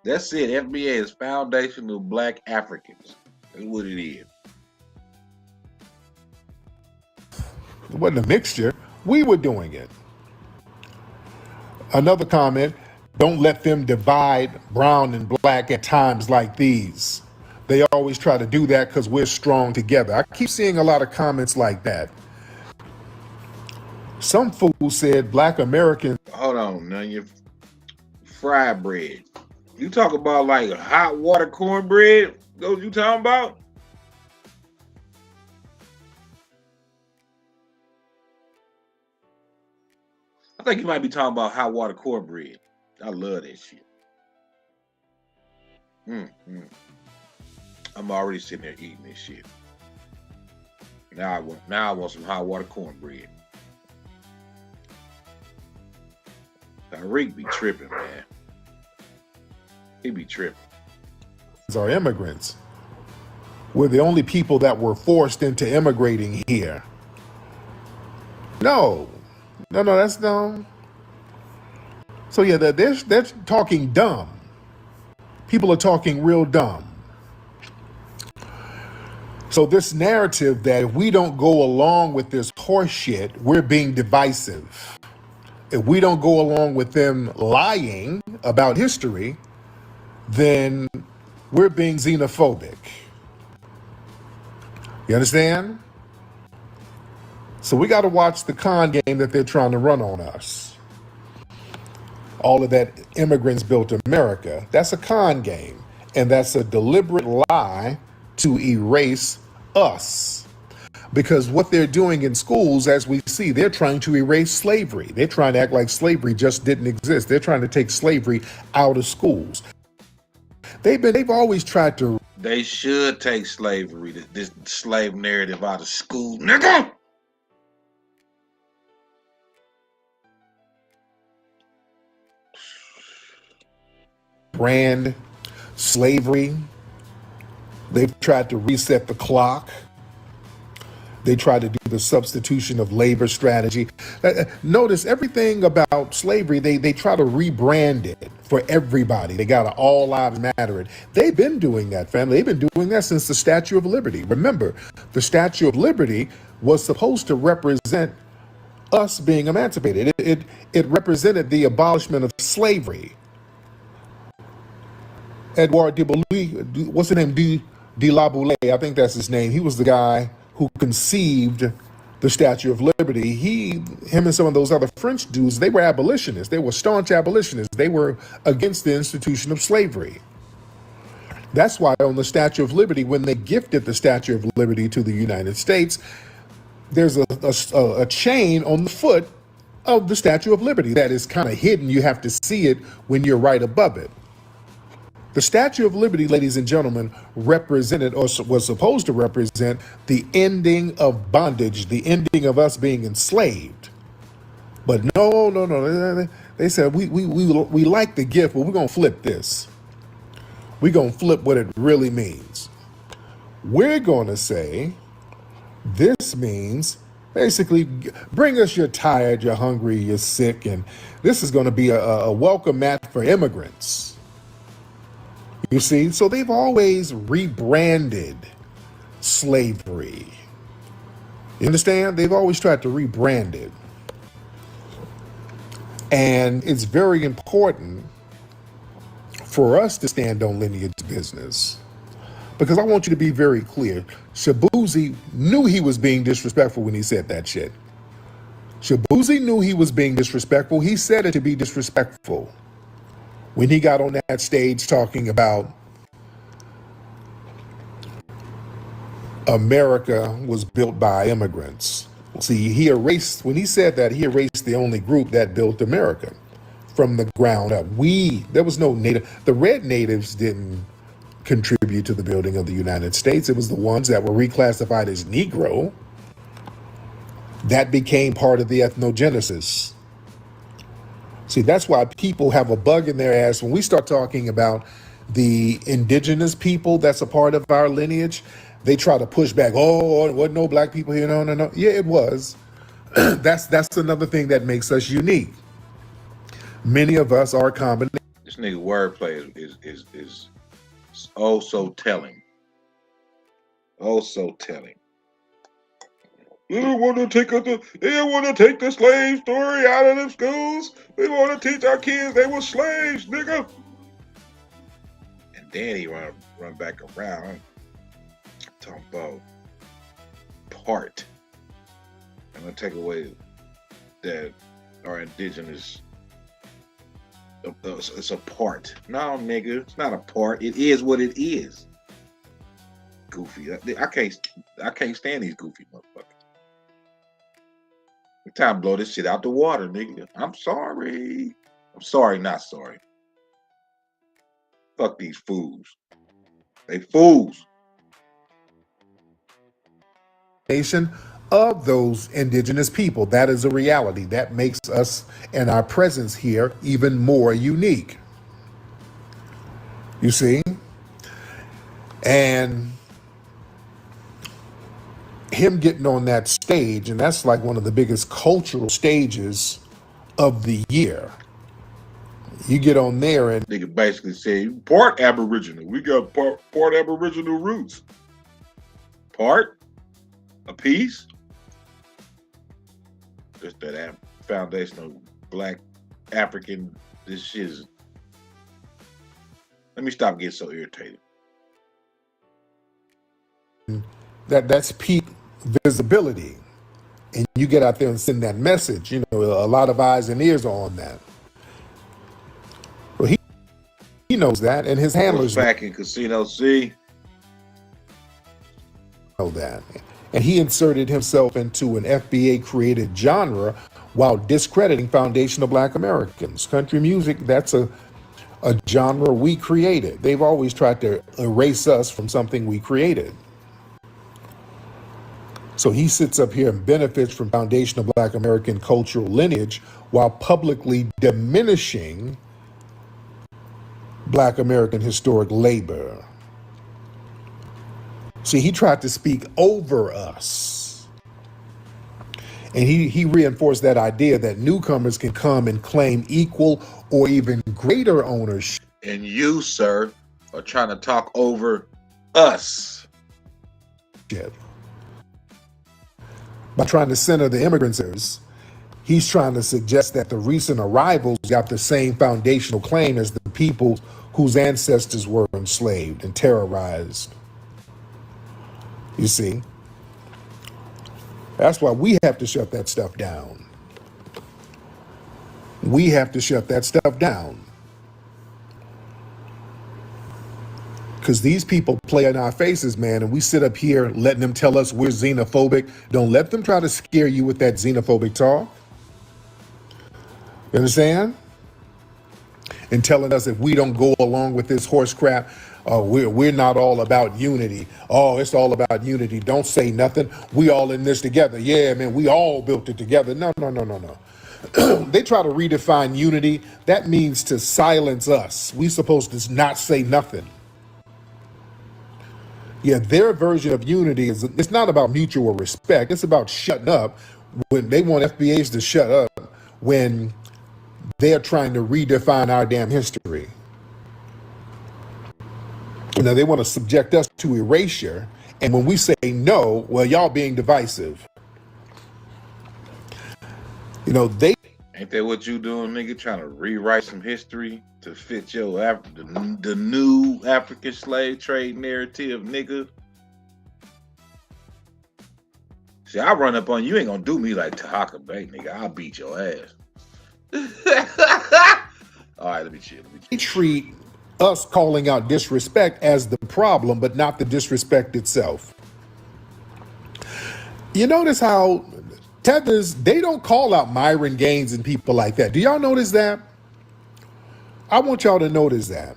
that's it. FBA is foundational black Africans. That's what it is. It wasn't a mixture. We were doing it. Another comment, don't let them divide brown and black at times like these. They always try to do that because we're strong together. I keep seeing a lot of comments like that. Some fool said black Americans. Hold on, now you fried bread. You talk about like hot water cornbread? Those you talking about? I think you might be talking about hot water cornbread. I love that shit. I'm already sitting there eating this shit. Now I want some hot water cornbread. Tariq be tripping, man. He be tripping. Are immigrants. We're the only people that were forced into immigrating here. No, that's no. So yeah, they're talking dumb. People are talking real dumb. So this narrative that if we don't go along with this horse shit, we're being divisive. If we don't go along with them lying about history, then we're being xenophobic. You understand? So we got to watch the con game that they're trying to run on us. All of that immigrants built America, that's a con game. And that's a deliberate lie to erase us. Because what they're doing in schools, as we see, they're trying to erase slavery. They're trying to act like slavery just didn't exist. They're trying to take slavery out of schools. They've always tried to. They should take slavery, this slave narrative out of school, nigga. Brand slavery. They've tried to reset the clock. They tried to do the substitution of labor strategy. Notice everything about slavery, they try to rebrand it for everybody. They got an all lives matter. They've been doing that, family. They've been doing that since the Statue of Liberty. Remember, the Statue of Liberty was supposed to represent us being emancipated. It represented the abolishment of slavery. Edouard de Boulay, what's his name? De La Boulay, I think that's his name. He was the guy who conceived the Statue of Liberty. Him and some of those other French dudes, they were abolitionists. They were staunch abolitionists. They were against the institution of slavery. That's why on the Statue of Liberty, when they gifted the Statue of Liberty to the United States, there's a chain on the foot of the Statue of Liberty that is kind of hidden. You have to see it when you're right above it. The Statue of Liberty, ladies and gentlemen, represented, or was supposed to represent, the ending of bondage, the ending of us being enslaved. But no. They said, we like the gift, but we're going to flip this. We're going to flip what it really means. We're going to say, this means Basically, bring us you're tired, you're hungry, you're sick, and this is going to be a welcome mat for immigrants. You see, so they've always rebranded slavery. You understand? They've always tried to rebrand it. And it's very important for us to stand on lineage business. Because I want you to be very clear. Shabuzi knew he was being disrespectful when he said that shit. Shabuzi knew he was being disrespectful. He said it to be disrespectful when he got on that stage talking about America was built by immigrants. See, he erased, when he said that, he erased the only group that built America from the ground up. There was no native, the red natives didn't contribute to the building of the United States. It was the ones that were reclassified as Negro that became part of the ethnogenesis. See, that's why people have a bug in their ass when we start talking about the indigenous people that's a part of our lineage. They try to push back. Oh, there wasn't no black people here. No. Yeah, it was. That's another thing that makes us unique. Many of us are a combination. This nigga wordplay is oh so telling. Oh so telling. They don't want to take the slave story out of the schools. We want to teach our kids they were slaves, nigga. And then he run back around talking about part. I'm gonna take away that our indigenous. It's a part. No, nigga, it's not a part. It is what it is. Goofy. I can't stand these goofy motherfuckers. It's time to blow this shit out the water, nigga. I'm sorry. I'm sorry, not sorry. Fuck these fools. They fools. Of those indigenous people. That is a reality. That makes us and our presence here even more unique. You see? And him getting on that stage, and that's like one of the biggest cultural stages of the year. You get on there and nigga basically say part Aboriginal. We got part Aboriginal roots. Part a piece. Just that foundational black African. This shit is. Let me stop getting so irritated. That's peak visibility, and you get out there and send that message. You know, a lot of eyes and ears are on that. Well, he knows that, and his handlers back in Casino C know that. And he inserted himself into an FBA-created genre while discrediting foundational black Americans. Country music, that's a genre we created. They've always tried to erase us from something we created. So he sits up here and benefits from foundational black American cultural lineage while publicly diminishing black American historic labor. See, he tried to speak over us. And he reinforced that idea that newcomers can come and claim equal or even greater ownership. And you, sir, are trying to talk over us. By trying to center the immigrants, he's trying to suggest that the recent arrivals got the same foundational claim as the people whose ancestors were enslaved and terrorized. You see? That's why we have to shut that stuff down. We have to shut that stuff down. Because these people play in our faces, man, and we sit up here letting them tell us we're xenophobic. Don't let them try to scare you with that xenophobic talk. You understand? And telling us if we don't go along with this horse crap, we're not all about unity. Oh, it's all about unity. Don't say nothing. We all in this together. Yeah, man, we all built it together. No. They try to redefine unity. That means to silence us. We supposed to not say nothing. Yeah, their version of unity is, it's not about mutual respect. It's about shutting up when they want FBAs to shut up when they're trying to redefine our damn history. Now they want to subject us to erasure, and when we say no, well, y'all being divisive. You know, they Ain't that what you doing, nigga? Trying to rewrite some history to fit your the new African slave trade narrative, nigga? See, I run up on you, ain't gonna do me like Tahaka Bay, nigga. I'll beat your ass. All right, let me chill. They treat us calling out disrespect as the problem, but not the disrespect itself. You notice how Tethers, they don't call out Myron Gaines and people like that. Do y'all notice that? I want y'all to notice that.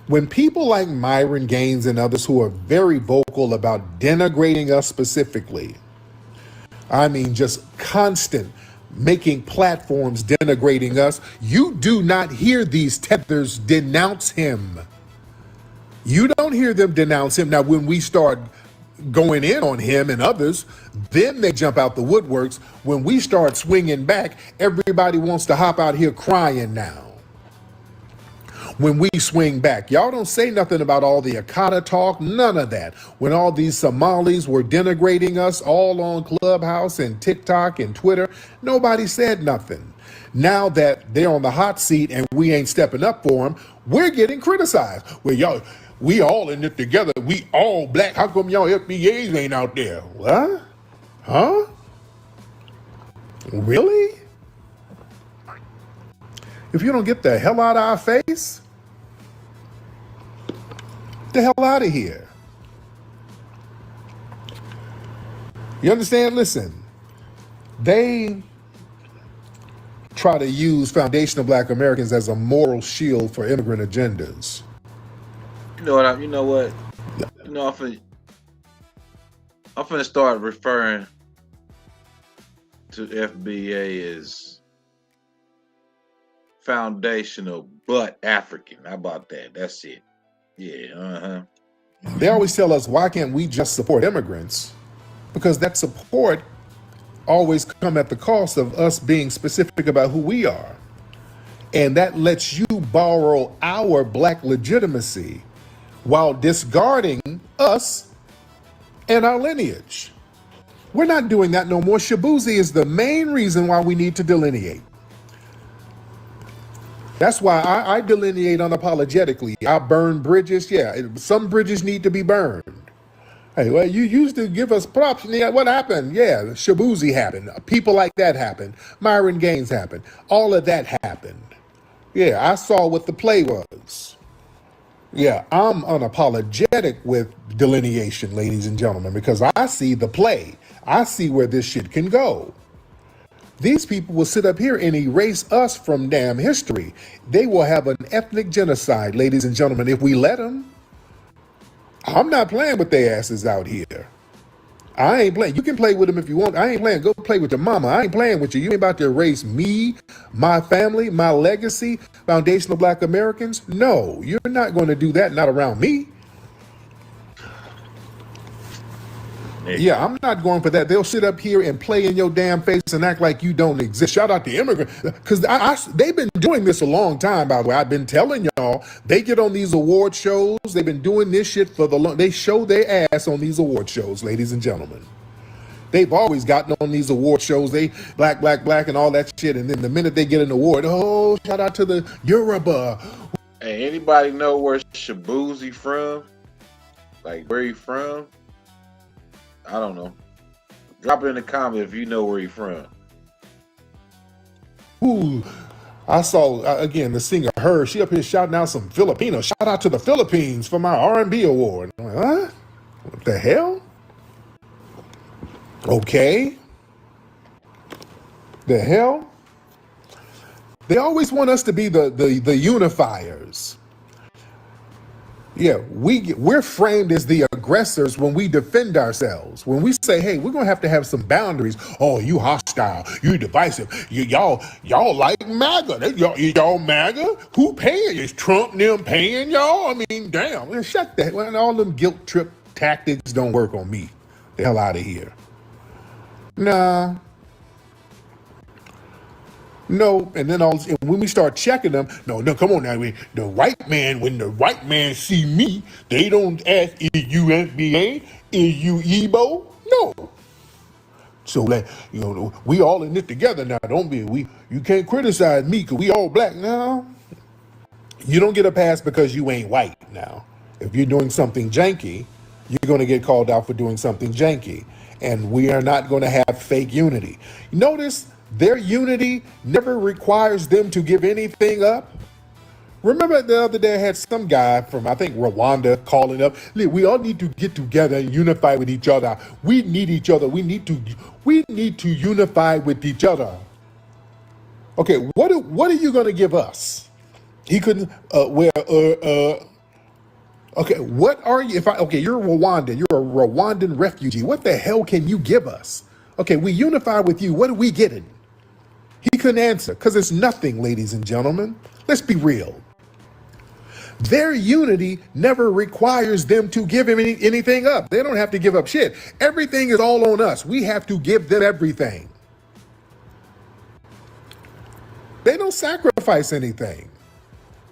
When people like Myron Gaines and others who are very vocal about denigrating us specifically, I mean just constant making platforms denigrating us, you do not hear these Tethers denounce him. You don't hear them denounce him. Now, when we start going in on him and others, then they jump out the woodworks. When we start swinging back, everybody wants to hop out here crying now. When we swing back, y'all don't say nothing about all the Akata talk, none of that. When all these Somalis were denigrating us all on Clubhouse and TikTok and Twitter, nobody said nothing. Now that they're on the hot seat and we ain't stepping up for them, we're getting criticized. Well, y'all, we all in it together. We all black. How come y'all FBAs ain't out there? What? Huh? Really? If you don't get the hell out of our face, the hell out of here. You understand? Listen, they try to use foundational Black Americans as a moral shield for immigrant agendas. You know what? You know, I'm finna start referring to FBA as foundational but African. How about that? That's it. Yeah, They always tell us, why can't we just support immigrants? Because that support always come at the cost of us being specific about who we are. And that lets you borrow our Black legitimacy while discarding us and our lineage. We're not doing that no more. Shabuzi is the main reason why we need to delineate. That's why I delineate unapologetically. I burn bridges. Yeah, some bridges need to be burned. Hey, well, you used to give us props. Yeah, what happened? Yeah, Shabuzi happened. People like that happened. Myron Gaines happened. All of that happened. Yeah, I saw what the play was. Yeah, I'm unapologetic with delineation, ladies and gentlemen, because I see the play. I see where this shit can go. These people will sit up here and erase us from damn history. They will have an ethnic genocide, ladies and gentlemen, if we let them. I'm not playing with their asses out here. I ain't playing. You can play with them if you want. I ain't playing. Go play with your mama. I ain't playing with you. You ain't about to erase me, my family, my legacy, foundational Black Americans. No, you're not going to do that. Not around me. Yeah, I'm not going for that. They'll sit up here and play in your damn face and act like you don't exist. Shout out to immigrants, because they've been doing this a long time, by the way. I've been telling y'all, they get on these award shows. They've been doing this shit for the long. They show their ass on these award shows, ladies and gentlemen. They've always gotten on these award shows. They black, and all that shit. And then the minute they get an award, oh, shout out to the Yoruba. Hey, anybody know where Shabuzi from? Like, where he from? I don't know. Drop it in the comment if you know where he's from. Ooh, I saw, again, the singer Her. She up here shouting out some Filipino. Shout out to the Philippines for my R&B award. I'm like, huh? What the hell? Okay. The hell? They always want us to be the unifiers. Yeah, we're framed as the aggressors when we defend ourselves. When we say, "Hey, we're gonna have to have some boundaries." Oh, you hostile, you divisive, y'all like MAGA. Y'all MAGA? Who paying? Is Trump and them paying y'all? I mean, damn, man, shut that. Well, all them guilt trip tactics don't work on me. The hell out of here. Nah. No, and then and when we start checking them, no, come on now. The white man, when the white man see me, they don't ask, is you FBA? Is you Igbo? No. So that, we all in this together now. Don't be, you can't criticize me because we all black. No, you don't get a pass because you ain't white now. If you're doing something janky, you're going to get called out for doing something janky. And we are not going to have fake unity. Notice their unity never requires them to give anything up. Remember the other day I had some guy from, I think, Rwanda calling up, we all need to get together and unify with each other. We need each other. We need to unify with each other. Okay, what are you going to give us? He couldn't, okay, what are you, you're Rwandan, you're a Rwandan refugee. What the hell can you give us? Okay, we unify with you. What are we getting? He couldn't answer because it's nothing, ladies and gentlemen. Let's be real. Their unity never requires them to give him anything up. They don't have to give up shit. Everything is all on us. We have to give them everything. They don't sacrifice anything.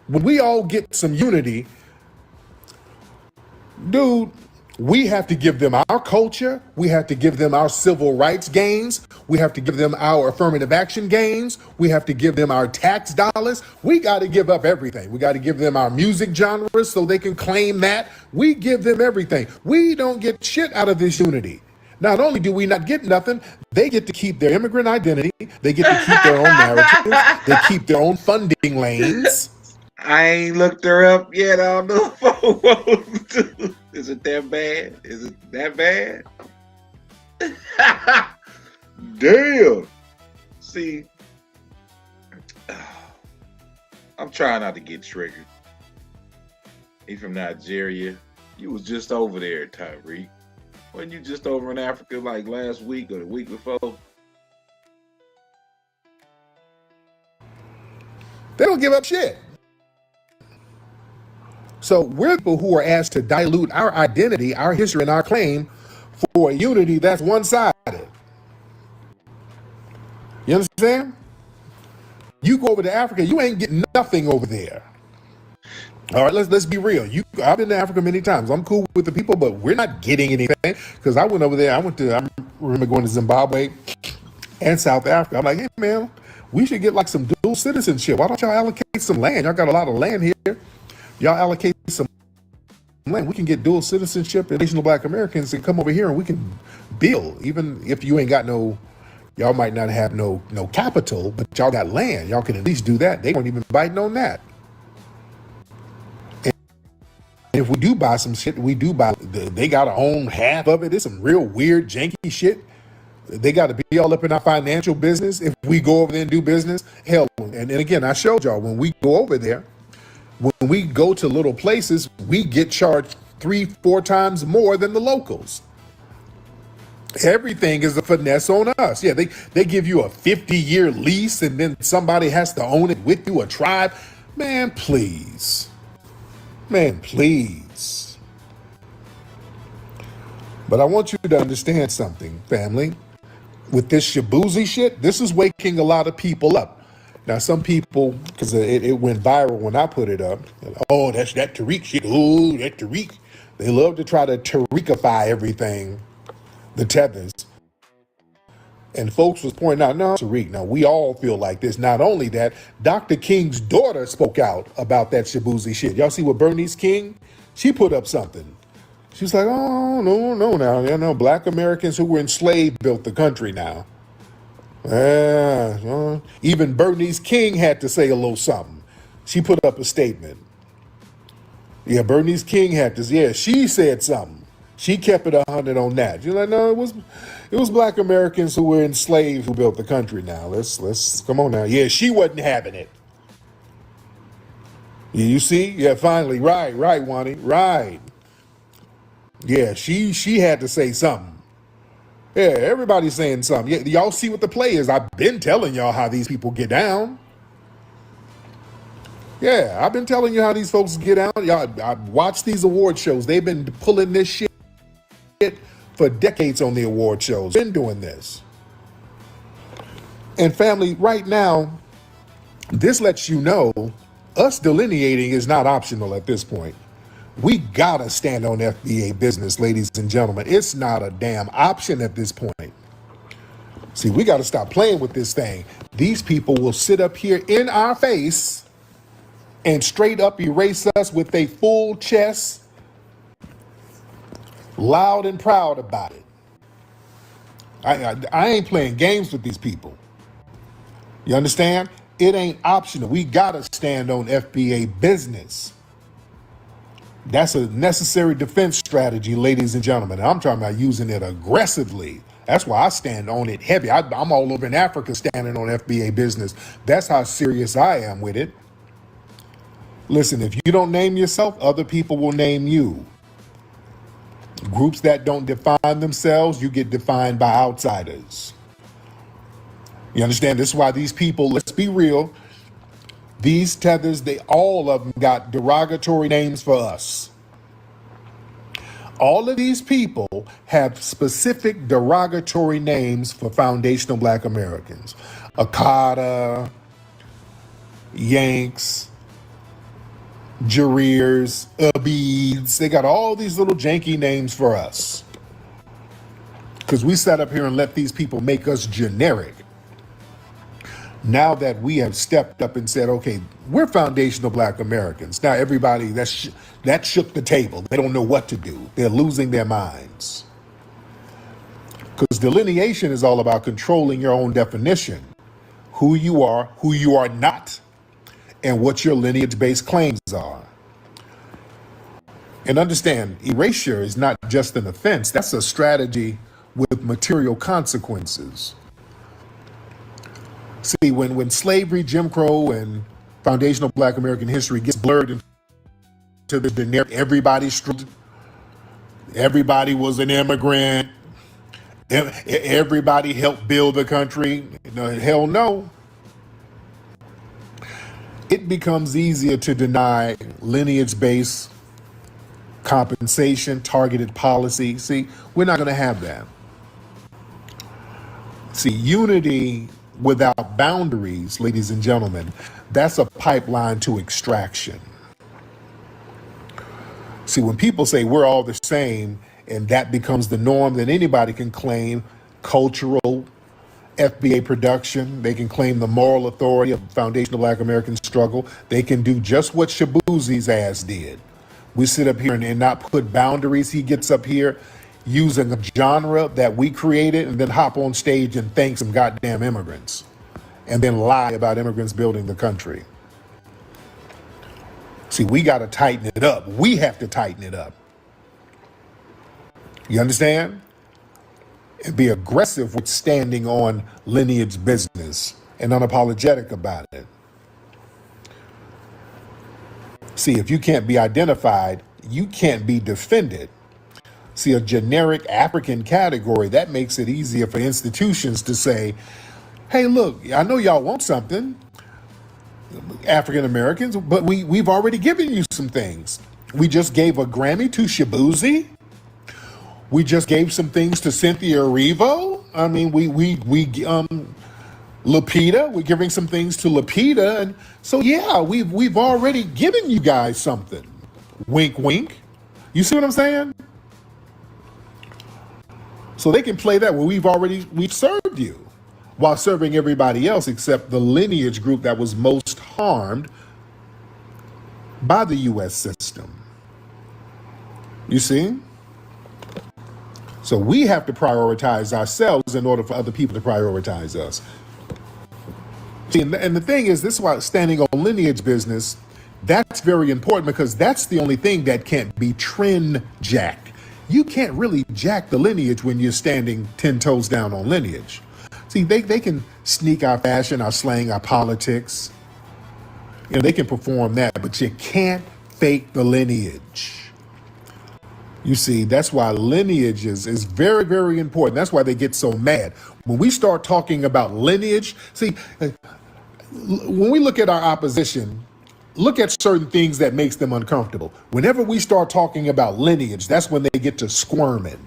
When we all get some unity, dude, we have to give them our culture. We have to give them our civil rights gains. We have to give them our affirmative action gains. We have to give them our tax dollars. We got to give up everything. We got to give them our music genres so they can claim that. We give them everything. We don't get shit out of this unity. Not only do we not get nothing, they get to keep their immigrant identity. They get to keep their own narratives. They keep their own funding lanes. I ain't looked her up yet. I don't know if I want to. Is it that bad? Is it that bad? Damn. See, I'm trying not to get triggered. He from Nigeria. You was just over there, Tyreek. Wasn't you just over in Africa like last week or the week before? They don't give up shit. So we're people who are asked to dilute our identity, our history, and our claim for a unity that's one-sided. You understand? You go over to Africa, you ain't getting nothing over there. All right, let's be real. I've been to Africa many times. I'm cool with the people, but we're not getting anything. Because I went over there. I remember going to Zimbabwe and South Africa. I'm like, hey man, we should get like some dual citizenship. Why don't y'all allocate some land? Y'all got a lot of land here. Y'all allocate some land. We can get dual citizenship and Asian Black Americans and come over here and we can build. Even if you ain't got y'all might not have no capital, but y'all got land. Y'all can at least do that. They weren't even biting on that. And if we do buy some shit, they got to own half of it. It's some real weird, janky shit. They got to be all up in our financial business if we go over there and do business. Hell, and again, I showed y'all when we go over there, when we go to little places, we get charged 3-4 times more than the locals. Everything is a finesse on us. Yeah, they give you a 50-year lease and then somebody has to own it with you, a tribe. Man, please. Man, please. But I want you to understand something, family. With this Shabuzi shit, this is waking a lot of people up. Now, some people, because it went viral when I put it up, oh, that's that Tariq shit. Oh, that Tariq. They love to try to Tariqify everything, the tethers. And folks was pointing out, no, Tariq, now we all feel like this. Not only that, Dr. King's daughter spoke out about that Shabuzi shit. Y'all see what Bernice King? She put up something. She's like, oh, no, now, Black Americans who were enslaved built the country now. Even Bernice King had to say a little something. She put up a statement. Yeah, Bernice King had to. Yeah, she said something. She kept it 100 on that. You're like, no, it was Black Americans who were enslaved who built the country. Now let's come on now. Yeah, she wasn't having it. You see? Yeah, finally. Right, Wani. Right. Yeah, she had to say something. Yeah, everybody's saying something. Yeah, y'all see what the play is. I've been telling y'all how these people get down. Yeah, I've been telling you how these folks get down. Y'all, I watched these award shows. They've been pulling this shit for decades on the award shows. Been doing this. And family, right now, this lets you know us delineating is not optional at this point. We gotta stand on FBA business, ladies and gentlemen. It's not a damn option at this point. See, we gotta stop playing with this thing. These people will sit up here in our face and straight up erase us with a full chest, loud and proud about it. I ain't playing games with these people. You understand? It ain't optional. We gotta stand on FBA business. That's a necessary defense strategy, ladies and gentlemen. I'm talking about using it aggressively. That's why I stand on it heavy. I'm all over in Africa standing on FBA business. That's how serious I am with it. Listen, if you don't name yourself, other people will name you. Groups that don't define themselves, you get defined by outsiders. You understand? This is why these people, let's be real, these tethers, all of them got derogatory names for us. All of these people have specific derogatory names for foundational Black Americans. Akata, Yanks, Jareers, Abids. They got all these little janky names for us. Because we sat up here and let these people make us generic. Now that we have stepped up and said, okay, we're foundational Black Americans. Now everybody, that shook the table. They don't know what to do. They're losing their minds. Because delineation is all about controlling your own definition. Who you are not, and what your lineage-based claims are. And understand, erasure is not just an offense. That's a strategy with material consequences. See, when slavery, Jim Crow, and foundational Black American history gets blurred into the generic, everybody was an immigrant, everybody helped build the country. Hell no. It becomes easier to deny lineage-based compensation, targeted policy. See, we're not going to have that. See, unity without boundaries, ladies and gentlemen, that's a pipeline to extraction. See, when people say we're all the same and that becomes the norm, then anybody can claim cultural FBA production. They can claim the moral authority of foundational Black American struggle. They can do just what Shabuzi's ass did. We sit up here and not put boundaries. He gets up here using a genre that we created and then hop on stage and thank some goddamn immigrants and then lie about immigrants building the country. See, we got to tighten it up. We have to tighten it up. You understand? And be aggressive with standing on lineage business and unapologetic about it. See, if you can't be identified, you can't be defended. See, a generic African category, that makes it easier for institutions to say, hey, look, I know y'all want something, African Americans, but we've already given you some things. We just gave a Grammy to Shabuzi. We just gave some things to Cynthia Erivo. I mean, Lupita, we're giving some things to Lupita. And so, yeah, we've already given you guys something. Wink, wink. You see what I'm saying? So they can play that where we've served you while serving everybody else except the lineage group that was most harmed by the U.S. system. You see? So we have to prioritize ourselves in order for other people to prioritize us. See, and the thing is, this is why standing on lineage business, that's very important because that's the only thing that can't be trend jacked. You can't really jack the lineage when you're standing 10 toes down on lineage. See, they can sneak our fashion, our slang, our politics. You know, they can perform that, but you can't fake the lineage. You see, that's why lineage is very, very important. That's why they get so mad. When we start talking about lineage, see, when we look at our opposition, look at certain things that makes them uncomfortable. Whenever we start talking about lineage, that's when they get to squirming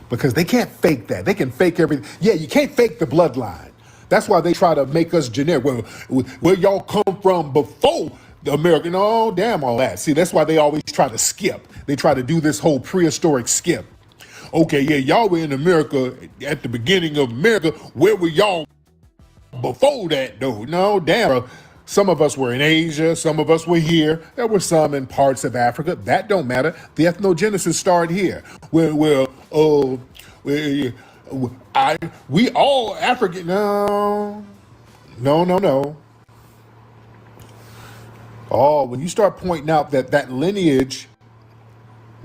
because they can't fake that. They can fake everything. Yeah, you can't fake the bloodline. That's why they try to make us generic. Well, where y'all come from before the American, oh, damn all that. See, that's why they always try to skip. They try to do this whole prehistoric skip. Okay, yeah, y'all were in America at the beginning of America. Where were y'all before that, though? No, damn. Some of us were in Asia. Some of us were here. There were some in parts of Africa. That don't matter. The ethnogenesis started here. We all African. No. Oh, when you start pointing out that lineage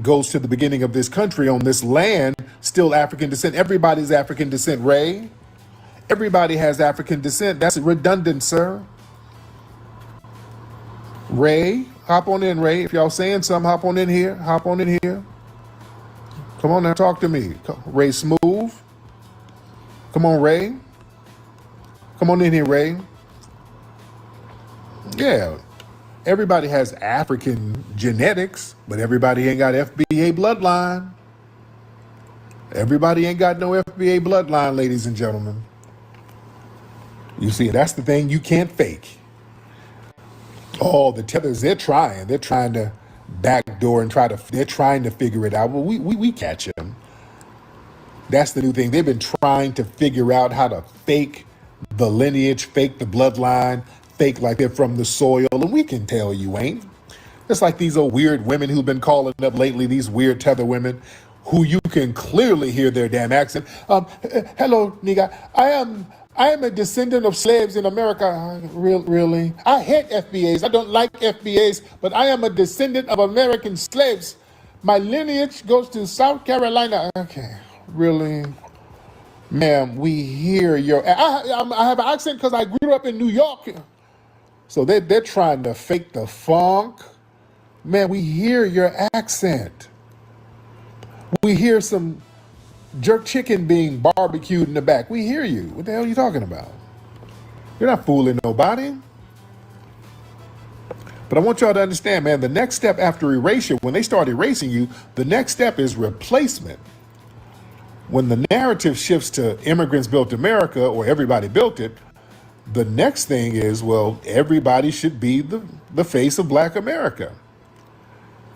goes to the beginning of this country on this land, still African descent. Everybody's African descent, Ray. Everybody has African descent. That's redundant, sir. Ray, hop on in, Ray. If y'all saying something, hop on in here. Hop on in here. Come on now, talk to me. Ray Smooth. Come on, Ray. Come on in here, Ray. Yeah. Everybody has African genetics, but everybody ain't got FBA bloodline. Everybody ain't got no FBA bloodline, ladies and gentlemen. You see, that's the thing you can't fake. Oh, the tethers, they're trying to backdoor and they're trying to figure it out. Well, we catch them. That's the new thing. They've been trying to figure out how to fake the lineage, fake the bloodline, fake like they're from the soil, and we can tell you ain't. Just like these old weird women who've been calling up lately, these weird tether women, who you can clearly hear their damn accent. Hello, nigga. I am a descendant of slaves in America. Really? I hate FBAs. I don't like FBAs, but I am a descendant of American slaves. My lineage goes to South Carolina. Okay, really? Ma'am, we hear your... I have an accent because I grew up in New York. So they're trying to fake the funk. Man, we hear your accent. We hear some jerk chicken being barbecued in the back. We hear you. What the hell are you talking about? You're not fooling nobody. But I want y'all to understand, man, the next step after erasure, when they start erasing you, the next step is replacement. When the narrative shifts to immigrants built America or everybody built it, the next thing is, well, everybody should be the face of Black America.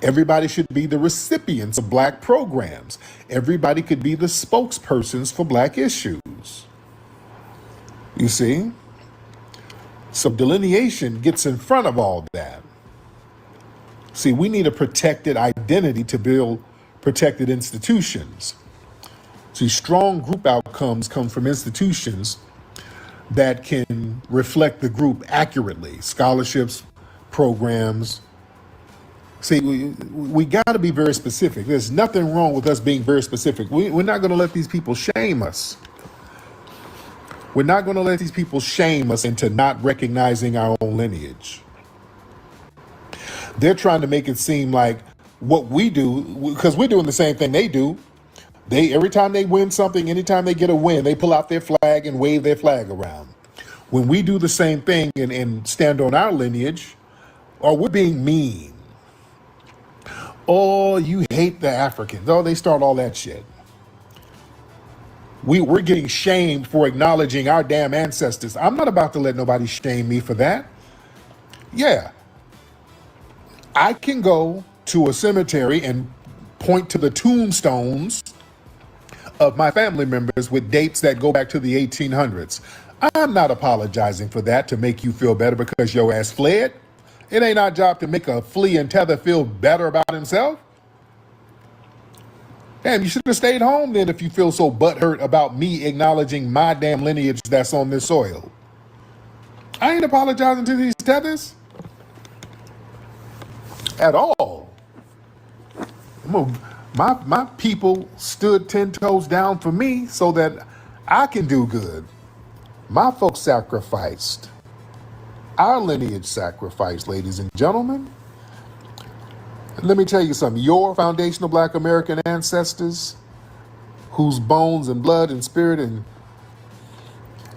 Everybody should be the recipients of Black programs. Everybody could be the spokespersons for Black issues. You see? So delineation gets in front of all that. See, we need a protected identity to build protected institutions. See, strong group outcomes come from institutions that can reflect the group accurately. Scholarships, programs. See, we got to be very specific. There's nothing wrong with us being very specific. We're not going to let these people shame us. We're not going to let these people shame us into not recognizing our own lineage. They're trying to make it seem like what we do, because we're doing the same thing they do. Every time they win something, anytime they get a win, they pull out their flag and wave their flag around. When we do the same thing and stand on our lineage, or we're being mean. Oh, you hate the Africans. Oh, they start all that shit. We're getting shamed for acknowledging our damn ancestors. I'm not about to let nobody shame me for that. Yeah. I can go to a cemetery and point to the tombstones of my family members with dates that go back to the 1800s. I'm not apologizing for that to make you feel better because your ass fled. It ain't our job to make a flea and tether feel better about himself. Damn, you should have stayed home then if you feel so butthurt about me acknowledging my damn lineage that's on this soil. I ain't apologizing to these tethers at all. My people stood 10 toes down for me so that I can do good. My folks sacrificed. Our lineage sacrifice, ladies and gentlemen. Let me tell you something. Your foundational Black American ancestors, whose bones and blood and spirit and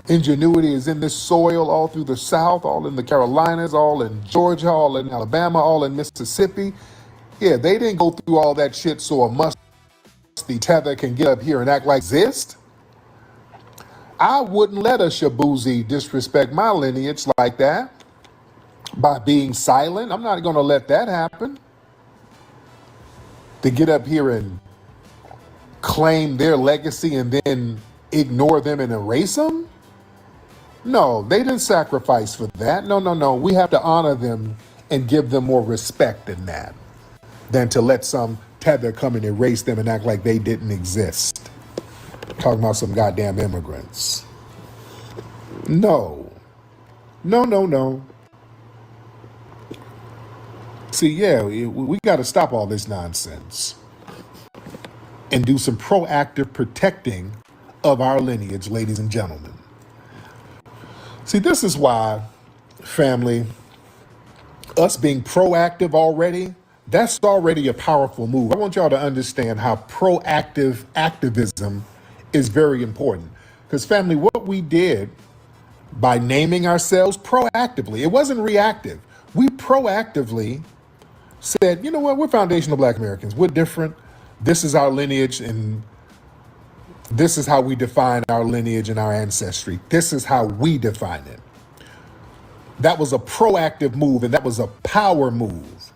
ingenuity is in this soil all through the South, all in the Carolinas, all in Georgia, all in Alabama, all in Mississippi. Yeah, they didn't go through all that shit so a musty tether can get up here and act like exist. I wouldn't let a Shabuzi disrespect my lineage like that by being silent. I'm not going to let that happen. To get up here and claim their legacy and then ignore them and erase them? No, they didn't sacrifice for that. No. We have to honor them and give them more respect than that, than to let some tether come and erase them and act like they didn't exist. Talking about some goddamn immigrants. No. See, yeah, we got to stop all this nonsense and do some proactive protecting of our lineage, ladies and gentlemen. See, this is why, family, us being proactive already, that's already a powerful move. I want y'all to understand how proactive activism is very important. Because, family, what we did by naming ourselves proactively, it wasn't reactive. We proactively said, you know what, we're foundational Black Americans. We're different. This is our lineage, and this is how we define our lineage and our ancestry. This is how we define it. That was a proactive move, and that was a power move.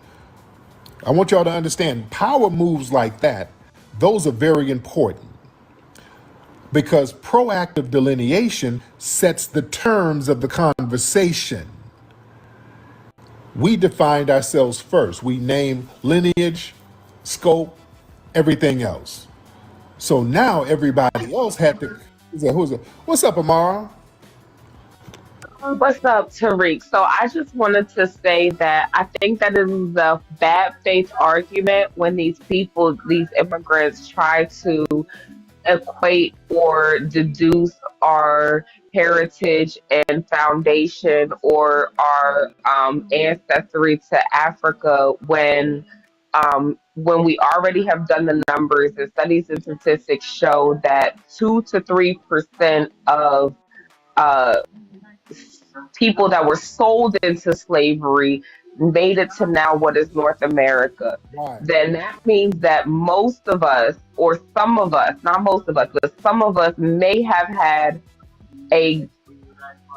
I want y'all to understand, power moves like that, those are very important, because proactive delineation sets the terms of the conversation. We defined ourselves first. We named lineage, scope, everything else. So now everybody else had to. Who's it? What's up, Amara? What's up, Tariq? So I just wanted to say that I think that it is a bad faith argument when these people, these immigrants, try to equate or deduce our heritage and foundation or our ancestry to Africa when we already have done the numbers. The studies and statistics show that 2 to 3% of uh, people that were sold into slavery made it to now what is North America. Right. Then that means that most of us, or some of us, not most of us, but some of us may have had a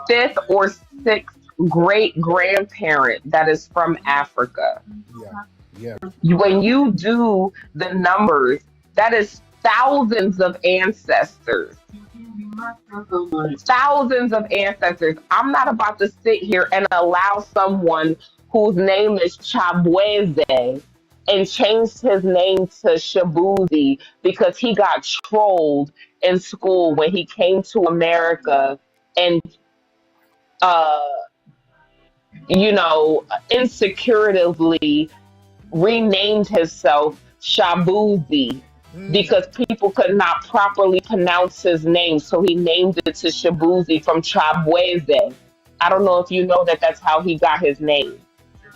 fifth or sixth great grandparent that is from Africa. Yeah. When you do the numbers, that is thousands of ancestors. Thousands of ancestors. I'm not about to sit here and allow someone whose name is Chabweze and changed his name to Shabuzi because he got trolled in school when he came to America and uh insecuratively renamed himself Shabuzi because people could not properly pronounce his name, so he named it to Shabuzi from Chabweze. I don't know if you know that that's how he got his name.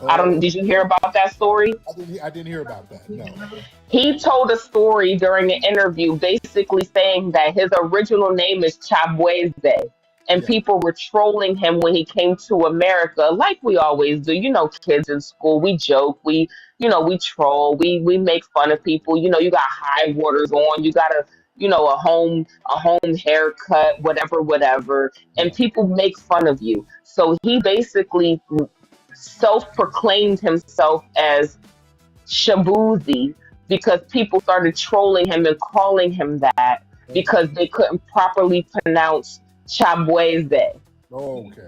I don't. Did you hear about that story? I didn't hear about that. No. He told a story during an interview, basically saying that his original name is Chabweze, and people were trolling him when he came to America, like we always do. You know, kids in school, we joke, we troll, we make fun of people. You know, you got high waters on, you got a home haircut, whatever, and people make fun of you. So he basically self-proclaimed himself as Shabuzi because people started trolling him and calling him that because they couldn't properly pronounce Chabweze. Okay.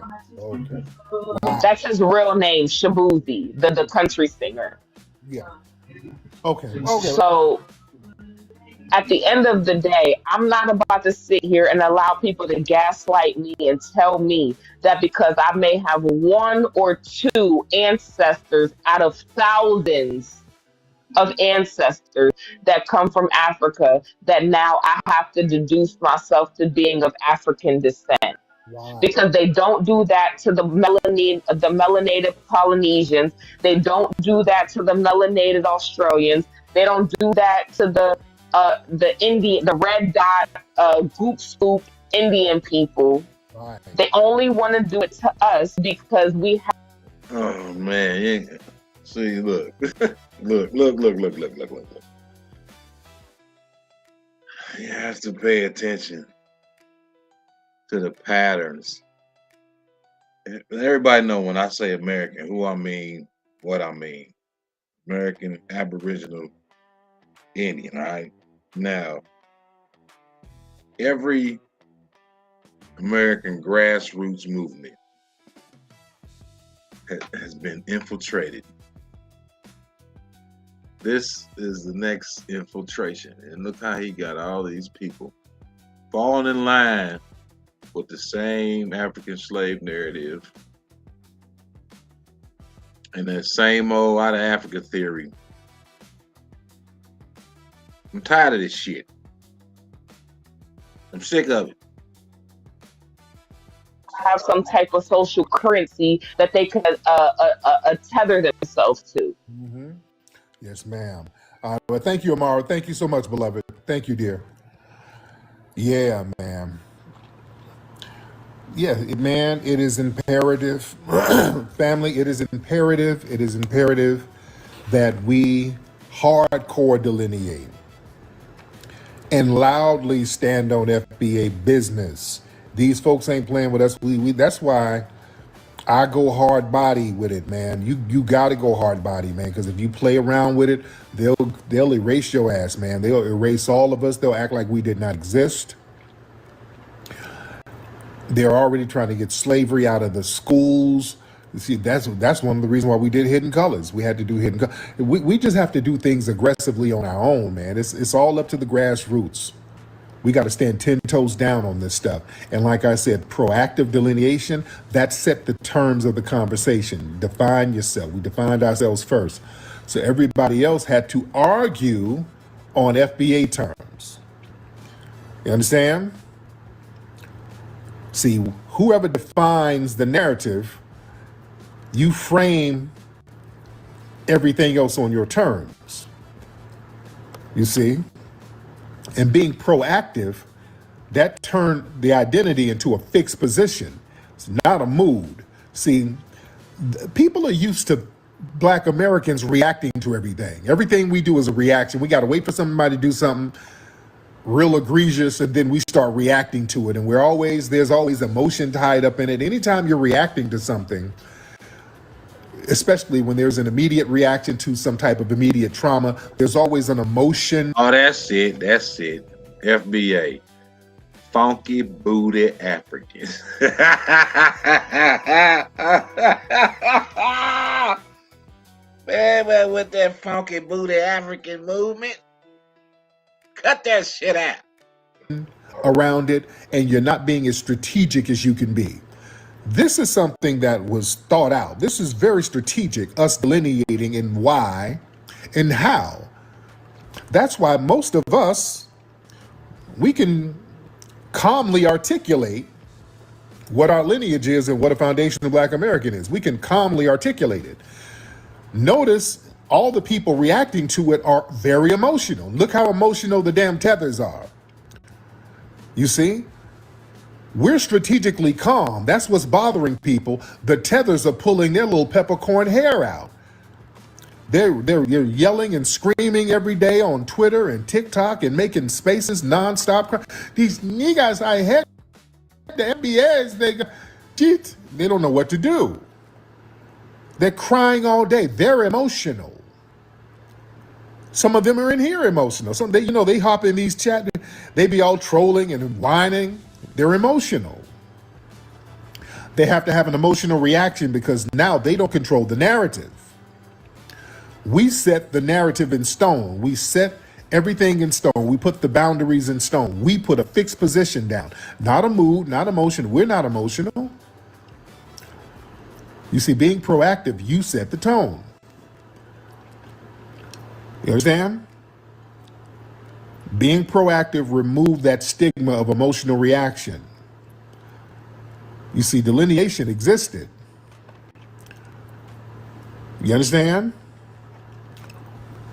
That's his real name, Shabuzi, the country singer. Yeah. Okay. So at the end of the day, I'm not about to sit here and allow people to gaslight me and tell me that because I may have one or two ancestors out of thousands of ancestors that come from Africa, that now I have to deduce myself to being of African descent. because they don't do that to the melanated Polynesians. They don't do that to the melanated Australians. They don't do that to the red dot goop scoop Indian people. Right. They only want to do it to us because we have. Oh man, yeah. See, look, look. You have to pay attention to the patterns. Everybody know when I say American, who I mean, what I mean. American Aboriginal Indian, all right? Now, every American grassroots movement has been infiltrated. This is the next infiltration. And look how he got all these people falling in line with the same African slave narrative and that same old out of Africa theory. I'm tired of this shit. I'm sick of it. Have some type of social currency that they can tether themselves to. Mm-hmm. Yes, ma'am. Well, thank you, Amara. Thank you so much, beloved. Thank you, dear. Yeah, man. Yeah, man, it is imperative, family, it is imperative that we hardcore delineate and loudly stand on FBA business. These folks ain't playing with us. That's why I go hard body with it, man. You got to go hard body, man, because if you play around with it, they'll erase your ass, man. They'll erase all of us. They'll act like we did not exist. They're already trying to get slavery out of the schools. You see, that's one of the reasons why we did Hidden Colors. We had to do Hidden Colors. We just have to do things aggressively on our own, man. It's all up to the grassroots. We got to stand 10 toes down on this stuff. And like I said, proactive delineation, that set the terms of the conversation. Define yourself. We defined ourselves first. So everybody else had to argue on FBA terms. You understand? See, whoever defines the narrative, you frame everything else on your terms. You see? And being proactive, that turned the identity into a fixed position. It's not a mood. See, people are used to Black Americans reacting to everything. Everything we do is a reaction. We got to wait for somebody to do something real egregious, and then we start reacting to it. And there's always emotion tied up in it. Anytime you're reacting to something, especially when there's an immediate reaction to some type of immediate trauma, there's always an emotion. Oh, that's it. FBA. Funky booty Africans. Man, with that funky booty African movement, cut that shit out. Around it, and you're not being as strategic as you can be. This is something that was thought out. This is very strategic, us delineating in why and how. That's why most of us, we can calmly articulate what our lineage is and what a foundational Black American is. We can calmly articulate it. Notice all the people reacting to it are very emotional. Look how emotional the damn tethers are. You see? We're strategically calm. That's what's bothering people. The tethers are pulling their little peppercorn hair out. They're yelling and screaming every day on Twitter and TikTok and making spaces nonstop. These niggas, I hate the MBAs. They don't know what to do. They're crying all day. They're emotional. Some of them are in here emotional. Some they hop in these chat. They be all trolling and whining. They're emotional. They have to have an emotional reaction because now they don't control the narrative. We set the narrative in stone. We set everything in stone. We put the boundaries in stone. We put a fixed position down. Not a mood, not emotion. We're not emotional. You see, being proactive, you set the tone. You understand? Being proactive, remove that stigma of emotional reaction. You see, delineation existed. You understand?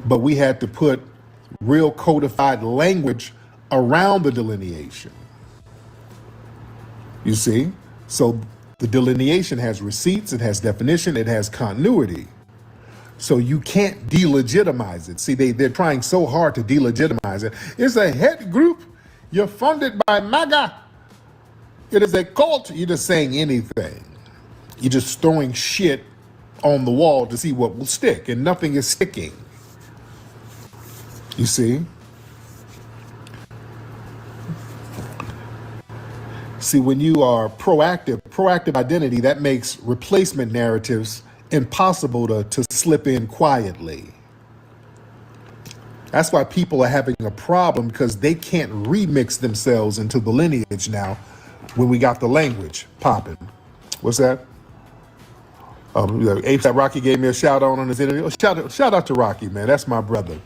But we had to put real codified language around the delineation. You see? So the delineation has receipts, it has definition, it has continuity. So you can't delegitimize it. See, they're trying so hard to delegitimize it. It's a hate group. You're funded by MAGA. It is a cult. You're just saying anything. You're just throwing shit on the wall to see what will stick, and nothing is sticking. You see? See, when you are proactive identity, that makes replacement narratives impossible to slip in quietly. That's why people are having a problem, because they can't remix themselves into the lineage now when we got the language popping. What's that? ASAP Rocky gave me a shout out on his interview. Shout out to Rocky, man. That's my brother.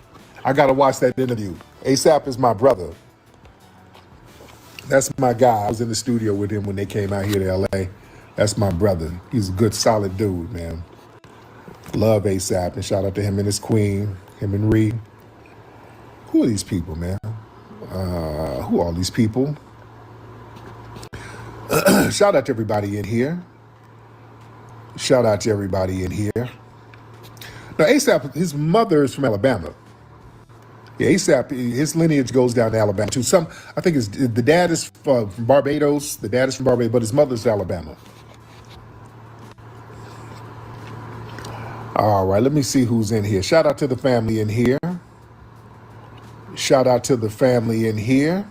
I got to watch that interview. ASAP is my brother. That's my guy. I was in the studio with him when they came out here to LA. That's my brother. He's a good, solid dude, man. Love ASAP, and shout out to him and his queen, him and Reed. Who are these people, man? Who are all these people? Shout out to everybody in here. Shout out to everybody in here. Now, ASAP, his mother is from Alabama. Yeah, ASAP, his lineage goes down to Alabama too. I think the dad is from Barbados. The dad is from Barbados, but his mother's Alabama. All right, let me see who's in here. Shout out to the family in here. Shout out to the family in here.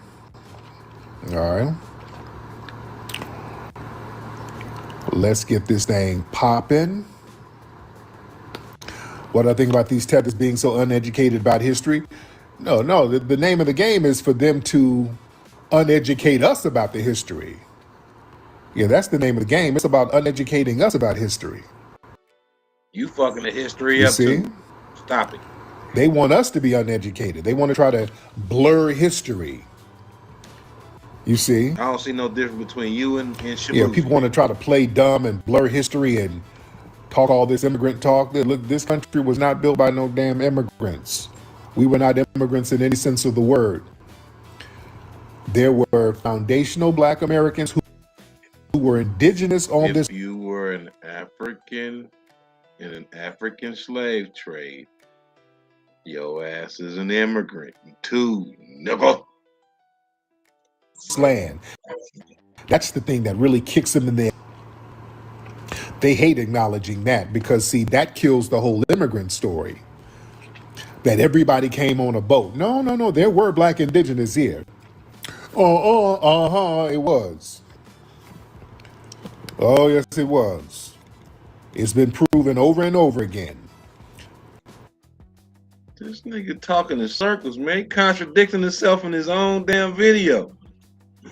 All right. Let's get this thing popping. What do I think about these tethers being so uneducated about history? No, the name of the game is for them to uneducate us about the history. Yeah, that's the name of the game. It's about uneducating us about history. You fucking the history You up see? too. Stop it. They want us to be uneducated. They want to try to blur history. You see? I don't see no difference between you and Shaboozey. Yeah, people want to try to play dumb and blur history and talk all this immigrant talk. Look, this country was not built by no damn immigrants. We were not immigrants in any sense of the word. There were foundational Black Americans who were indigenous on this. If you were an African in an African slave trade, your ass is an immigrant too, nigga. Land. That's the thing that really kicks them in the. They hate acknowledging that, because see, that kills the whole immigrant story. That everybody came on a boat. No. There were Black indigenous here. It was. Oh, yes, it was. It's been proven over and over again. This nigga talking in circles, man. Contradicting himself in his own damn video.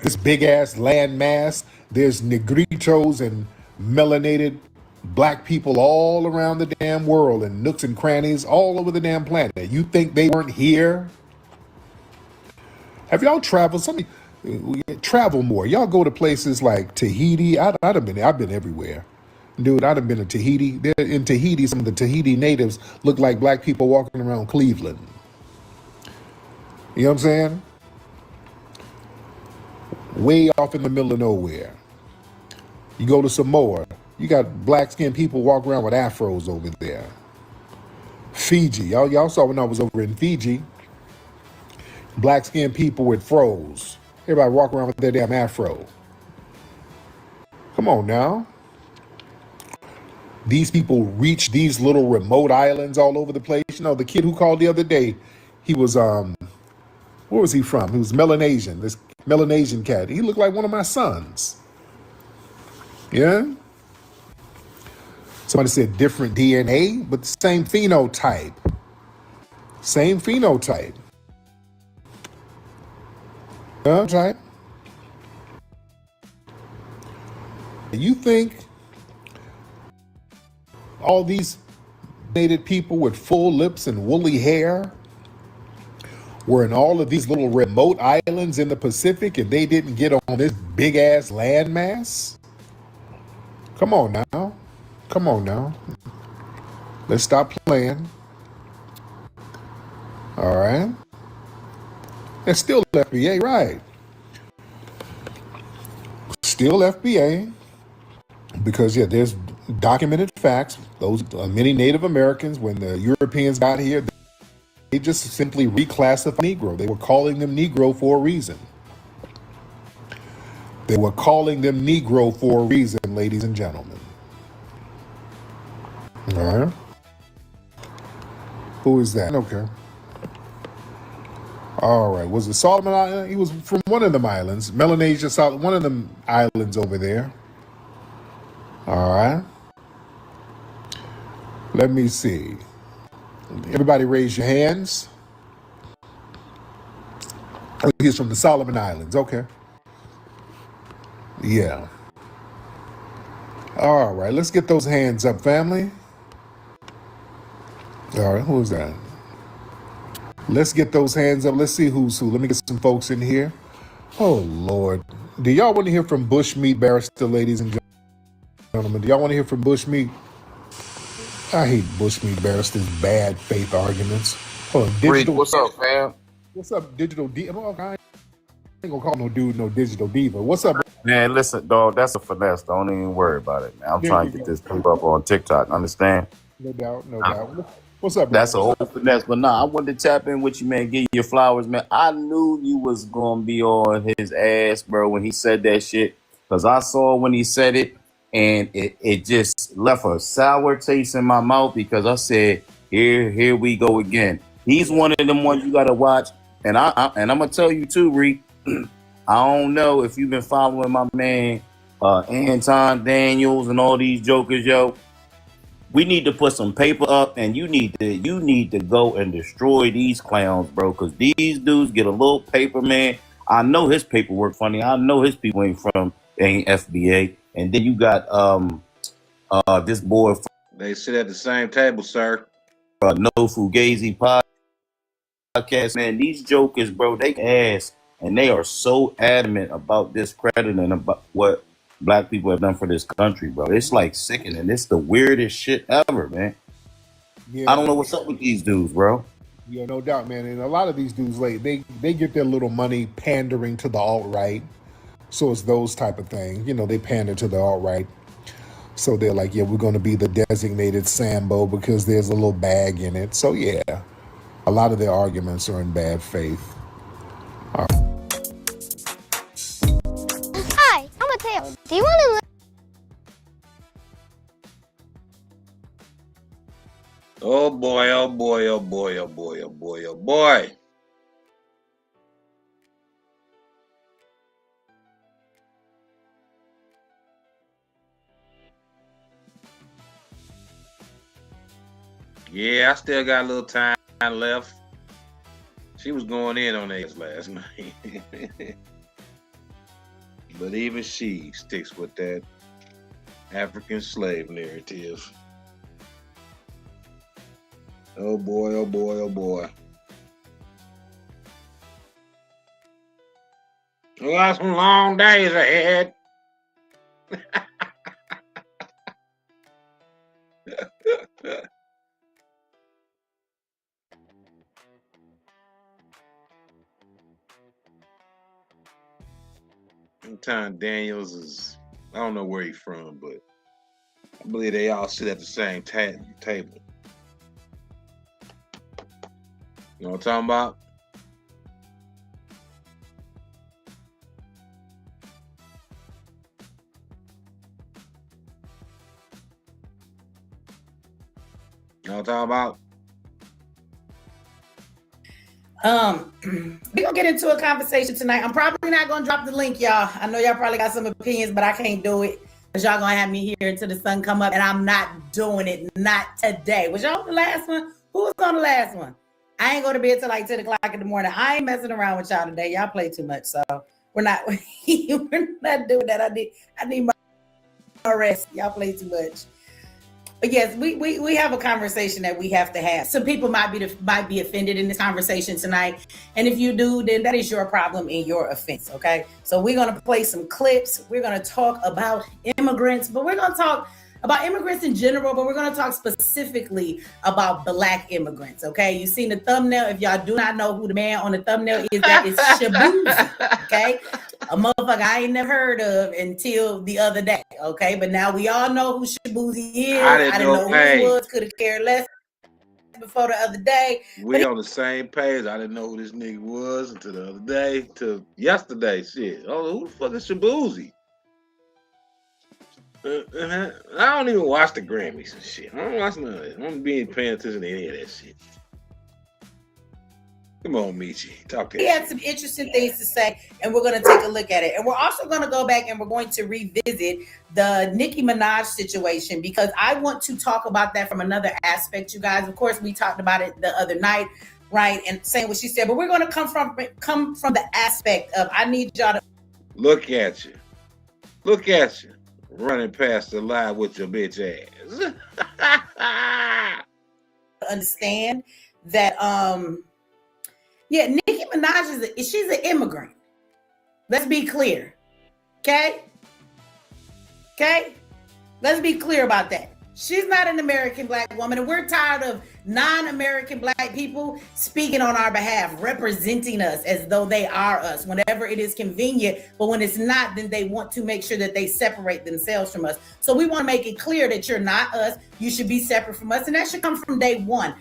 This big ass land mass, there's negritos and melanated Black people all around the damn world, and nooks and crannies all over the damn planet. You think they weren't here? Have y'all traveled? Travel more. Y'all go to places like Tahiti. I've been everywhere. Dude, I'd have been to Tahiti. In Tahiti, some of the Tahiti natives look like Black people walking around Cleveland. You know what I'm saying? Way off in the middle of nowhere. You go to Samoa, you got black-skinned people walk around with afros over there. Fiji, y'all saw when I was over in Fiji, black-skinned people with fros. Everybody walk around with their damn afro. Come on now. These people reach these little remote islands all over the place. You know, the kid who called the other day, he was, where was he from? He was Melanesian, this Melanesian cat. He looked like one of my sons. Yeah? Somebody said different DNA, but the same phenotype. Same phenotype. Type. You think all these native people with full lips and woolly hair were in all of these little remote islands in the Pacific and they didn't get on this big ass landmass? Come on now. Come on now. Let's stop playing. All right. It's still FBA, right? Still FBA. Because, yeah, there's documented facts. Those many Native Americans, when the Europeans got here, they just simply reclassified Negro. They were calling them Negro for a reason. They were calling them Negro for a reason, ladies and gentlemen. All right. Who is that? Okay. All right. Was it Solomon Island? He was from one of them islands. Melanesia, one of them islands over there. All right. Let me see. Everybody raise your hands. Oh, he's from the Solomon Islands. Okay. Yeah. All right. Let's get those hands up, family. All right. Who's that? Let's get those hands up. Let's see who's who. Let me get some folks in here. Oh, Lord. Do y'all want to hear from Bushmeat Barrister, ladies and gentlemen? Do y'all want to hear from Bushmeat? I hate Bushmeat Barrister's bad faith arguments. Hold on. Digital. What's up, fam? What's up, Digital Diva? Oh, I ain't gonna call no dude no Digital Diva. What's up? Man, listen, dog, that's a finesse. Don't even worry about it, man. I'm There trying you to get go. this paper up on TikTok. Understand? No doubt, no doubt. What's up, bro? That's a whole finesse. But nah, I wanted to tap in with you, man. Give you your flowers, man. I knew you was gonna be on his ass, bro, when he said that shit. Cause I saw when he said it, and it just left a sour taste in my mouth because I said, here we go again. He's one of them ones you gotta watch. And I'm gonna tell you too, Reek. I don't know if you've been following my man Anton Daniels and all these jokers, yo. We need to put some paper up, and you need to go and destroy these clowns, bro. Because these dudes get a little paper, man. I know his paperwork funny. I know his people ain't FBA. And then you got this boy. They sit at the same table, sir. No Fugazi podcast, man. These jokers, bro, they ass, and they are so adamant about discrediting about what Black people have done for this country, bro. It's like sickening. It's the weirdest shit ever, man. Yeah. I don't know what's up with these dudes, bro. Yeah, no doubt, man. And a lot of these dudes, like they get their little money pandering to the alt-right. So it's those type of things. You know, they pander to the alt-right. So they're like, yeah, we're going to be the designated Sambo because there's a little bag in it. So yeah, a lot of their arguments are in bad faith. Hi, I'm Mateo. Do you want to live? Oh boy, oh boy, oh boy, oh boy, oh boy, oh boy. Yeah, I still got a little time left. She was going in on us last night. But even she sticks with that African slave narrative. Oh boy, oh boy, oh boy. We got some long days ahead. Tom Daniels is, I don't know where he's from, but I believe they all sit at the same table. You know what I'm talking about? You know what I'm talking about? We're gonna get into a conversation tonight. I'm probably not gonna drop the link, y'all. I know y'all probably got some opinions, but I can't do it because y'all gonna have me here until the sun come up, and I'm not doing it. Not today. Was y'all on the last one? Who was on the last one? I ain't going to bed till like 10 o'clock in the morning. I ain't messing around with y'all today. Y'all play too much, so we're not doing that. I need my rest. Y'all play too much. But yes, we have a conversation that we have to have. Some people might be offended in this conversation tonight, and if you do, then that is your problem and your offense. Okay, so we're gonna play some clips. We're gonna talk about immigrants, but we're gonna talk about immigrants in general, but we're going to talk specifically about Black immigrants, okay? You seen the thumbnail. If y'all do not know who the man on the thumbnail is, that is Shabuzi, okay? A motherfucker I ain't never heard of until the other day, okay? But now we all know who Shabuzi is. I didn't know who he was, could have cared less before the other day. We on the same page. I didn't know who this nigga was until the other day, till yesterday. Shit. Oh, who the fuck is Shabuzi? I don't even watch the Grammys and shit. I don't watch none of that. I don't be paying attention to any of that shit. Come on, Michi. Talk to He had some interesting things to say, and we're going to take a look at it. And we're also going to go back and we're going to revisit the Nicki Minaj situation, because I want to talk about that from another aspect, you guys. Of course, we talked about it the other night, right? And saying what she said, but we're going to come from the aspect of, I need y'all to look at you. Look at you. Running past the line with your bitch ass. Understand that Nicki Minaj she's an immigrant. Let's be clear. Okay? Let's be clear about that. She's not an American Black woman, and we're tired of non-American Black people speaking on our behalf, representing us as though they are us whenever it is convenient. But when it's not, then they want to make sure that they separate themselves from us. So we want to make it clear that you're not us. You should be separate from us, and that should come from day one.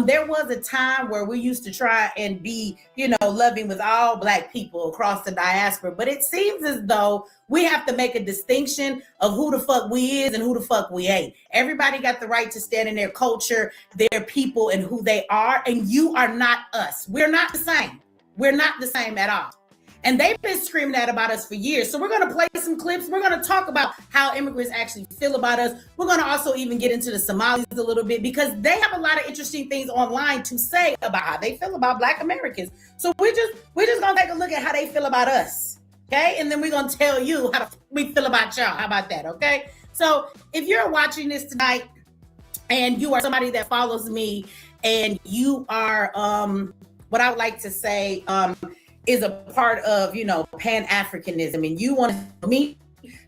There was a time where we used to try and be, loving with all Black people across the diaspora, but it seems as though we have to make a distinction of who the fuck we is and who the fuck we ain't. Everybody got the right to stand in their culture, their people, and who they are, and you are not us. We're not the same. We're not the same at all. And they've been screaming that about us for years. So we're going to play some clips. We're going to talk about how immigrants actually feel about us. We're going to also even get into the Somalis a little bit, because they have a lot of interesting things online to say about how they feel about Black Americans. So we're just going to take a look at how they feel about us. Okay. And then we're going to tell you how we feel about y'all. How about that? Okay. So if you're watching this tonight and you are somebody that follows me and you are, what I would like to say, is a part of, Pan-Africanism, and you want to meet,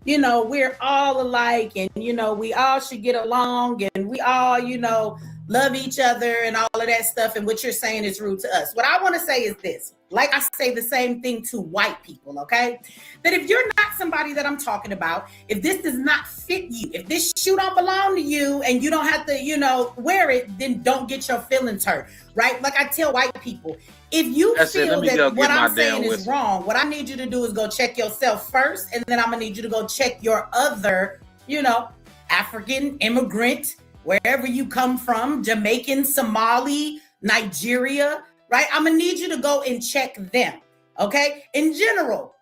we're all alike, and, we all should get along, and we all, love each other and all of that stuff. And what you're saying is rude to us. What I want to say is this, like I say the same thing to white people, okay? That if you're not somebody that I'm talking about, if this does not fit you, if this shoe don't belong to you and you don't have to, wear it, then don't get your feelings hurt, right? Like I tell white people, if you feel that what I'm saying is wrong, what I need you to do is go check yourself first, and then I'm gonna need you to go check your other, African immigrant, wherever you come from, Jamaican, Somali, Nigeria, right? I'm gonna need you to go and check them, okay? In general,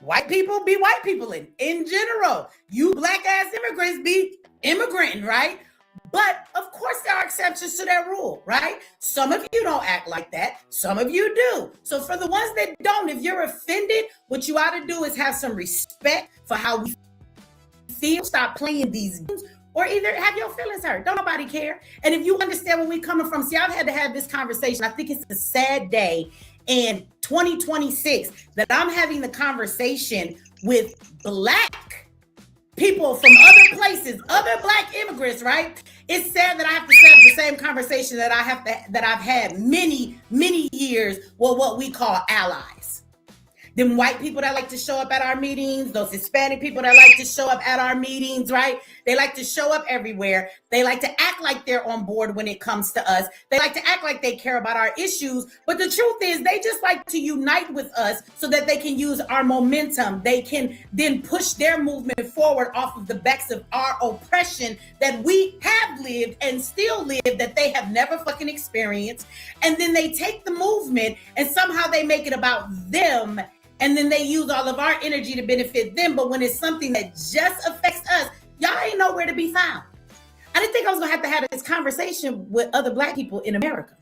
white people be white people in general. You Black ass immigrants be immigrating, right? But of course there are exceptions to that rule, right? Some of you don't act like that. Some of you do. So for the ones that don't, if you're offended, what you ought to do is have some respect for how we feel. Stop playing these games, or either have your feelings hurt. Don't nobody care. And if you understand where we're coming from, see, I've had to have this conversation. I think it's a sad day in 2026 that I'm having the conversation with Black people from other places, other Black immigrants, right? It's sad that I have to have the same conversation that I've had many, many years with what we call allies. Them white people that like to show up at our meetings, those Hispanic people that like to show up at our meetings, right? They like to show up everywhere. They like to act like they're on board when it comes to us. They like to act like they care about our issues. But the truth is, they just like to unite with us so that they can use our momentum. They can then push their movement forward off of the backs of our oppression that we have lived and still live, that they have never fucking experienced. And then they take the movement and somehow they make it about them. And then they use all of our energy to benefit them. But when it's something that just affects us, y'all ain't nowhere to be found. I didn't think I was going to have this conversation with other Black people in America.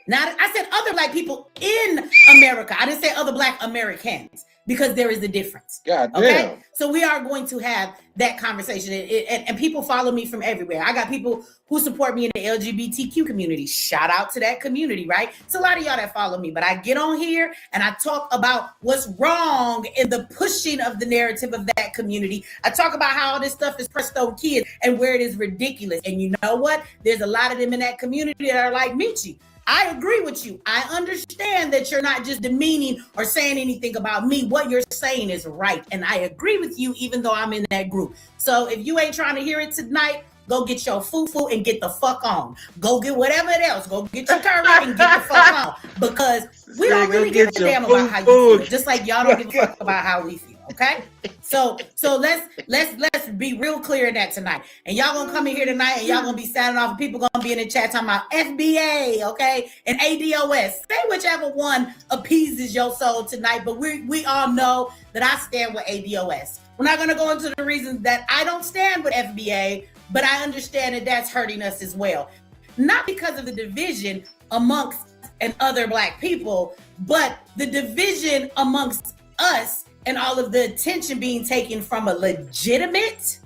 Now, I said other Black people in America. I didn't say other Black Americans. because there is a difference. God damn. Okay, so we are going to have that conversation, and people follow me from everywhere. I got people who support me in the LGBTQ community. Shout out to that community, right? It's a lot of y'all that follow me, but I get on here and I talk about what's wrong in the pushing of the narrative of that community. I talk about how all this stuff is pressed on kids and where it is ridiculous. And you know what? There's a lot of them in that community that are like Michi. I agree with you. I understand that you're not just demeaning or saying anything about me. What you're saying is right. And I agree with you, even though I'm in that group. So if you ain't trying to hear it tonight, go get your foo-foo and get the fuck on. Go get whatever else. Go get your curry and get the fuck on. Because we don't really give a damn about how you feel. Just like y'all don't give a fuck about how we feel. Okay? So let's be real clear in that tonight. And y'all gonna come in here tonight and y'all gonna be signing off and people gonna be in the chat talking about FBA, okay, and ADOS. Say whichever one appeases your soul tonight, but we all know that I stand with ADOS. We're not gonna go into the reasons that I don't stand with FBA, but I understand that that's hurting us as well. Not because of the division amongst and other Black people, but the division amongst us and all of the attention being taken from a legitimate,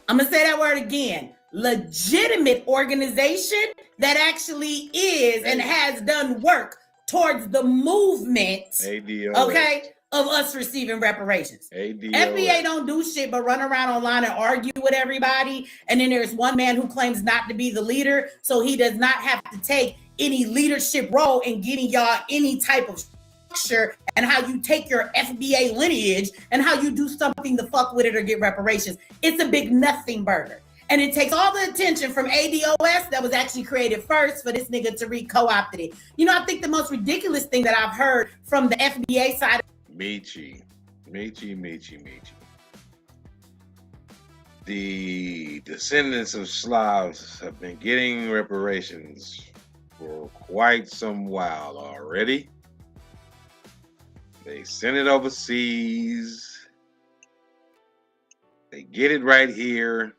I'm gonna say that word again, legitimate organization that actually is and has done work towards the movement, ADOS. okay, of us receiving reparations. ADOS. FBA don't do shit but run around online and argue with everybody. And then there's one man who claims not to be the leader, so he does not have to take any leadership role in getting y'all any type of structure and how you take your FBA lineage and how you do something to fuck with it or get reparations. It's a big nothing burger. And it takes all the attention from ADOS that was actually created first for this nigga to co-opted it. You know, I think the most ridiculous thing that I've heard from the FBA side. Michi. The descendants of Slavs have been getting reparations for quite some while already. They send it overseas. They get it right here.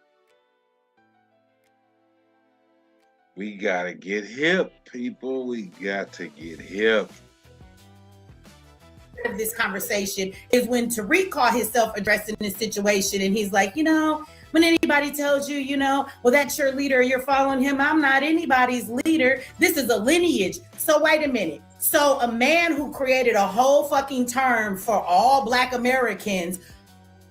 We gotta get hip, people. We got to get hip. Of this conversation is when Tariq caught himself addressing this situation, and he's like, you know, when anybody tells you, you know, well, that's your leader, you're following him. I'm not anybody's leader. This is a lineage. So wait a minute. So a man who created a whole fucking term for all Black Americans,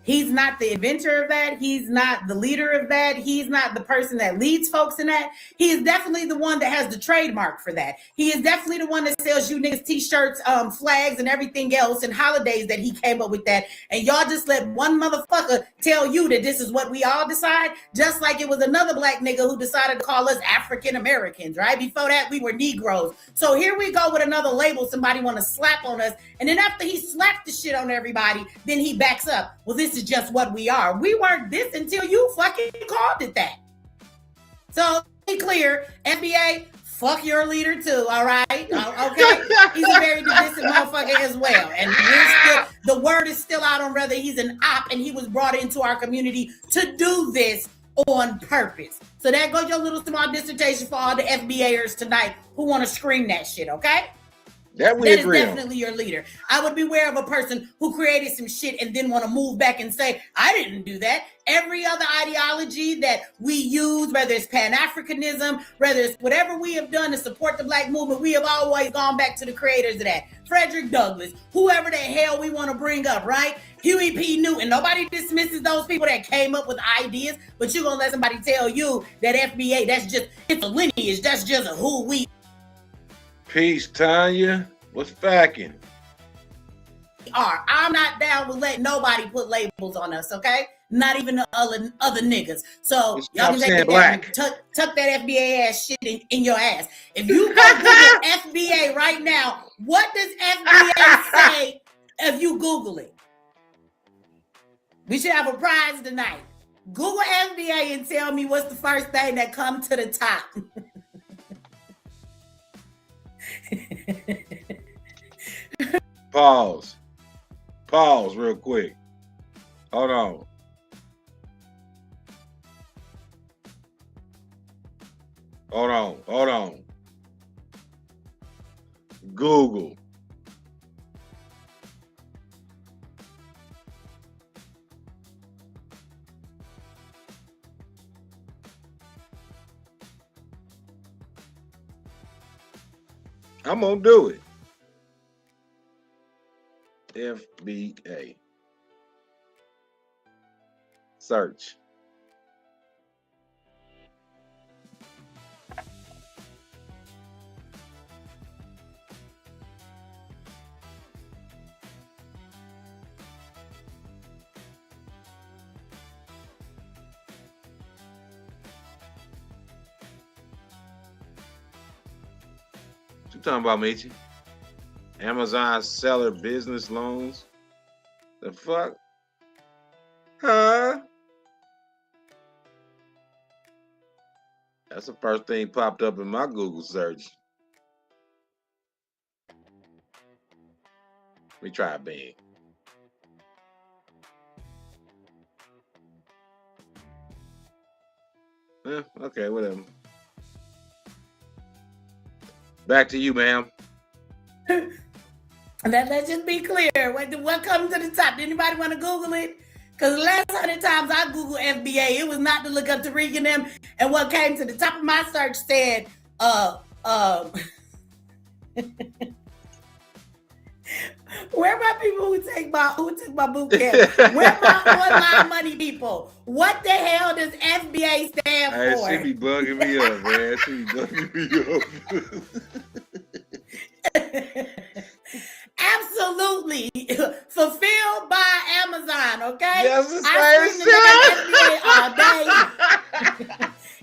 he's not the inventor of that. He's not the leader of that. He's not the person that leads folks in that. He is definitely the one that has the trademark for that. He is definitely the one that sells you niggas t-shirts, flags, and everything else, and holidays that he came up with that. And y'all just let one motherfucker tell you that this is what we all decide, just like it was another Black nigga who decided to call us African Americans, right? Before that, we were Negroes. So here we go with another label somebody want to slap on us. And then after he slapped the shit on everybody, then he backs up. Well, this is just what we are. We weren't this until you fucking called it that. So be clear, FBA, fuck your leader too, all right? Okay? He's a very divisive motherfucker as well. And the word is still out on whether he's an op and he was brought into our community to do this on purpose. So there goes your little small dissertation for all the FBAers tonight who want to scream that shit, okay? That is definitely your leader. I would beware of a person who created some shit and then want to move back and say, I didn't do that. Every other ideology that we use, whether it's Pan-Africanism, whether it's whatever we have done to support the Black movement, we have always gone back to the creators of that. Frederick Douglass, whoever the hell we want to bring up, right? Huey P. Newton. Nobody dismisses those people that came up with ideas, but you're going to let somebody tell you that FBA, it's a lineage. That's just who we Peace, Tanya. What's backing? are. I'm not down with letting nobody put labels on us, okay? Not even the other niggas. So y'all can take that, tuck that FBA ass shit in your ass. If you go Google FBA right now, what does FBA say if you Google it? We should have a prize tonight. Google FBA and tell me what's the first thing that comes to the top. Pause real quick. Hold on. Google I'm gonna do it. FBA. Search. What you talking about, Michi? Amazon seller business loans? The fuck? Huh? That's the first thing popped up in my Google search. Let me try Bing. Okay, whatever. Back to you, ma'am. Let's just be clear. What comes to the top? Did anybody want to Google it? Because the last 100 times I Googled FBA, it was not to look up Tariq and them. And what came to the top of my search said, where are my people who took my boot camp? Where are my online money people? What the hell does FBA stand for? She be bugging me up, man. She be bugging me up. Absolutely fulfilled by Amazon, okay? Yes, I scream the FBA all day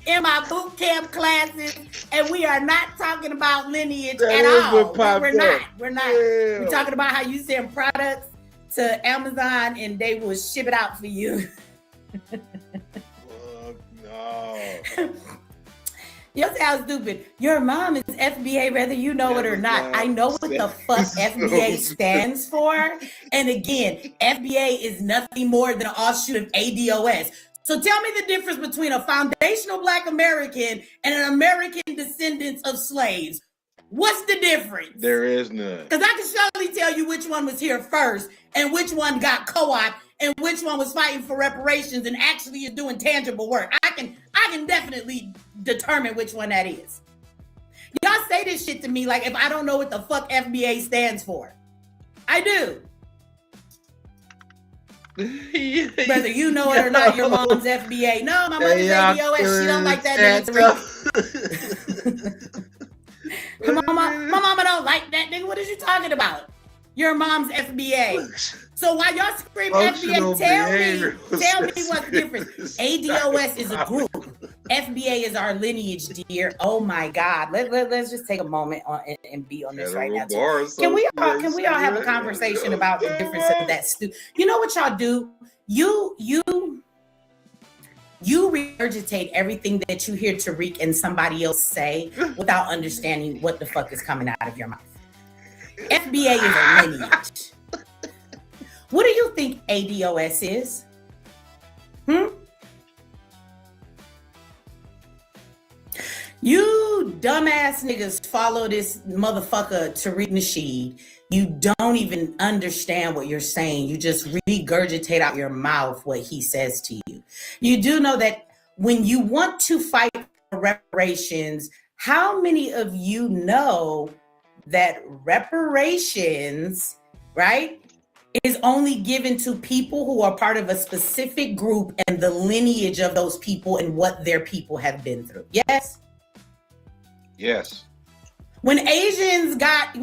in my boot camp classes, and we are not talking about lineage at all. We're not. Yeah. We're talking about how you send products to Amazon and they will ship it out for you. No. You sound stupid. Your mom is FBA, whether you know it or not. I know what the fuck FBA stands for. And again, FBA is nothing more than an offshoot of ADOS. So tell me the difference between a foundational Black American and an American descendants of slaves. What's the difference? There is none. Because I can surely tell you which one was here first and which one got co-op and which one was fighting for reparations and actually is doing tangible work. I can definitely determine which one that is. Y'all say this shit to me like if I don't know what the fuck FBA stands for. I do. Whether you know it or not, your mom's FBA. No, my mother's ADOS. She don't like that nigga. My mama don't like that nigga. What is you talking about? Your mom's FBA. So while y'all scream FBA, tell me what's the difference. ADOS is a group. FBA is our lineage, dear. Oh my God. Let's just take a moment and be on this right now. Can we all have a conversation about the difference of that? You know what y'all do? You regurgitate everything that you hear Tariq and somebody else say without understanding what the fuck is coming out of your mouth. FBA is a lineage. What do you think ADOS is? You dumbass niggas follow this motherfucker Tariq Nasheed. You don't even understand what you're saying. You just regurgitate out your mouth what he says to you. You do know that when you want to fight for reparations, how many of you know that reparations, right, is only given to people who are part of a specific group and the lineage of those people and what their people have been through? Yes? Yes. When Asians got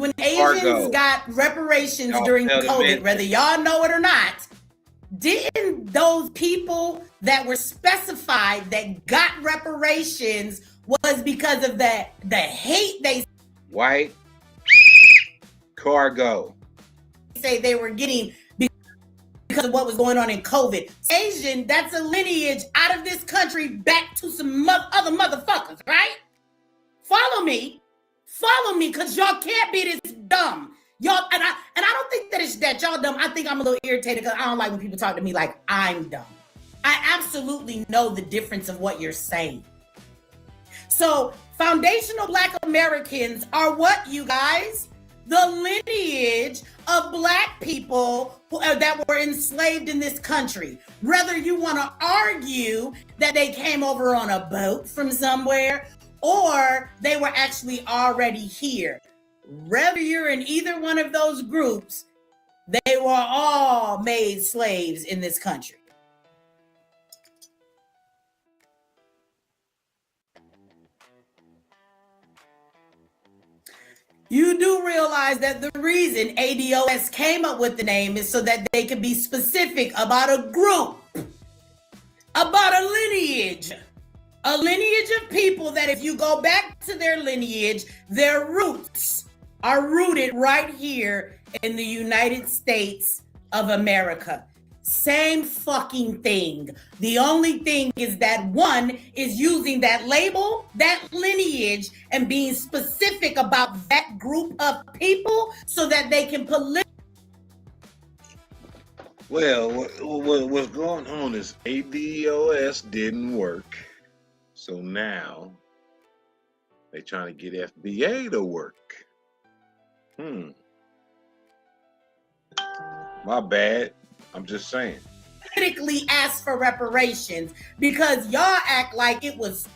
reparations during COVID, whether y'all know it or not, didn't those people that were specified that got reparations was because of the hate they white cargo say they were getting because of what was going on in COVID? Asian, that's a lineage out of this country back to some other motherfuckers, right? Follow me, because y'all can't be this dumb. Y'all, and I don't think that it's that y'all dumb. I think I'm a little irritated because I don't like when people talk to me like I'm dumb. I absolutely know the difference of what you're saying. So foundational Black Americans are what, you guys? The lineage of Black people that were enslaved in this country. Whether you want to argue that they came over on a boat from somewhere or they were actually already here. whether you're in either one of those groups, they were all made slaves in this country. You do realize that the reason ADOS came up with the name is so that they could be specific about a group, about a lineage of people that if you go back to their lineage, their roots are rooted right here in the United States of America. Same fucking thing. The only thing is that one is using that label, that lineage, and being specific about that group of people so that they can Well, what's going on is ADOS didn't work. So now they're trying to get FBA to work. My bad. I'm just saying. politically ask for reparations because y'all act like it was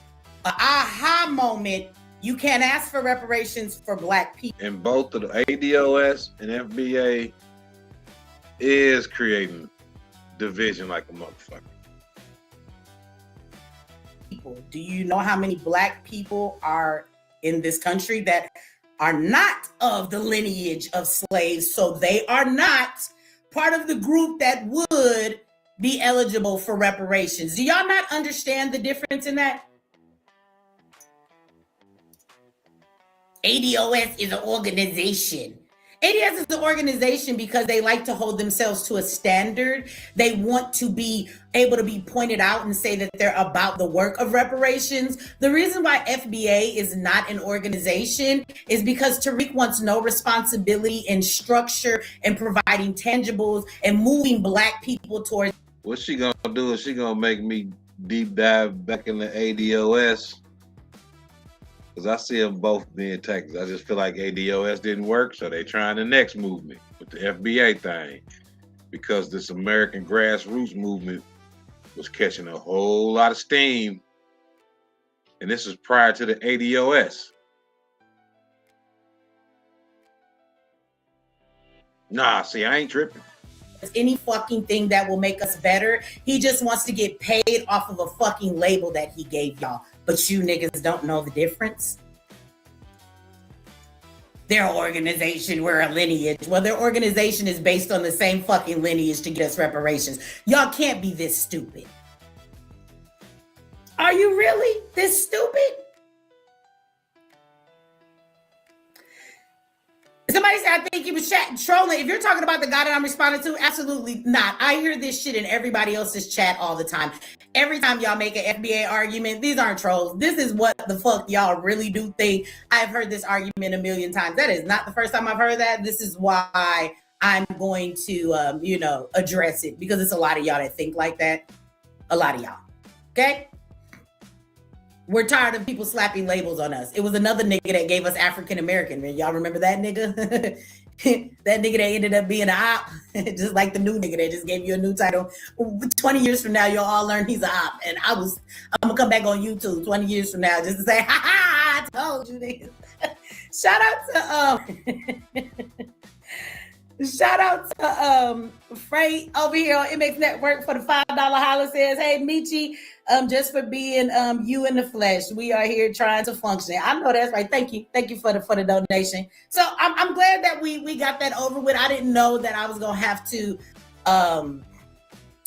an aha moment. You can't ask for reparations for black people. And both of the ADOS and FBA is creating division like a motherfucker. Do you know how many black people are in this country that are not of the lineage of slaves? So they are not part of the group that would be eligible for reparations. Do y'all not understand the difference in that? ADOS is an organization. ADOS is an organization because they like to hold themselves to a standard. They want to be able to be pointed out and say that they're about the work of reparations. The reason why FBA is not an organization is because Tariq wants no responsibility in structure and providing tangibles and moving black people towards. What she gonna do is she gonna make me deep dive back in the ADOS. Because I see them both being taken. I just feel like ADOS didn't work, so they're trying the next movement with the FBA thing. Because this American grassroots movement was catching a whole lot of steam. And this is prior to the ADOS. Nah, see, I ain't tripping. Any fucking thing that will make us better. He just wants to get paid off of a fucking label that he gave y'all. But you niggas don't know the difference. Their organization, we're a lineage. Well, their organization is based on the same fucking lineage to get us reparations. Y'all can't be this stupid. Are you really this stupid? Somebody said, I think he was trolling. If you're talking about the guy that I'm responding to, absolutely not. I hear this shit in everybody else's chat all the time. Every time y'all make an FBA argument, these aren't trolls. This is what the fuck y'all really do think. I've heard this argument a million times. That is not the first time I've heard that. This is why I'm going to, address it, because it's a lot of y'all that think like that. A lot of y'all. Okay? We're tired of people slapping labels on us. It was another nigga that gave us African American. Y'all remember that nigga? That nigga that ended up being an op, just like the new nigga that just gave you a new title. 20 years from now, you'll all learn he's an op. And I'm gonna come back on YouTube 20 years from now just to say, ha ha, I told you niggas. Shout out to Freight over here on MX Network for the $5 holler. Says, hey Michi, just for being you in the flesh. We are here trying to function. I know that's right. Thank you for the donation. So I'm glad that we got that over with. I didn't know that I was gonna have to I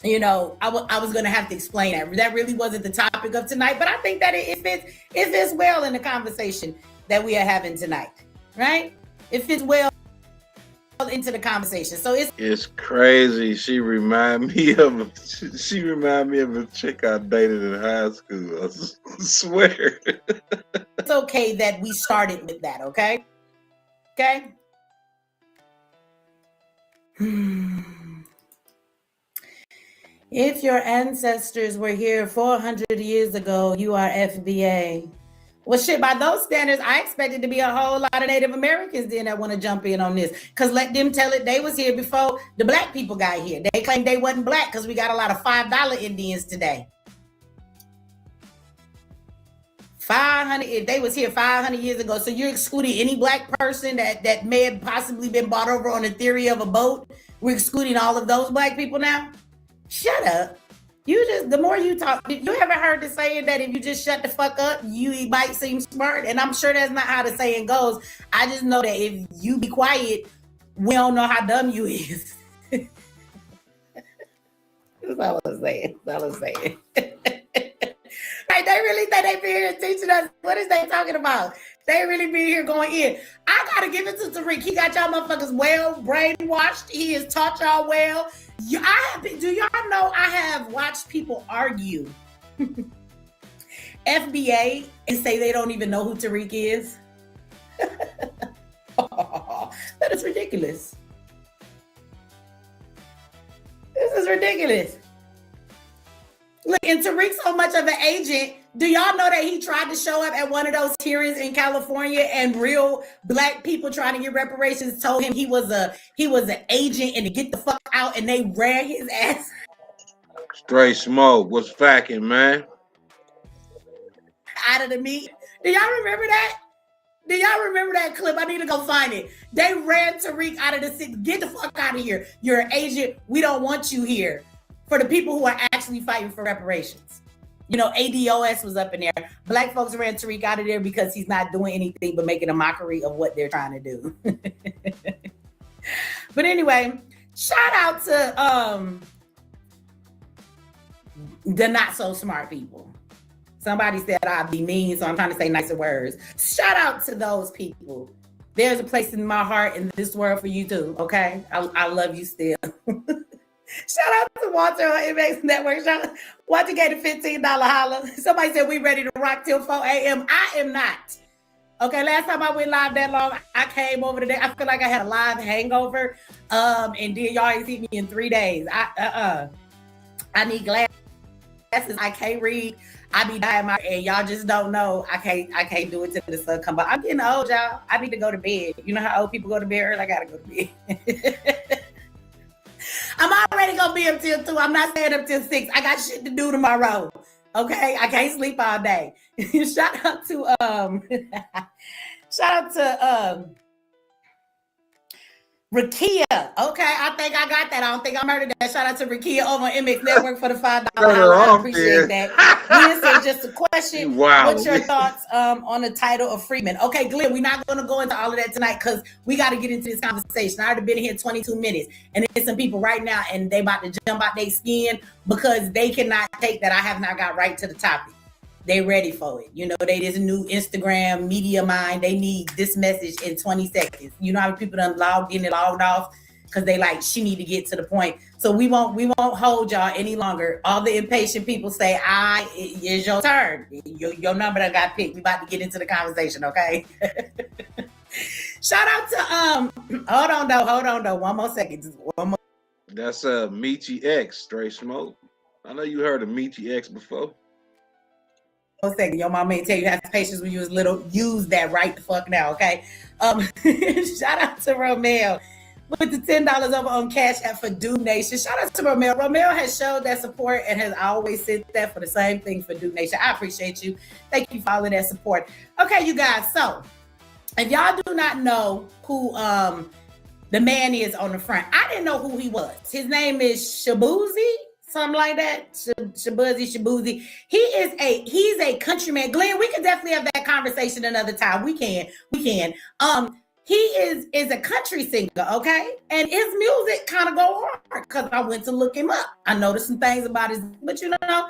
was gonna have to explain that. That really wasn't the topic of tonight, but I think that it fits well in the conversation that we are having tonight, right? It fits well into the conversation. So it's crazy. She remind me of a chick I dated in high school. I swear. It's okay that we started with that, okay? Okay? If your ancestors were here 400 years ago, you are FBA. Well, shit, by those standards, I expected to be a whole lot of Native Americans then that want to jump in on this. Because let them tell it, they was here before the black people got here. They claimed they wasn't black because we got a lot of $5 Indians today. 500, if they was here 500 years ago, so you're excluding any black person that may have possibly been bought over on the theory of a boat. We're excluding all of those black people now? Shut up. The more you talk, you ever heard the saying that if you just shut the fuck up, you might seem smart? And I'm sure that's not how the saying goes. I just know that if you be quiet, we don't know how dumb you is. That's all I'm saying. That's all I'm saying. Right, they really think they be here teaching us. What is they talking about? They really be here going in. I gotta give it to Tariq. He got y'all motherfuckers well brainwashed. He has taught y'all well. Do y'all know I have watched people argue FBA and say they don't even know who Tariq is? That is ridiculous. This is ridiculous. Look, and Tariq's so much of an agent. Do y'all know that he tried to show up at one of those hearings in California and real black people trying to get reparations told him he was an agent and to get the fuck out, and they ran his ass Straight smoke. What's facking, man? out of the meet. Do y'all remember that? Do y'all remember that clip? I need to go find it. They ran Tariq out of the city. Get the fuck out of here. You're an agent. We don't want you here. For the people who are actually fighting for reparations. You know, ADOS was up in there. Black folks ran Tariq out of there because he's not doing anything but making a mockery of what they're trying to do. But anyway, shout out to the not so smart people. Somebody said I'd be mean, so I'm trying to say nicer words. Shout out to those people. There's a place in my heart in this world for you too, okay? I love you still. Shout out to Walter on MX Network. Walter gave a $15 holler. Somebody said we ready to rock till 4 a.m. I am not. Okay, last time I went live that long, I came over today. I feel like I had a live hangover. And then y'all ain't seen me in 3 days. I need glasses. I can't read. I be dying and y'all just don't know. I can't do it till the sun come up. I'm getting old, y'all. I need to go to bed. You know how old people go to bed early? I gotta go to bed. I'm already gonna be up till 2. I'm not staying up till 6. I got shit to do tomorrow. Okay, I can't sleep all day. Shout out to Rakia. Okay, I think I got that. I don't think I murdered that. Shout out to Rakia over on MX Network for the $5 hour. I appreciate that. Glenn said just a question. Wow. What's your thoughts on the title of Freeman? Okay, Glenn, we're not going to go into all of that tonight because we got to get into this conversation. I already been here 22 minutes, and there's some people right now, and they about to jump out their skin because they cannot take that I have not got right to the topic. They ready for it. You know, they this new Instagram media mind. They need this message in 20 seconds. You know how people done logged in and logged off because they like, she need to get to the point. So we won't hold y'all any longer. All the impatient people say, it's your turn. Your number that got picked. We about to get into the conversation, okay? Shout out to hold on though. One more second. Just one more. That's Michi X, Straight Smoke. I know you heard of Michi X before. Second, your mama ain't tell you have patience when you was little. Use that right the fuck now, okay? Shout out to Romeo with the $10 over on Cash App for Duke Nation. Shout out to Romeo. Romeo has showed that support and has always said that for the same thing for Duke Nation. I appreciate you. Thank you for all of that support. Okay, you guys. So if y'all do not know who the man is on the front, I didn't know who he was. His name is Shabuzi. Something like that. Shabuzi. He's a countryman. Glenn, we can definitely have that conversation another time. We can. He is a country singer, okay? And his music kind of go hard because I went to look him up. I noticed some things about his, but you know, he all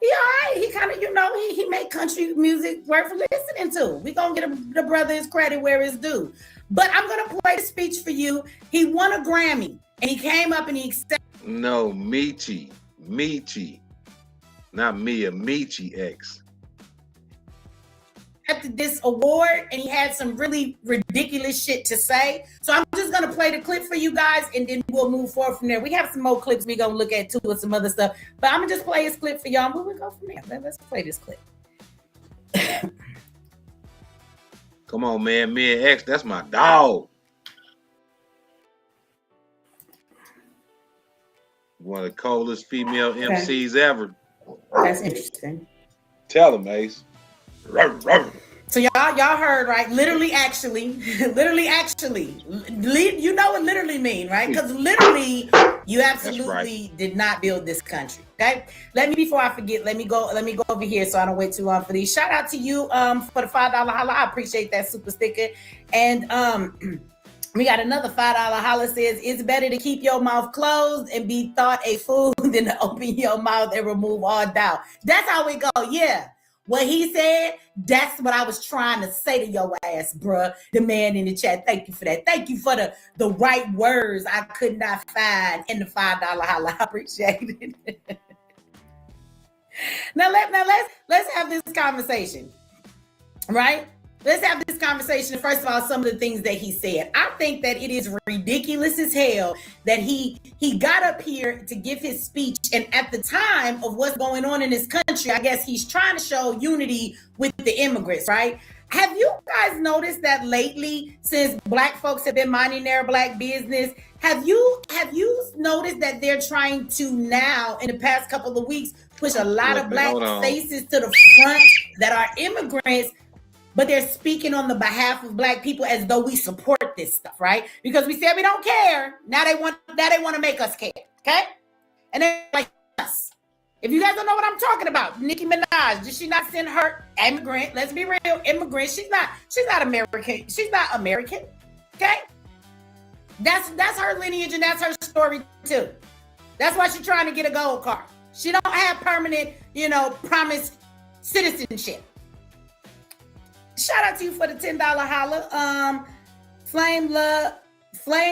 right. He kind of, you know, he make country music worth listening to. We gonna get the brother his credit where it's due. But I'm gonna play the speech for you. He won a Grammy and he came up and he accepted. No, Michi, not Mia, Michi X. Accepted this award and he had some really ridiculous shit to say. So I'm just gonna play the clip for you guys and then we'll move forward from there. We have some more clips we gonna look at too with some other stuff, but I'm gonna just play this clip for y'all and we'll go from there. Let's play this clip. Come on, man, Mia X, that's my dog. One of the coldest female MCs ever. That's interesting. Tell him, Ace. So y'all heard, right? Literally, actually, literally, actually. You know what literally mean, right? Because literally, you absolutely did not build this country. Okay. Before I forget, let me go over here so I don't wait too long for these. Shout out to you for the $5 holla. I appreciate that super sticker. And we got another $5 holla says it's better to keep your mouth closed and be thought a fool than to open your mouth and remove all doubt. That's how we go. Yeah. What he said, that's what I was trying to say to your ass, bruh. The man in the chat. Thank you for that. Thank you for the right words I could not find in the $5 holla. I appreciate it. Now let's have this conversation, right? Let's have this conversation. First of all, some of the things that he said. I think that it is ridiculous as hell that he got up here to give his speech, and at the time of what's going on in this country, I guess he's trying to show unity with the immigrants, right? Have you guys noticed that lately, since Black folks have been minding their Black business, have you noticed that they're trying to now, in the past couple of weeks, push a lot of Black faces to the front that are immigrants, but they're speaking on the behalf of Black people as though we support this stuff, right? Because we said we don't care. Now they want to make us care, okay? And they're like us. If you guys don't know what I'm talking about, Nicki Minaj, did she not send her immigrant? Let's be real, immigrant. She's not American. She's not American, okay? That's her lineage and that's her story too. That's why she's trying to get a gold card. She don't have permanent, promised citizenship. Shout out to you for the $10 holla. Flame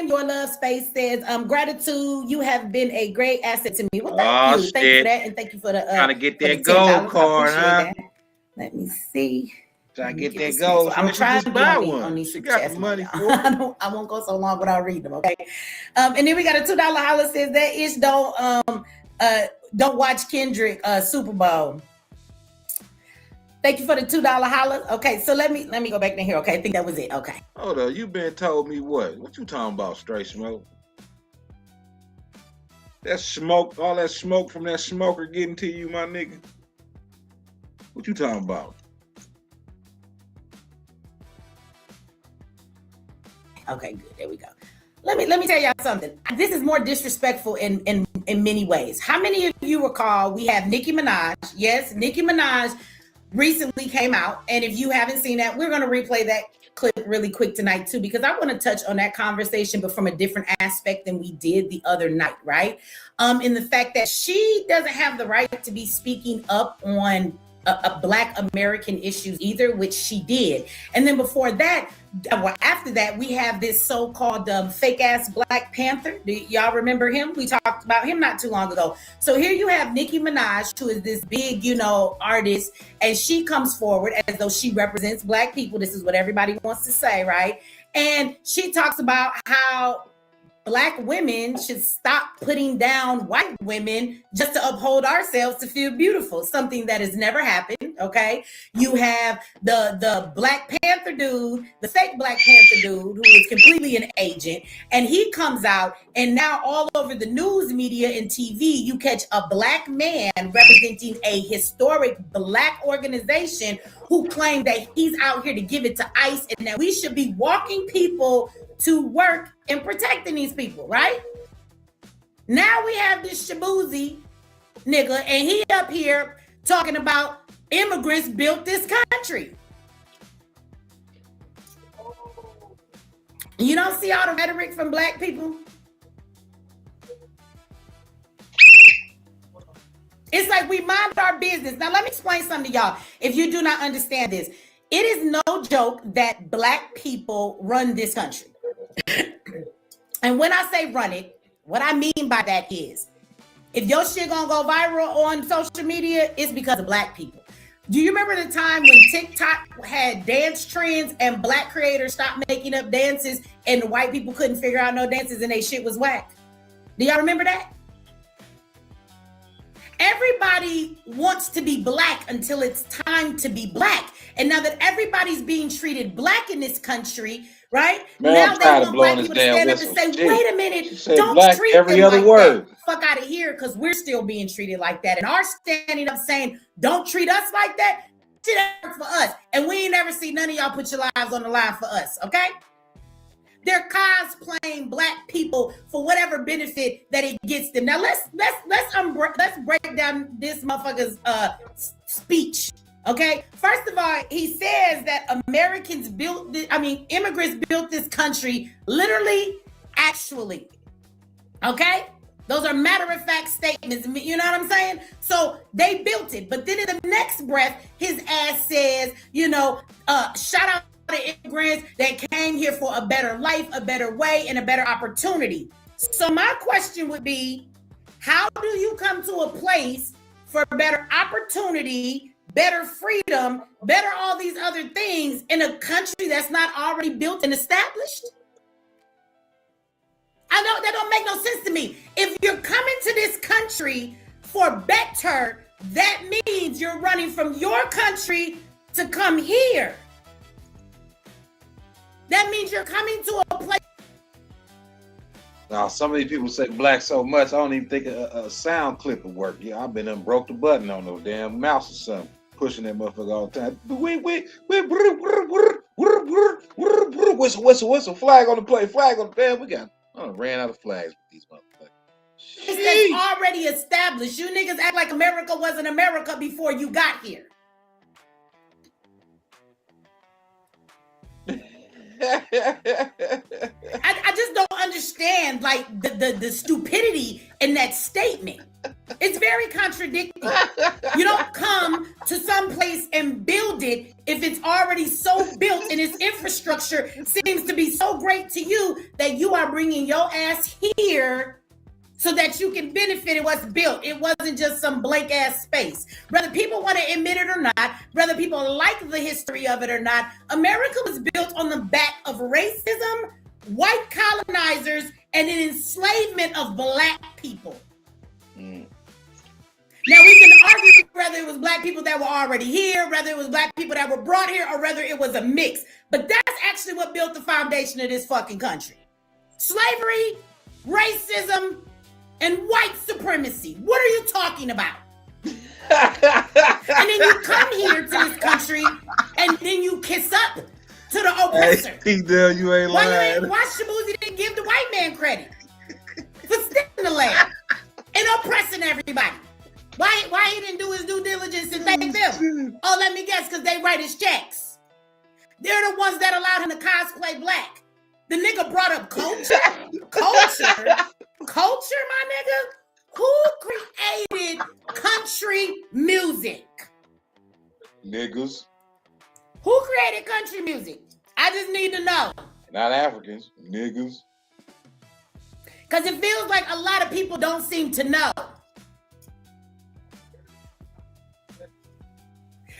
Your Love Space says, gratitude, you have been a great asset to me. Well, thank you. Thank you for that. And thank you for the trying to get that gold card, huh? That. Let me see. Trying to get that gold. I'm trying to buy one. On these you got the money for it. I won't go so long without reading them, okay? And then we got a $2 holla says that ish don't watch Kendrick Super Bowl. Thank you for the $2 holla. Okay, so let me go back in here. Okay, I think that was it. Okay. Hold on, you been told me what? What you talking about, straight smoke? That smoke, all that smoke from that smoker getting to you, my nigga. What you talking about? Okay, good. There we go. Let me tell y'all something. This is more disrespectful in many ways. How many of you recall we have Nicki Minaj? Yes, Nicki Minaj recently came out, and if you haven't seen that, we're going to replay that clip really quick tonight too, because I want to touch on that conversation, but from a different aspect than we did the other night, right? In the fact that she doesn't have the right to be speaking up on a Black American issues either, which she did. And then before that, well, after that, we have this so-called fake ass Black Panther. Do y'all remember him? We talked about him not too long ago. So here you have Nicki Minaj, who is this big, artist, and she comes forward as though she represents Black people. This is what everybody wants to say, right? And she talks about how Black women should stop putting down white women just to uphold ourselves to feel beautiful, something that has never happened, okay? You have the Black Panther dude, the fake Black Panther dude, who is completely an agent, and he comes out, and now all over the news media and TV, you catch a Black man representing a historic Black organization who claim that he's out here to give it to ICE and that we should be walking people to work and protecting these people, right? Now we have this Shabuzi nigga, and he up here talking about immigrants built this country. You don't see all the rhetoric from Black people? It's like we mind our business. Now let me explain something to y'all. If you do not understand this, it is no joke that Black people run this country. And when I say run it, what I mean by that is, if your shit gonna go viral on social media, it's because of Black people. Do you remember the time when TikTok had dance trends and Black creators stopped making up dances and the white people couldn't figure out no dances and they shit was whack? Do y'all remember that? Everybody wants to be Black until it's time to be Black. And now that everybody's being treated Black in this country, right? Man, now they want Black people to stand up and say, wait a minute, don't Black treat every them other like word. that. Fuck out of here, because we're still being treated like that. And our standing up saying, don't treat us like that, shit work for us. And we ain't never seen none of y'all put your lives on the line for us, okay? They're cosplaying black people for whatever benefit that it gets them. Now let's break down this motherfucker's speech. Okay, first of all, he says that immigrants built this country literally, actually. Okay, those are matter-of-fact statements. You know what I'm saying? So they built it, but then in the next breath, his ass says, shout out to immigrants that came here for a better life, a better way, and a better opportunity. So my question would be, how do you come to a place for better opportunity, better freedom, better all these other things in a country that's not already built and established? I know that don't make no sense to me. If you're coming to this country for better, that means you're running from your country to come here. That means you're coming to a place. Now, some of these people say black so much, I don't even think a sound clip would work. Yeah, I've been done broke the button on those damn mouse or something, pushing that motherfucker all the time. Whistle, flag on the play, flag on the band. I ran out of flags with these motherfuckers. It's already established. You niggas act like America wasn't America before you got here. I just don't understand like the stupidity in that statement. It's very contradictory. You don't come to some place and build it if it's already so built and its infrastructure seems to be so great to you that you are bringing your ass here so that you can benefit in what's built. It wasn't just some blank ass space. Whether people want to admit it or not, whether people like the history of it or not, America was built on the back of racism, white colonizers, and an enslavement of black people. Now we can argue whether it was black people that were already here, whether it was black people that were brought here, or whether it was a mix. But that's actually what built the foundation of this fucking country. Slavery, racism, and white supremacy. What are you talking about? And then you come here to this country and then you kiss up to the oppressor. Hey, you ain't lying. Why Shabuzi didn't give the white man credit for sticking the land and oppressing everybody? Why he didn't do his due diligence and thank them? Oh, let me guess, because they write his checks. They're the ones that allowed him to cosplay black. The nigga brought up culture. Culture, my nigga? Who created country music? Niggas. Who created country music? I just need to know. Not Africans. Niggas. Because it feels like a lot of people don't seem to know.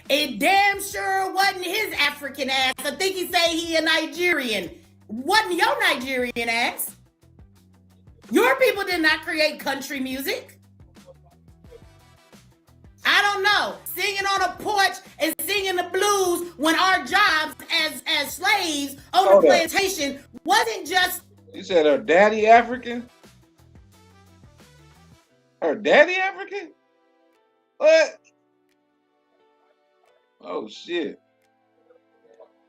It damn sure wasn't his African ass. I think he say he a Nigerian. Wasn't your Nigerian ass. Your people did not create country music. I don't know. Singing on a porch and singing the blues when our jobs as slaves on the plantation wasn't just... You said her daddy African? Her daddy African? What? Oh, shit.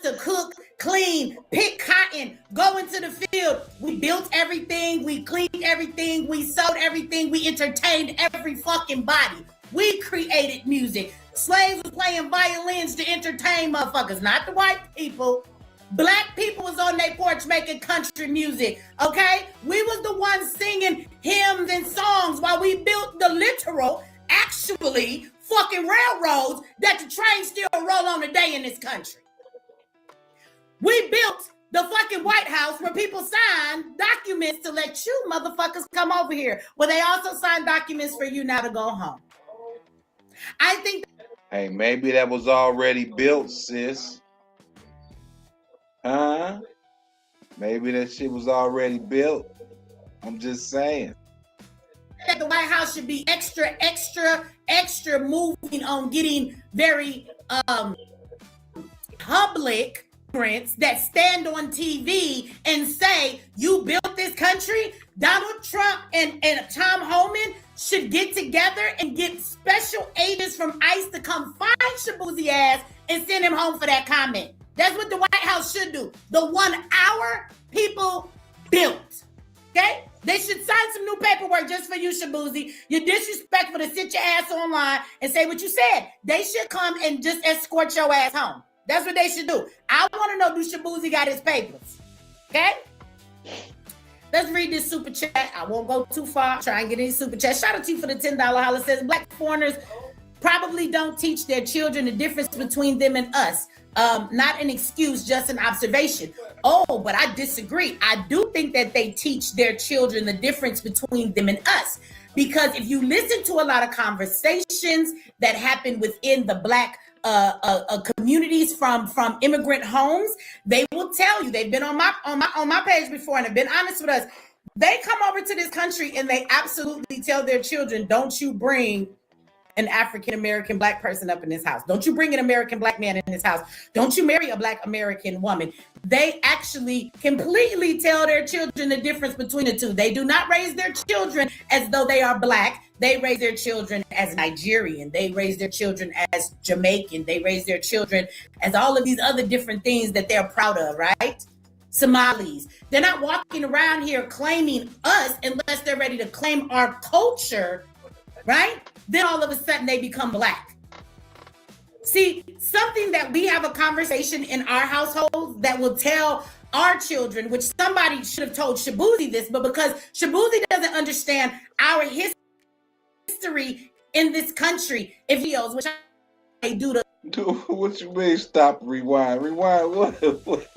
To cook, clean, pick cotton, go into the field. We built everything, we cleaned everything, we sewed everything, we entertained every fucking body. We created music. Slaves was playing violins to entertain motherfuckers, not the white people. Black people was on their porch making country music, okay? We was the ones singing hymns and songs while we built the literal, actually, fucking railroads that the trains still roll on today in this country. We built the fucking White House where people sign documents to let you motherfuckers come over here. Well, they also signed documents for you now to go home. I think... Hey, maybe that was already built, sis. Huh? Maybe that shit was already built. I'm just saying. That the White House should be extra moving on getting very public that stand on TV and say, you built this country. Donald Trump and Tom Homan should get together and get special agents from ICE to come find Shabuzi ass and send him home for that comment. That's what the White House should do. The 1 hour people built. Okay? They should sign some new paperwork just for you, Shabuzi. You're disrespectful to sit your ass online and say what you said. They should come and just escort your ass home. That's what they should do. I want to know, do Shabuzi got his papers? Okay? Let's read this super chat. I won't go too far. Try and get any super chat. Shout out to you for the $10 holler. Says black foreigners probably don't teach their children the difference between them and us. Not an excuse, just an observation. Oh, but I disagree. I do think that they teach their children the difference between them and us. Because if you listen to a lot of conversations that happen within the black communities from immigrant homes, they will tell you, they've been on my page before and have been honest with us. They come over to this country and they absolutely tell their children, don't you bring an African-American black person up in this house. Don't you bring an American black man in this house. Don't you marry a black American woman. They actually completely tell their children the difference between the two. They do not raise their children as though they are black. They raise their children as Nigerian. They raise their children as Jamaican. They raise their children as all of these other different things that they're proud of, right? Somalis. They're not walking around here claiming us unless they're ready to claim our culture, right? Then all of a sudden they become black. See, something that we have a conversation in our household that will tell our children, which somebody should have told Shabuzi this, but because Shabuzi doesn't understand our history in this country, if he knows, which I do to. What you mean stop, rewind? Rewind what?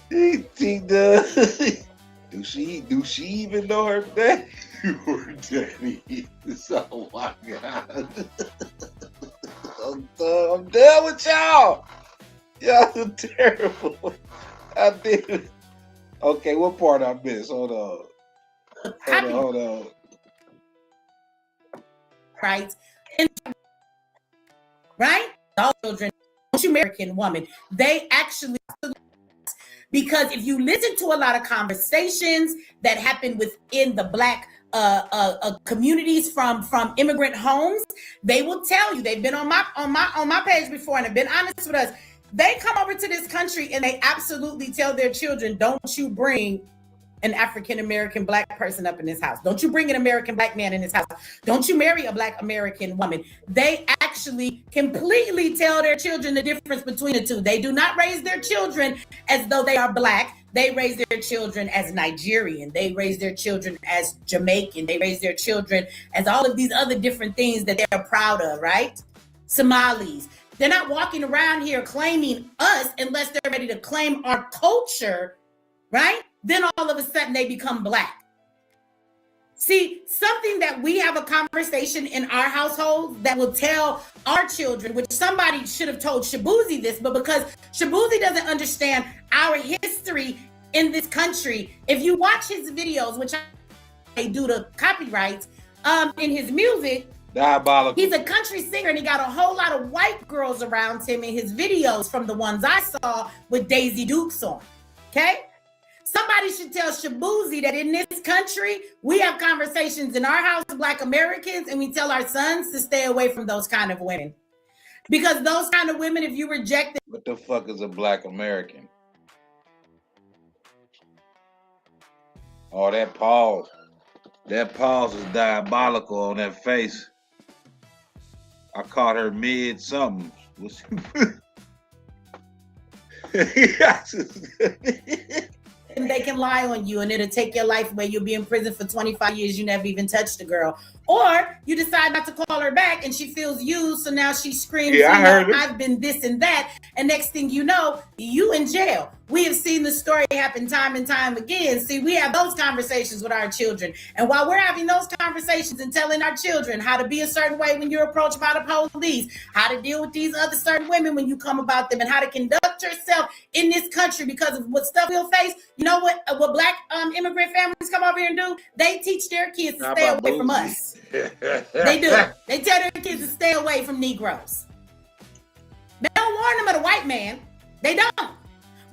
He does. Do she even know her daddy? Her daddy is, oh my God. I'm done with y'all. Y'all are terrible. I did. Okay, what part I missed? Hold on. Right? Right? All children, don't you American woman. They actually, because if you listen to a lot of conversations that happen within the black communities from immigrant homes, they will tell you, they've been on my page before and have been honest with us. They come over to this country and they absolutely tell their children, don't you bring an African-American black person up in this house. Don't you bring an American black man in this house. Don't you marry a black American woman. They actually completely tell their children the difference between the two. They do not raise their children as though they are black. They raise their children as Nigerian. They raise their children as Jamaican. They raise their children as all of these other different things that they're proud of, right? Somalis. They're not walking around here claiming us unless they're ready to claim our culture, right? Then all of a sudden they become black. See, something that we have a conversation in our household that will tell our children, which somebody should have told Shabuzi this, but because Shabuzi doesn't understand our history in this country, if you watch his videos, which I do to copyrights, in his music, diabolical. He's a country singer and he got a whole lot of white girls around him in his videos from the ones I saw with Daisy Dukes on, okay? Somebody should tell Shabuzi that in this country, we have conversations in our house, black Americans, and we tell our sons to stay away from those kind of women. Because those kind of women, if you reject them. What the fuck is a black American? Oh, that pause. That pause is diabolical on that face. I caught her mid something. And they can lie on you and it'll take your life away. You'll be in prison for 25 years. You never even touched a girl. Or you decide not to call her back and she feels used. So now she screams, yeah, I heard I've been this and that. And next thing you know, you in jail. We have seen the story happen time and time again. See, we have those conversations with our children. And while we're having those conversations and telling our children how to be a certain way when you're approached by the police, how to deal with these other certain women when you come about them, and how to conduct yourself in this country because of what stuff we'll face, you know what black immigrant families come over here and do? They teach their kids to stay away from us. They do. They tell their kids to stay away from Negroes. They don't warn them of a white man. They don't.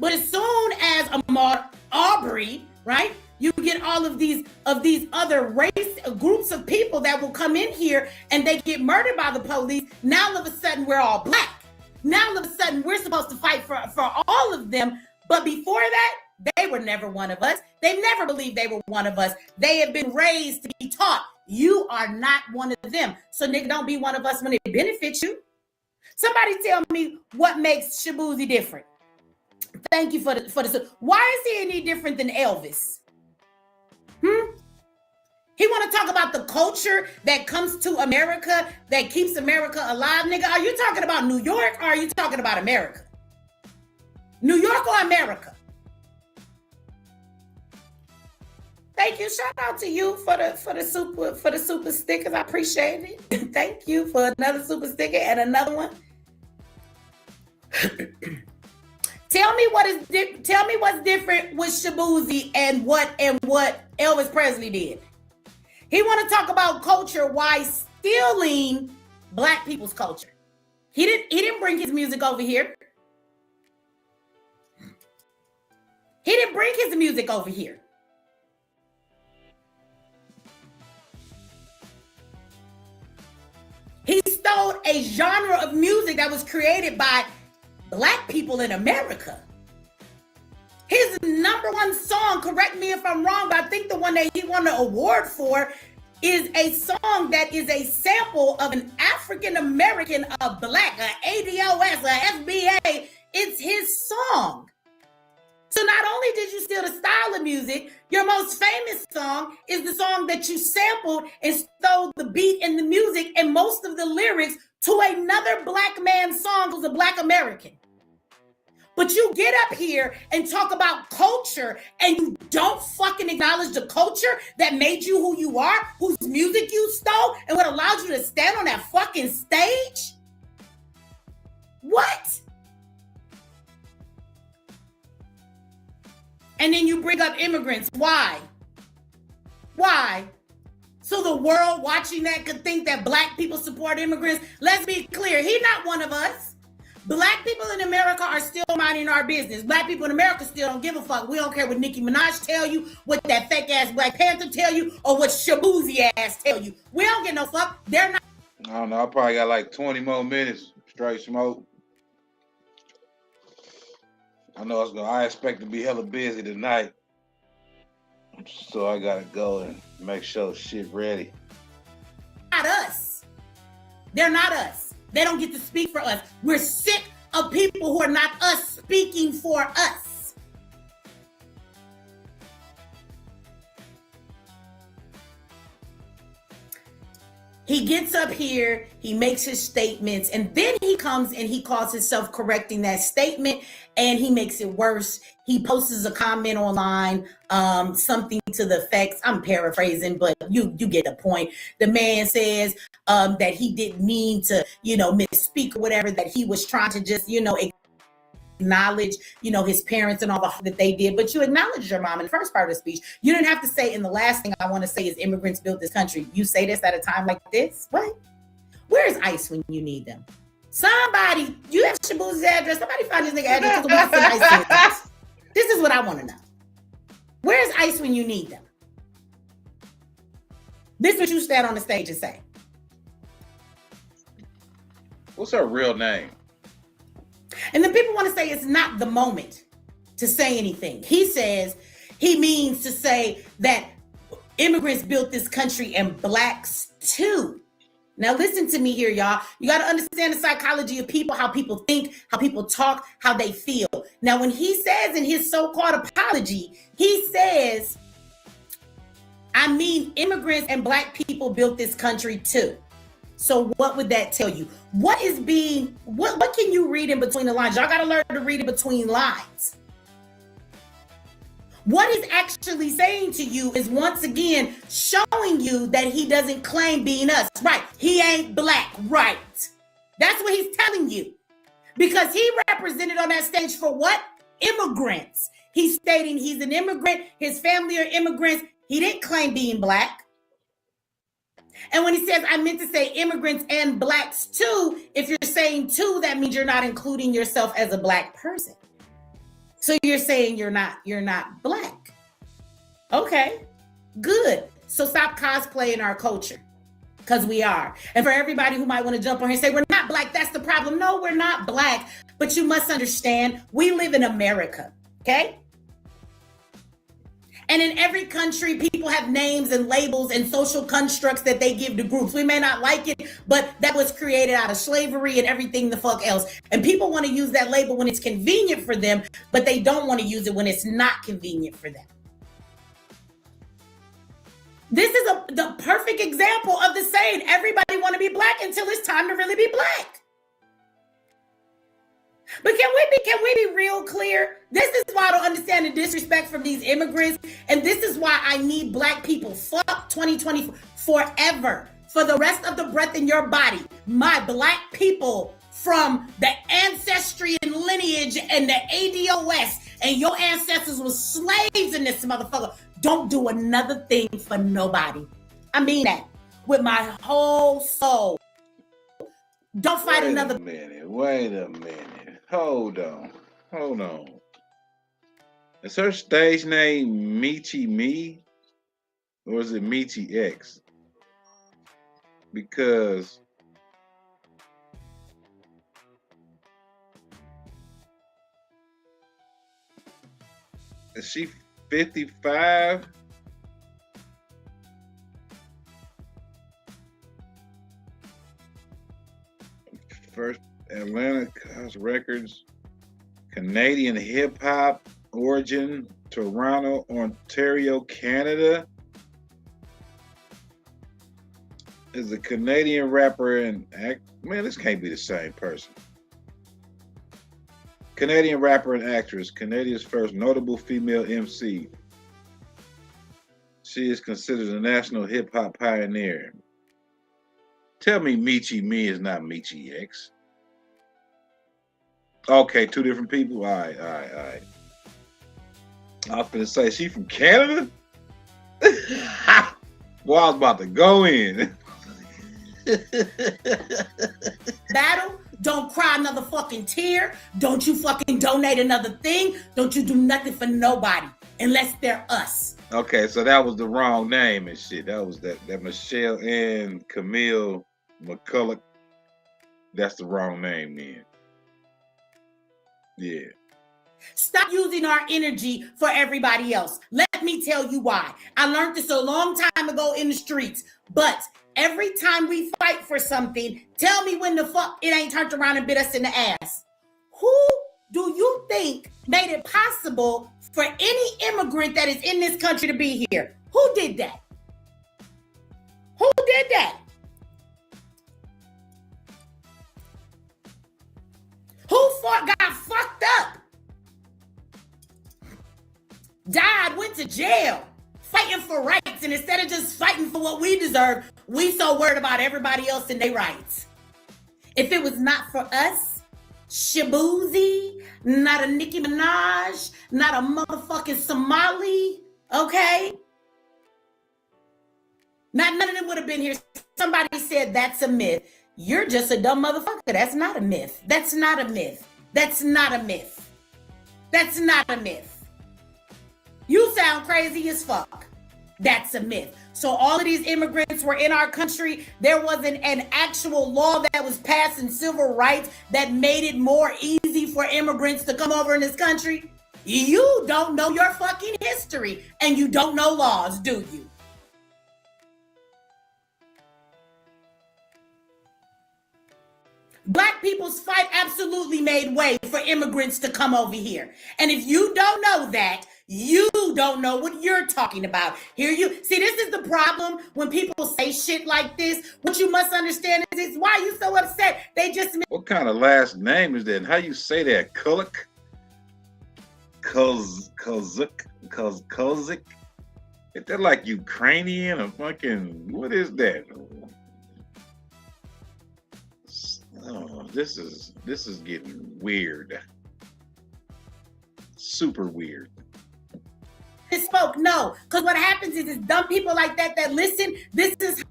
But as soon as Ahmaud Arbery, right, You get all of these other race groups of people that will come in here and they get murdered by the police. Now all of a sudden we're all black. Now all of a sudden we're supposed to fight for all of them. But before that, they were never one of us. They never believed they were one of us. They have been raised to be taught you are not one of them. So nigga, don't be one of us when it benefits you. Somebody tell me what makes Shabuzi different. Thank you for the. Why is he any different than Elvis? He want to talk about the culture that comes to America that keeps America alive, nigga. Are you talking about New York or are you talking about America? New York or America? Thank you. Shout out to you for the super stickers. I appreciate it. Thank you for another super sticker and another one. Tell me what's different with Shabuzi and what Elvis Presley did. He want to talk about culture while stealing black people's culture. He didn't bring his music over here. He didn't bring his music over here. He stole a genre of music that was created by black people in America. His number one song, correct me if I'm wrong, but I think the one that he won the award for is a song that is a sample of an African American, a black, a ADOS, a FBA. It's his song. So not only did you steal the style of music, your most famous song is the song that you sampled and stole the beat and the music and most of the lyrics to another black man's song who's a black American. But you get up here and talk about culture and you don't fucking acknowledge the culture that made you who you are, whose music you stole, and what allowed you to stand on that fucking stage? What? And then you bring up immigrants. Why? Why? So the world watching that could think that black people support immigrants? Let's be clear, he's not one of us. Black people in America are still minding our business. Black people in America still don't give a fuck. We don't care what Nicki Minaj tell you, what that fake ass Black Panther tell you, or what Shabuzi ass tell you. We don't get no fuck. They're not. I don't know. I probably got like 20 more minutes straight smoke. I expect to be hella busy tonight. So I gotta go and make sure shit ready. Not us. They're not us. They don't get to speak for us. We're sick of people who are not us speaking for us. He gets up here, he makes his statements, and then he comes and he calls himself correcting that statement, and he makes it worse. He posts a comment online, something to the effects, I'm paraphrasing, but you get the point. The man says that he didn't mean to, misspeak or whatever, that he was trying to just, acknowledge, his parents and all the that they did, but you acknowledged your mom in the first part of the speech. You didn't have to say, and the last thing I want to say is immigrants built this country. You say this at a time like this? What? Where's ICE when you need them? Somebody, you have Shabuzi's address. Somebody find this nigga address because what's the ICE is. This is what I want to know. Where's ICE when you need them? This is what you stand on the stage and say. What's her real name? And then people want to say it's not the moment to say anything. He says he means to say that immigrants built this country and blacks too. Now listen to me here, y'all. You got to understand the psychology of people, how people think, how people talk, how they feel. Now when he says in his so-called apology, he says, I mean immigrants and black people built this country too. So what would that tell you? What can you read in between the lines? Y'all got to learn to read in between lines. What he's actually saying to you is once again showing you that he doesn't claim being us. Right. He ain't black. Right. That's what he's telling you. Because he represented on that stage for what? Immigrants. He's stating he's an immigrant. His family are immigrants. He didn't claim being black. And when he says, I meant to say immigrants and blacks too, if you're saying too, that means you're not including yourself as a black person. So you're saying you're not black. Okay, good. So stop cosplaying our culture, because we are. And for everybody who might want to jump on here and say, we're not black, that's the problem. No, we're not black. But you must understand, we live in America, okay? And in every country, people have names and labels and social constructs that they give to groups. We may not like it, but that was created out of slavery and everything the fuck else. And people want to use that label when it's convenient for them, but they don't want to use it when it's not convenient for them. This is the perfect example of the saying, everybody want to be black until it's time to really be black. But can we be real clear? This is why I don't understand the disrespect from these immigrants. And this is why I need black people. Fuck 2020 forever. For the rest of the breath in your body. My black people from the ancestry and lineage and the ADOS and your ancestors were slaves in this motherfucker. Don't do another thing for nobody. I mean that with my whole soul. Don't fight another. Wait a minute. Hold on. Is her stage name Michi Me? Or is it Michi X? Because is she 55? First Atlanta Cos Records, Canadian hip hop origin, Toronto, Ontario, Canada. Is a Canadian rapper and act. Man, this can't be the same person. Canadian rapper and actress, Canadia's first notable female MC. She is considered a national hip hop pioneer. Tell me Michi Me is not Michi X. Okay, two different people? All right. I was gonna say, she from Canada? Boy, I was about to go in. Battle, don't cry another fucking tear. Don't you fucking donate another thing. Don't you do nothing for nobody unless they're us. Okay, so that was the wrong name and shit. That was that Michelle Ann Camille McCulloch. That's the wrong name, man. Yeah. Stop using our energy for everybody else. Let me tell you why. I learned this a long time ago in the streets. But every time we fight for something, tell me when the fuck it ain't turned around and bit us in the ass. Who do you think made it possible for any immigrant that is in this country to be here? Who did that? Who did that? Who got fucked up? Died, went to jail, fighting for rights, and instead of just fighting for what we deserve, we so worried about everybody else and their rights. If it was not for us, Shabuzi, not a Nicki Minaj, not a motherfucking Somali, okay? None of them would have been here. Somebody said that's a myth. You're just a dumb motherfucker. That's not a myth. That's not a myth. That's not a myth. That's not a myth. You sound crazy as fuck. That's a myth. So all of these immigrants were in our country. There wasn't an actual law that was passed in civil rights that made it more easy for immigrants to come over in this country. You don't know your fucking history and you don't know laws, do you? Black people's fight absolutely made way for immigrants to come over here. And if you don't know that, you don't know what you're talking about. Here you see, this is the problem when people say shit like this. What you must understand is why you so upset. They just what kind of last name is that? And how you say that? Kulik? Kozik? Is that like Ukrainian or fucking what is that? Oh, this is getting weird. Super weird. Spoke no, because what happens is dumb people like that listen. This is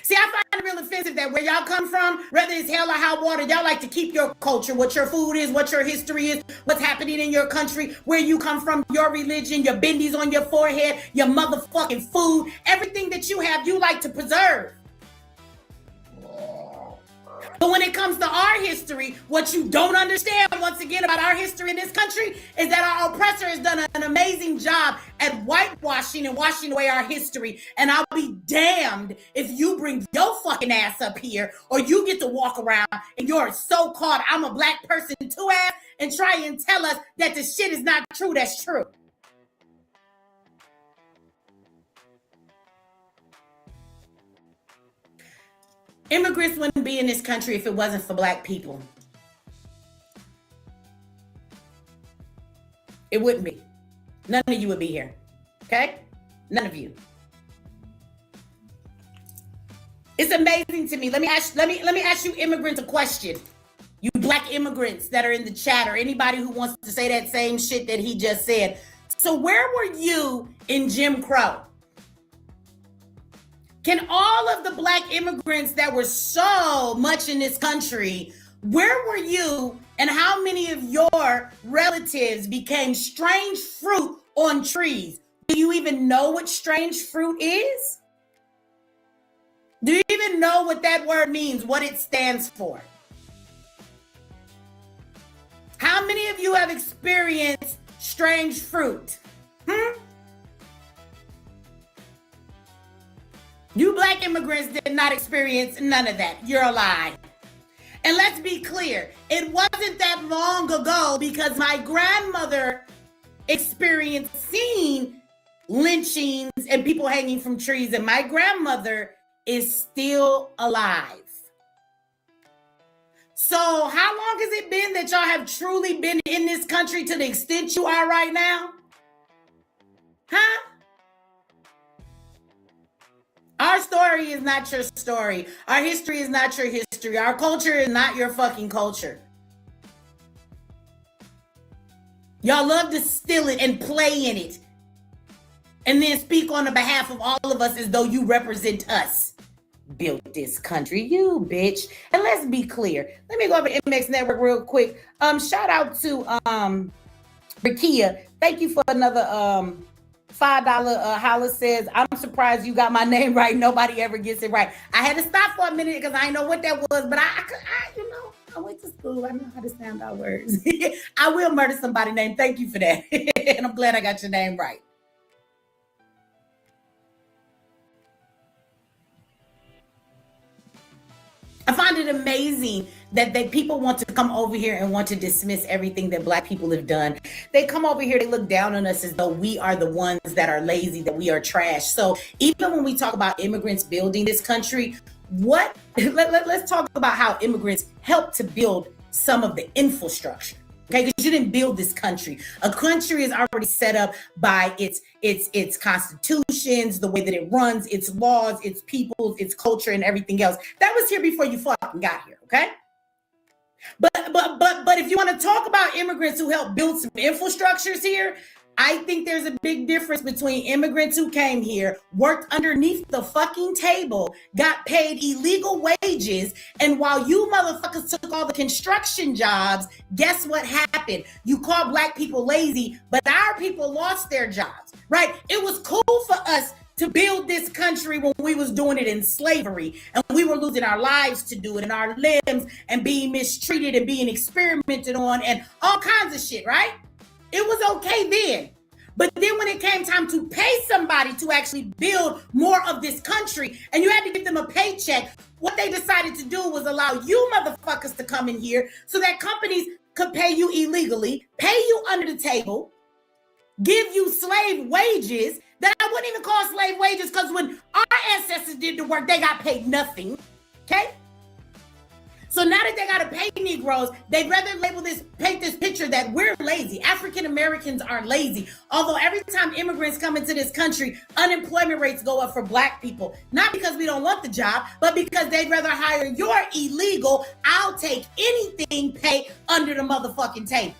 See, I find it real offensive that where y'all come from, whether it's hell or high water, y'all like to keep your culture, what your food is, what your history is, what's happening in your country, where you come from, your religion, your bendies on your forehead, your motherfucking food, everything that you have, you like to preserve. But when it comes to our history, what you don't understand, once again, about our history in this country is that our oppressor has done an amazing job at whitewashing and washing away our history. And I'll be damned if you bring your fucking ass up here or you get to walk around and you're so-called I'm a black person too ass and try and tell us that the shit is not true. That's true. Immigrants wouldn't be in this country if it wasn't for black people. It wouldn't be. None of you would be here. Okay? None of you. It's amazing to me. Let me ask you immigrants a question. You black immigrants that are in the chat or anybody who wants to say that same shit that he just said. So where were you in Jim Crow? Can all of the black immigrants that were so much in this country, where were you and how many of your relatives became strange fruit on trees? Do you even know what strange fruit is? Do you even know what that word means, what it stands for? How many of you have experienced strange fruit? You black immigrants did not experience none of that. You're a lie. And let's be clear, it wasn't that long ago because my grandmother experienced seeing lynchings and people hanging from trees, and my grandmother is still alive. So how long has it been that y'all have truly been in this country to the extent you are right now? Huh? Our story is not your story. Our history is not your history. Our culture is not your fucking culture. Y'all love to steal it and play in it. And then speak on the behalf of all of us as though you represent us. Built this country, you bitch. And let's be clear. Let me go over to MX Network real quick. Shout out to Brigitte. Thank you for another $5 holla. Says, I'm surprised you got my name right. Nobody ever gets it right. I had to stop for a minute because I didn't know what that was, but I went to school. I know how to sound out words. I will murder somebody's name. Thank you for that. And I'm glad I got your name right. I find it amazing that people want to come over here and want to dismiss everything that black people have done. They come over here, they look down on us as though we are the ones that are lazy, that we are trash. So even when we talk about immigrants building this country, let's talk about how immigrants help to build some of the infrastructure. Okay, because you didn't build this country. A country is already set up by its constitutions, the way that it runs, its laws, its peoples, its culture, and everything else. That was here before you fucking got here, okay? But if you want to talk about immigrants who helped build some infrastructures here, I think there's a big difference between immigrants who came here, worked underneath the fucking table, got paid illegal wages, and while you motherfuckers took all the construction jobs, guess what happened? You call black people lazy, but our people lost their jobs, right? It was cool for us to build this country when we was doing it in slavery, and we were losing our lives to do it, and our limbs, and being mistreated and being experimented on, and all kinds of shit, right? It was okay then. But then when it came time to pay somebody to actually build more of this country, and you had to give them a paycheck, what they decided to do was allow you motherfuckers to come in here so that companies could pay you illegally, pay you under the table, give you slave wages that I wouldn't even call slave wages, because when our ancestors did the work, they got paid nothing, okay? So now that they got to pay Negroes, they'd rather paint this picture that we're lazy. African Americans are lazy. Although every time immigrants come into this country, unemployment rates go up for black people. Not because we don't want the job, but because they'd rather hire your illegal, I'll take anything pay under the motherfucking table.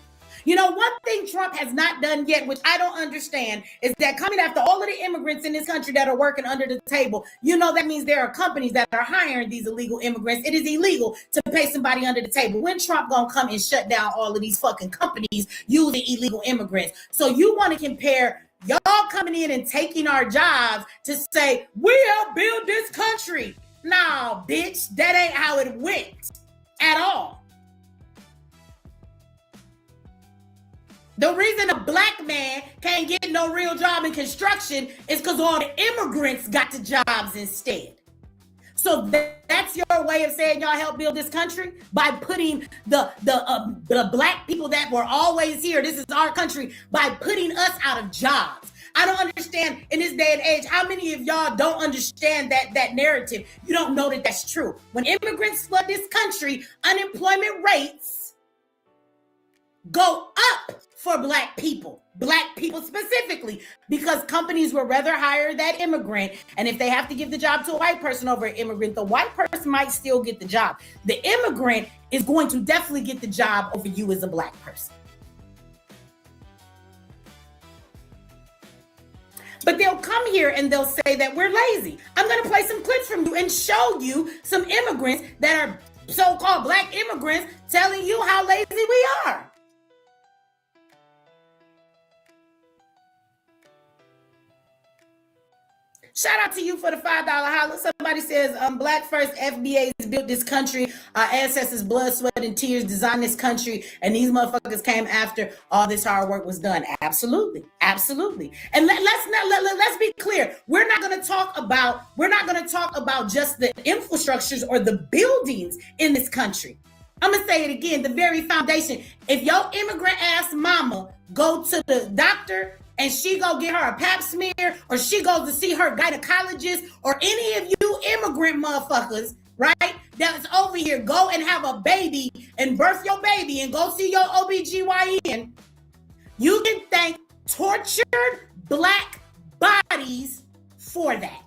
You know, one thing Trump has not done yet, which I don't understand, is that coming after all of the immigrants in this country that are working under the table, you know, that means there are companies that are hiring these illegal immigrants. It is illegal to pay somebody under the table. When Trump gonna come and shut down all of these fucking companies using illegal immigrants? So you want to compare y'all coming in and taking our jobs to say, we help build this country. No, bitch, that ain't how it went at all. The reason a black man can't get no real job in construction is because all the immigrants got the jobs instead. So that's your way of saying y'all help build this country? By putting the black people that were always here, this is our country, by putting us out of jobs. I don't understand in this day and age, how many of y'all don't understand that narrative? You don't know that that's true. When immigrants flood this country, unemployment rates go up for black people specifically, because companies would rather hire that immigrant. And if they have to give the job to a white person over an immigrant, the white person might still get the job. The immigrant is going to definitely get the job over you as a black person. But they'll come here and they'll say that we're lazy. I'm going to play some clips from you and show you some immigrants that are so-called black immigrants telling you how lazy we are. Shout out to you for the $5 holler. Somebody says, Black first, FBA has built this country. Our ancestors' blood, sweat, and tears designed this country, and these motherfuckers came after all this hard work was done. Absolutely, absolutely. And let's be clear. We're not going to talk about just the infrastructures or the buildings in this country. I'm gonna say it again, the very foundation. If your immigrant ass mama go to the doctor and she go get her a pap smear, or she goes to see her gynecologist, or any of you immigrant motherfuckers, right, that's over here, go and have a baby and birth your baby and go see your OBGYN, you can thank tortured black bodies for that.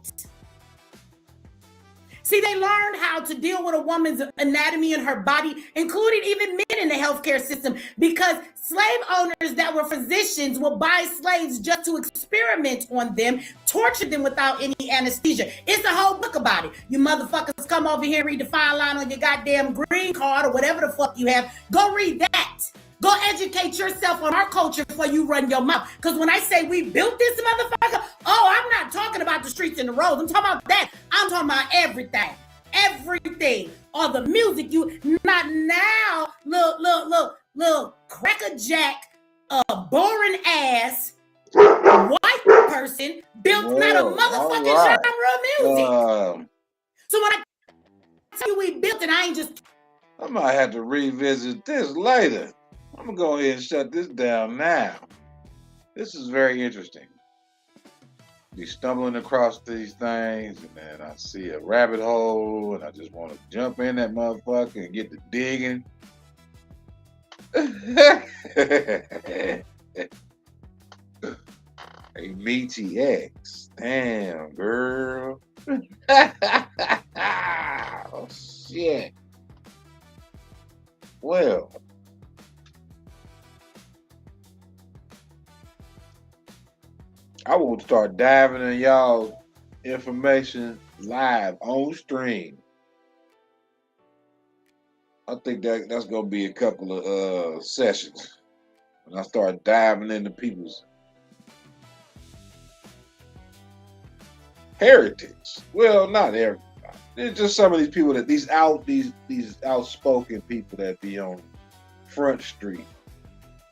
See, they learned how to deal with a woman's anatomy and her body, including even men in the healthcare system, because slave owners that were physicians would buy slaves just to experiment on them, torture them without any anesthesia. It's a whole book about it. You motherfuckers come over here and read the fine line on your goddamn green card or whatever the fuck you have. Go read that. Go educate yourself on our culture before you run your mouth. Because when I say we built this motherfucker, I'm not talking about the streets and the roads. I'm talking about that. I'm talking about everything. Everything. All the music, you not now, little crackerjack, boring ass white person built not a motherfucking genre of music. So when I tell you we built it, I ain't just... I might have to revisit this later. I'm gonna go ahead and shut this down now. This is very interesting. Be stumbling across these things, and then I see a rabbit hole, and I just want to jump in that motherfucker and get to digging. A meaty X. Damn, girl. Oh, shit. Well. I will start diving in y'all information live on stream. I think that's gonna be a couple of sessions when I start diving into people's heritage. Well, not everybody. It's just some of these people that these outspoken people that be on Front Street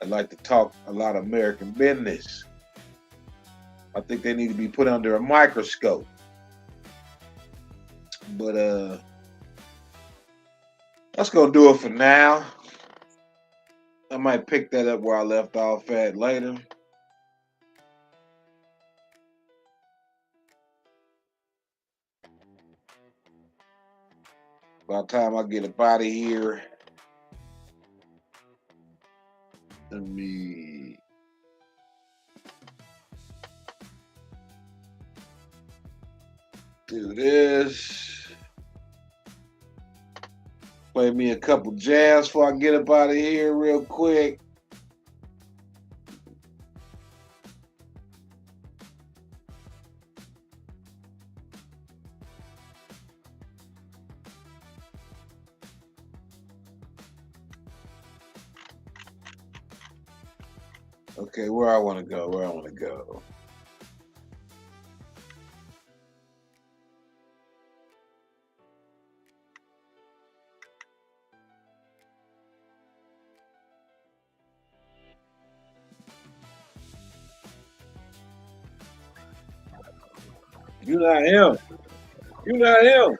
and like to talk a lot of American business. I think they need to be put under a microscope. But that's gonna do it for now. I might pick that up where I left off at later. By the time I get up out of here, let me do this. Play me a couple jams before I get up out of here real quick. Okay, where I want to go. Where I want to go. You not him. You not him.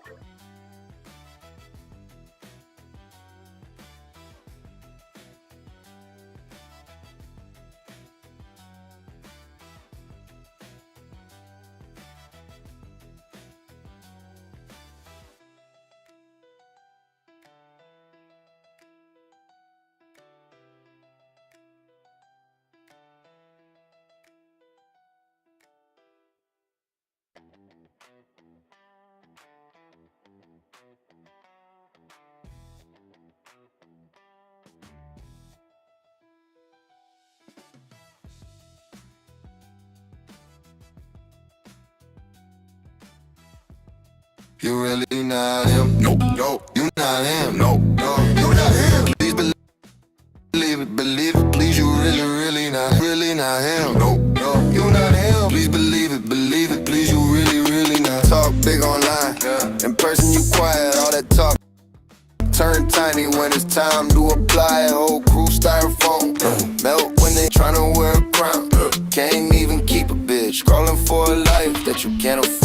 You really not him, no, no. You not him, no, no. You not him. Please believe it, please. You really not him, no, no. You not him. Please believe it, please. You really not. Talk big online, in person you quiet. All that talk turn tiny when it's time to apply. Whole crew styrofoam, melt when they tryna wear a crown. Can't even keep a bitch, crawling for a life that you can't afford.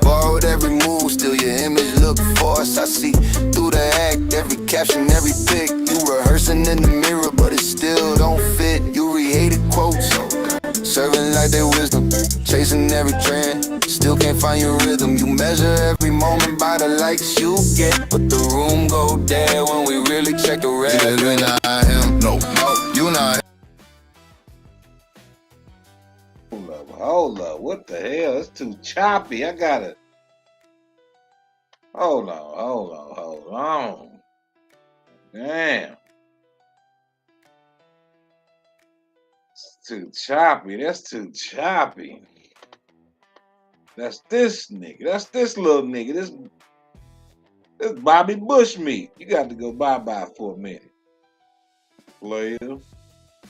Borrowed every move, still your image look forced. I see through the act, every caption, every pic. You rehearsing in the mirror, but it still don't fit. You re-hated quotes, serving like they wisdom, chasing every trend, still can't find your rhythm. You measure every moment by the likes you get, but the room go dead when we really check the red. You not him, no, no, you not him. Hold up, what the hell? It's too choppy. I gotta. Hold on. Damn. It's too choppy. That's too choppy. That's this nigga. That's this little nigga. This Bobby Bush meat. You got to go bye-bye for a minute. Player.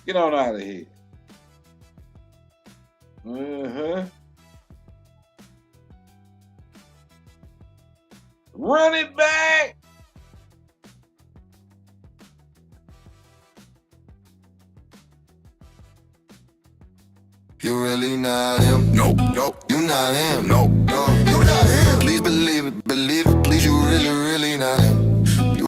Get on out of here. Run it back. You really not him, no, no. You not him, no, no. You not him. Please believe it, please. You really not him. You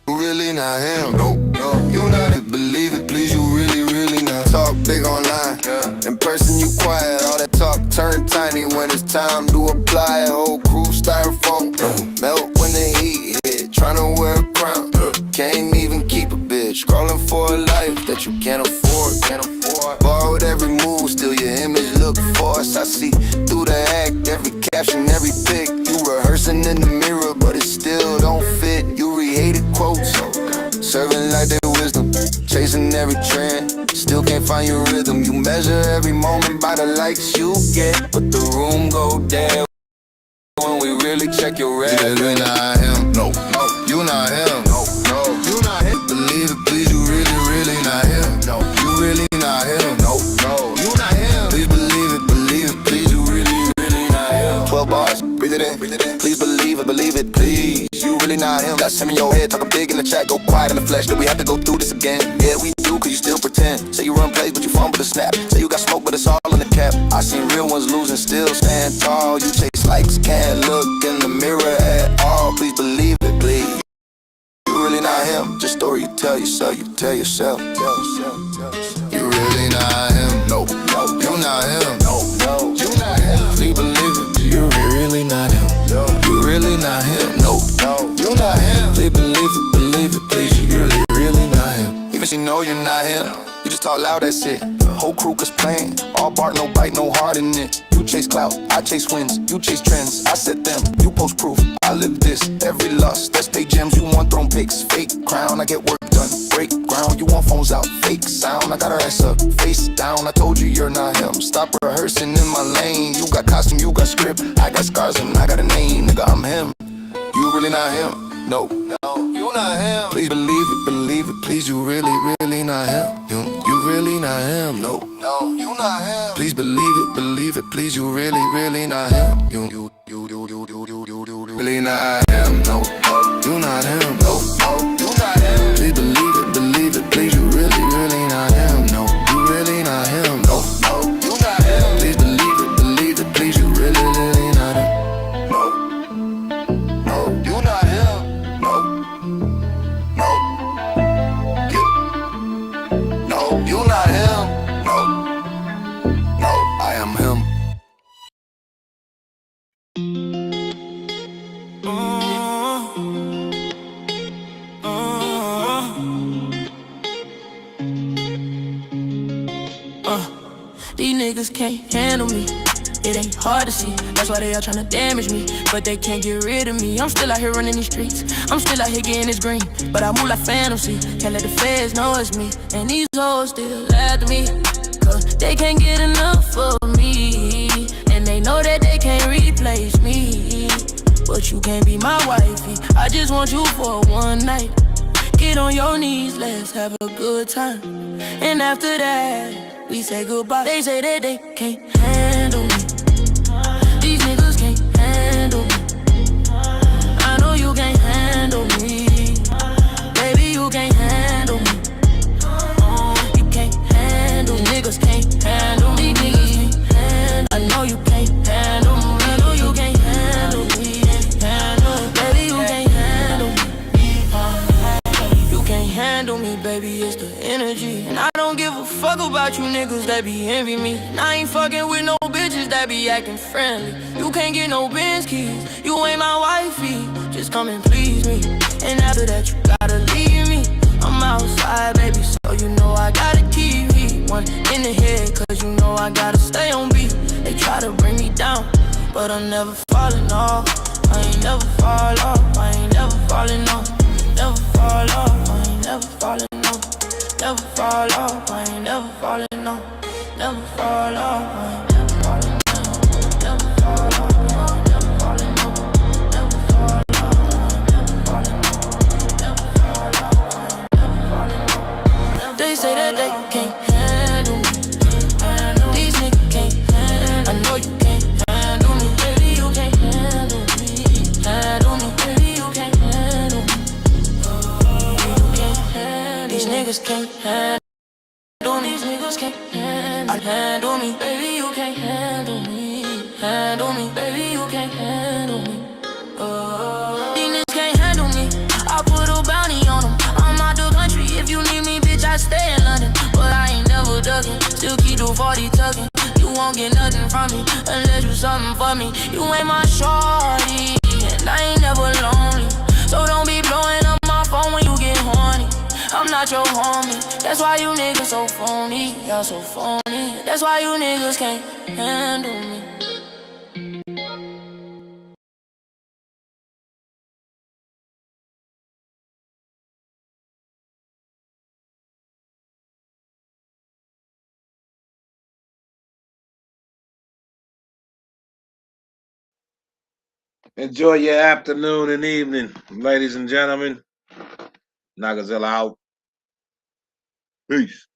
really not him, no, no. You not it, believe it, please. You really not. Talk big online, in person you quiet. All that talk turn tiny when it's time to apply. Whole crew styrofoam, melt when the heat hit. Tryna wear a crown, can't even keep a bitch. Crawling for a life that you can't afford. Borrowed every move, still your image look forced. I see through the act, every caption, every pic. You rehearsing in the mirror, but it still don't fit. You re-hated quotes, serving like they wisdom, chasing every trend, still can't find your rhythm. You measure every moment by the likes you get, but the room go dead when we really check your red. You not him, no, no. You not him, no, no. You not him. Believe it, please. You really not him, no. You really not him, no, no. You not him. Please believe it, please. You really not him. 12 bars, breathe it in. Please believe it, please. You really not him. That's him in your head, talking big in the chat, go quiet in the flesh. Do we have to go through this again? Yeah, we do, cause you still pretend. Say you run plays, but you fumble the snap. Say you got smoke, but it's all in the cap. I seen real ones losing, still stand tall. You chase likes, can't look in the mirror at all. Please believe it, please. You really not him. Just story you tell yourself, you tell yourself. You really not him, no, no. You not him, no, no. You not him. Please believe it, you really not him. You really not him, no, no. You not him. Please believe it, please. You really not him. Even she know you're not him. You just talk loud, that's it. The whole crew is playing. All bark, no bite, no heart in it. You chase clout, I chase wins. You chase trends, I set them. You post proof, I live this. Every lust, that's pay gems. You want throne pics, fake crown. I get work done, break ground. You want phones out, fake sound. I got her ass up, face down. I told you you're not him. Stop rehearsing in my lane. You got costume, you got script. I got scars and I got a name. Nigga, I'm him. You really not him. No, no, you not him. Please believe it, please. You really not him. You really not him. No, you not him. Please believe it, please, you really not him. You really not him. No, you not him. No, you not him. Please believe it, please, you really not him. No, you really not him. No, you not him. Please believe it, please, you really not him. No, you not him. No, you not him. No, I am him. These niggas can't handle me. It ain't hard to see, that's why they all tryna damage me. But they can't get rid of me. I'm still out here running these streets. I'm still out here getting this green. But I move like fantasy. Can't let the feds know it's me. And these hoes still after me. Cause they can't get enough of me. And they know that they can't replace me. But you can't be my wifey. I just want you for one night. Get on your knees, let's have a good time. And after that, we say goodbye. They say that they can't handle me. These niggas can't handle me. I know you can't handle me. Baby, you can't handle me. You can't handle me. Niggas can't handle me. Niggas can't handle me. I know you can't handle me. I know you can't handle me. Baby, you can't handle me. You can't handle me, baby, it's the energy. And I don't give a fuck about you niggas that be envy me. And I ain't fucking with no bitches that be acting friendly. You can't get no Benz keys, you ain't my wifey. Just come and please me. And after that you gotta leave me. I'm outside, baby, so you know I gotta keep heat. One in the head, cause you know I gotta stay on beat. They try to bring me down, but I'm never falling off. I ain't never fall off, I ain't never falling off. Never fall off, I ain't never falling off. Never fall off, I ain't never falling off. Never fall off, I ain't never falling off. Never fall off, I ain't never falling off. Never fall off, I ain't never falling off. Never fall off, I ain't never falling off. They say that they can't handle me. These niggas can't handle me. I know you can't handle me. Baby, you can't handle me. Handle me, baby, you can't handle me. These niggas can't handle me. These niggas can't handle me. Baby, you can't handle me. Handle me, baby, you can't handle me. These niggas can't handle me. I put a bounty on them. I'm out the country. If you need me, bitch, I stay in London. But I ain't never ducking. Still keep the 40 tucking. You won't get nothing from me unless you something for me. You ain't my shorty, and I ain't never lonely. So don't be blowing up my phone when you get horny. I'm not your homie. That's why you niggas so phony. Y'all so phony. That's why you niggas can't handle me. Enjoy your afternoon and evening, ladies and gentlemen. Nagazilla out. Peace.